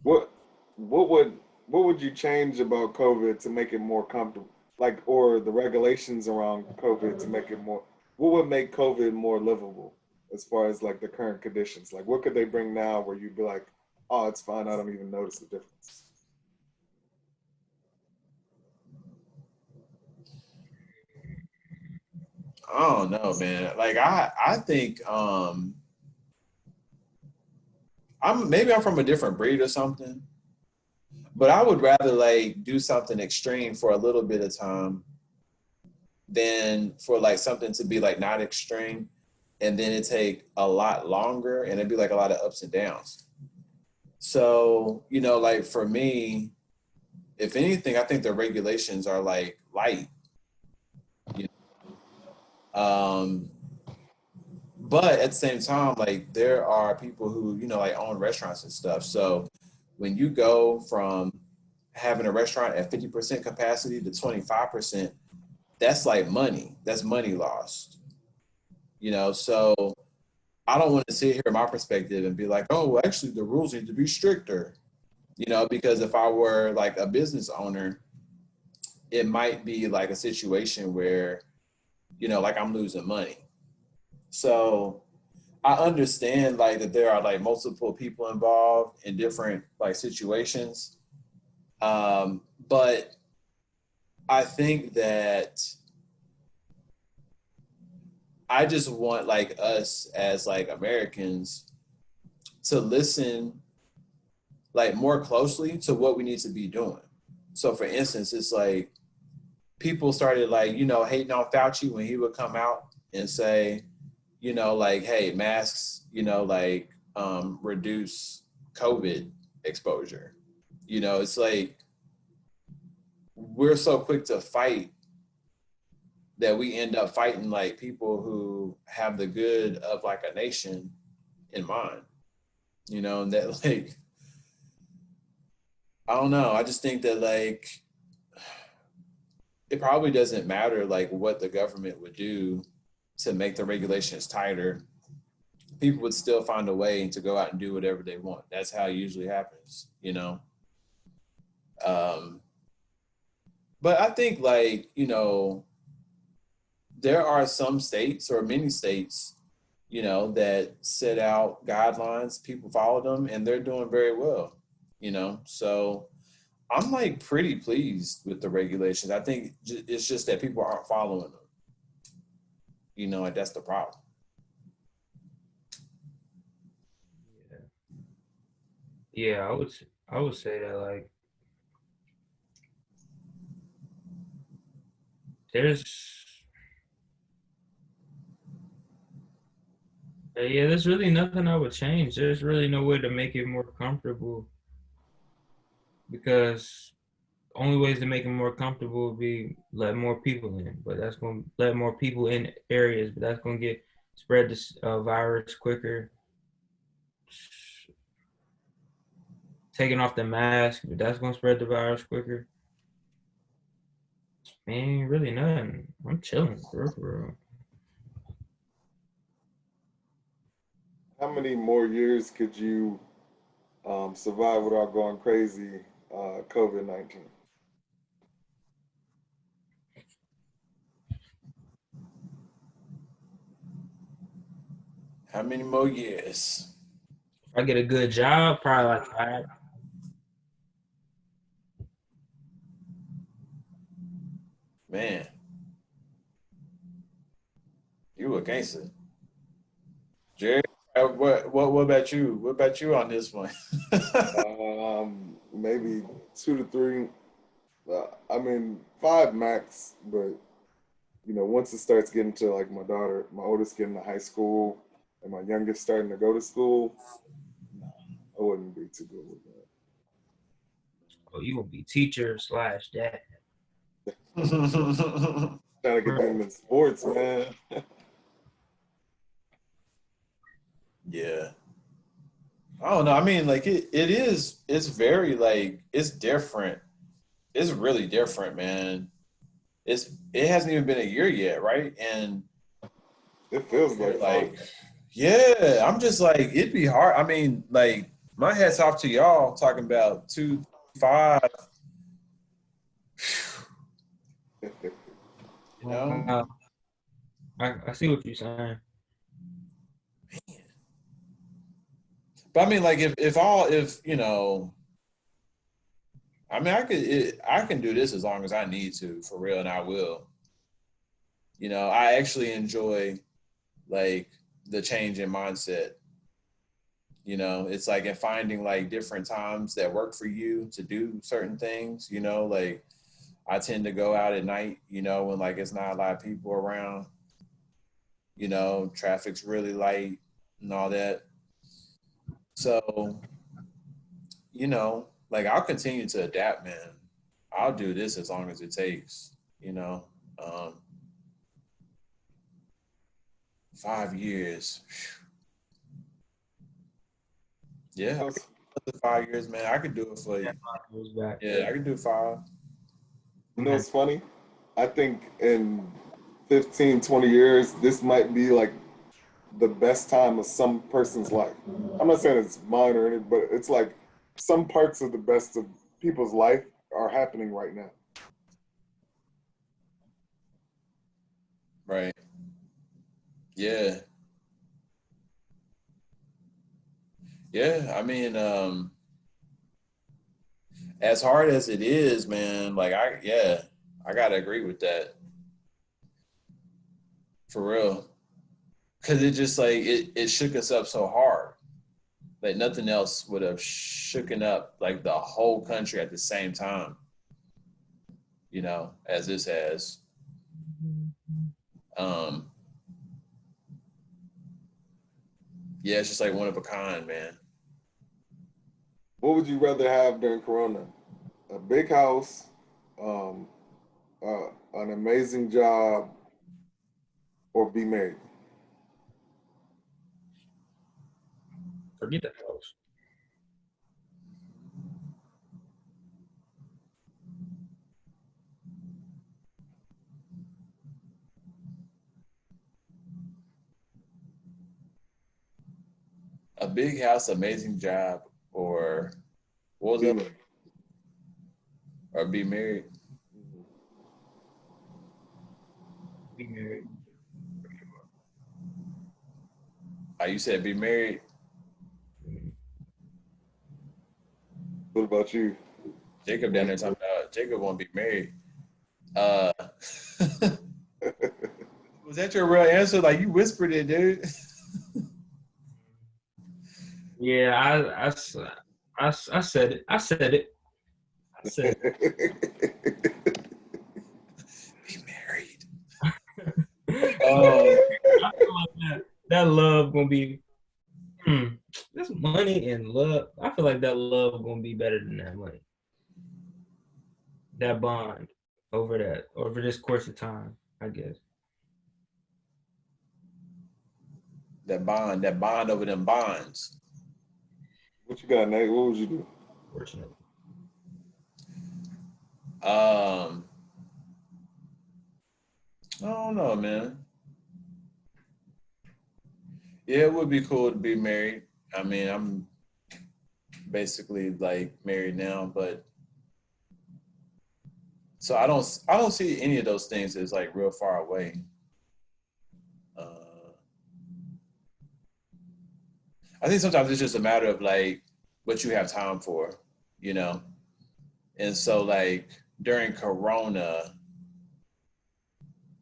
B: What what would you change about COVID to make it more comfortable? Like, or the regulations around COVID to make it more. What would make COVID more livable as far as like the current conditions? Like, what could they bring now where you'd be like, oh, it's fine. I don't even notice the difference.
A: I don't know, man. Like I think I'm from a different breed or something, but I would rather like do something extreme for a little bit of time than for like something to be like not extreme and then it take a lot longer and it'd be like a lot of ups and downs. So, you know, like for me, if anything, I think the regulations are like light. You know? But at the same time, like there are people who, you know, like own restaurants and stuff. So when you go from having a restaurant at 50% capacity to 25%, that's like money. That's money lost. You know, so I don't want to sit here in my perspective and be like, oh, well, actually the rules need to be stricter. You know, because if I were like a business owner, it might be like a situation where, you know, like I'm losing money. So I understand like that there are like multiple people involved in different like situations. But I think that I just want like us as like Americans to listen like more closely to what we need to be doing. So for instance, it's like people started like, hating on Fauci when he would come out and say, like, hey, masks, reduce COVID exposure. It's like we're so quick to fight that we end up fighting like people who have the good of like a nation in mind, and that like, I don't know. I just think that like, it probably doesn't matter like what the government would do to make the regulations tighter. People would still find a way to go out and do whatever they want. That's how it usually happens, But I think like, there are some states or many states, that set out guidelines, people follow them and they're doing very well, So I'm like pretty pleased with the regulations. I think it's just that people aren't following them, and that's the problem.
D: Yeah, I would say that like there's really nothing I would change. There's really no way to make it more comfortable, because only ways to make it more comfortable would be let more people in, but that's going to let more people in areas, but that's going to get spread this virus quicker. Taking off the mask, but that's going to spread the virus quicker. Man, really nothing. I'm chilling, for real.
B: How many more years could you survive without going crazy? COVID-19.
A: How many more years?
D: If I get a good job, probably like 5.
A: Man, you a gangster. Jerry, what about you? What about you on this one?
B: Maybe 2 to 3. I mean, 5 max, but once it starts getting to like my oldest getting to high school, and my youngest starting to go to school, I wouldn't be too good with that.
D: Oh, you gonna be teacher / dad.
B: Trying to get them in sports, man.
A: Yeah. I don't know. I mean, like it's very like, it's different. It's really different, man. It hasn't even been a year yet, right? And
B: It feels like
A: yeah, I'm just like, it'd be hard. I mean, like, my hat's off to y'all talking about 2, 5.
D: I see what you're saying.
A: But I mean, like, if I mean, I can do this as long as I need to, for real, and I will. I actually enjoy like the change in mindset. It's like in finding like different times that work for you to do certain things. Like I tend to go out at night, when like it's not a lot of people around. Traffic's really light and all that. So, like I'll continue to adapt, man. I'll do this as long as it takes, 5 years. Yeah, 5 years, man. I could do it for you. Yeah, I could do 5.
B: It's funny. I think in 15, 20 years, this might be like the best time of some person's life. I'm not saying it's mine or anything, but it's like some parts of the best of people's life are happening right now.
A: Right. Yeah. Yeah. I mean, as hard as it is, man, like I gotta agree with that. For real. Cause it just like it shook us up so hard. Like nothing else would have shooken up like the whole country at the same time. you know, as this has. Yeah, it's just like one of a kind, man.
B: What would you rather have during Corona? A big house, an amazing job, or be married?
D: Forget the house.
A: A big house, amazing job, or what was
B: Be
A: that?
B: married.
A: Or be married.
D: Be married.
A: You said be married.
B: What about you?
A: Jacob down there talking about Jacob won't be married. Was that your real answer? Like you whispered it, dude.
D: Yeah, I said it. I said it. I said it.
A: Be married.
D: I feel like that love gonna be this money and love. I feel like that love gonna be better than that money. That bond over this course of time, I guess.
A: That bond over them bonds.
B: What you got, Nate? What would you do?
D: Fortunately.
A: I don't know, man. Yeah, it would be cool to be married. I mean, I'm basically like married now, but so I don't see any of those things as like real far away. I think sometimes it's just a matter of like what you have time for, you know? And so like during Corona,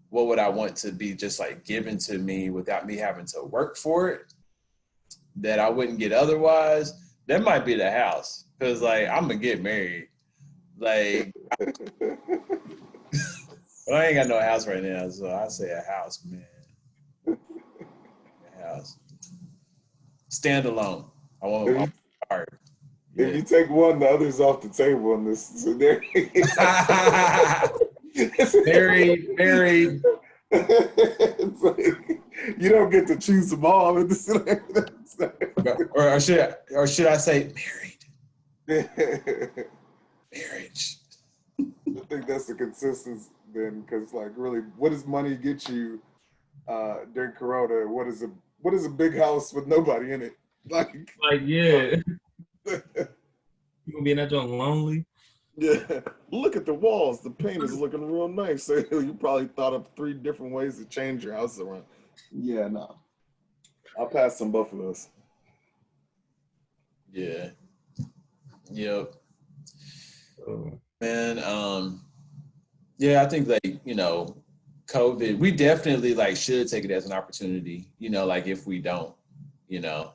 A: what would I want to be just like given to me without me having to work for it that I wouldn't get otherwise? That might be the house. Cause like I'm gonna get married. Like but I ain't got no house right now, so I say a house, man. A house. Standalone. I want hard.
B: If you take one, the other's off the table in this scenario.
A: Married.
B: It's like, you don't get to choose them all in the scenario.
A: or should I say married? Marriage.
B: I think that's the consistency then, because like really, what does money get you during Corona? What is a big house with nobody in it? Like
D: yeah. You gonna be in that joint lonely?
B: Yeah, look at the walls. The paint is looking real nice. So you probably thought of 3 different ways to change your house around. Yeah, no. I'll pass on both of those.
A: Yeah. Yep.
D: Oh.
A: Man, yeah, I think like, you know, COVID, we definitely like should take it as an opportunity, you know, like if we don't, you know,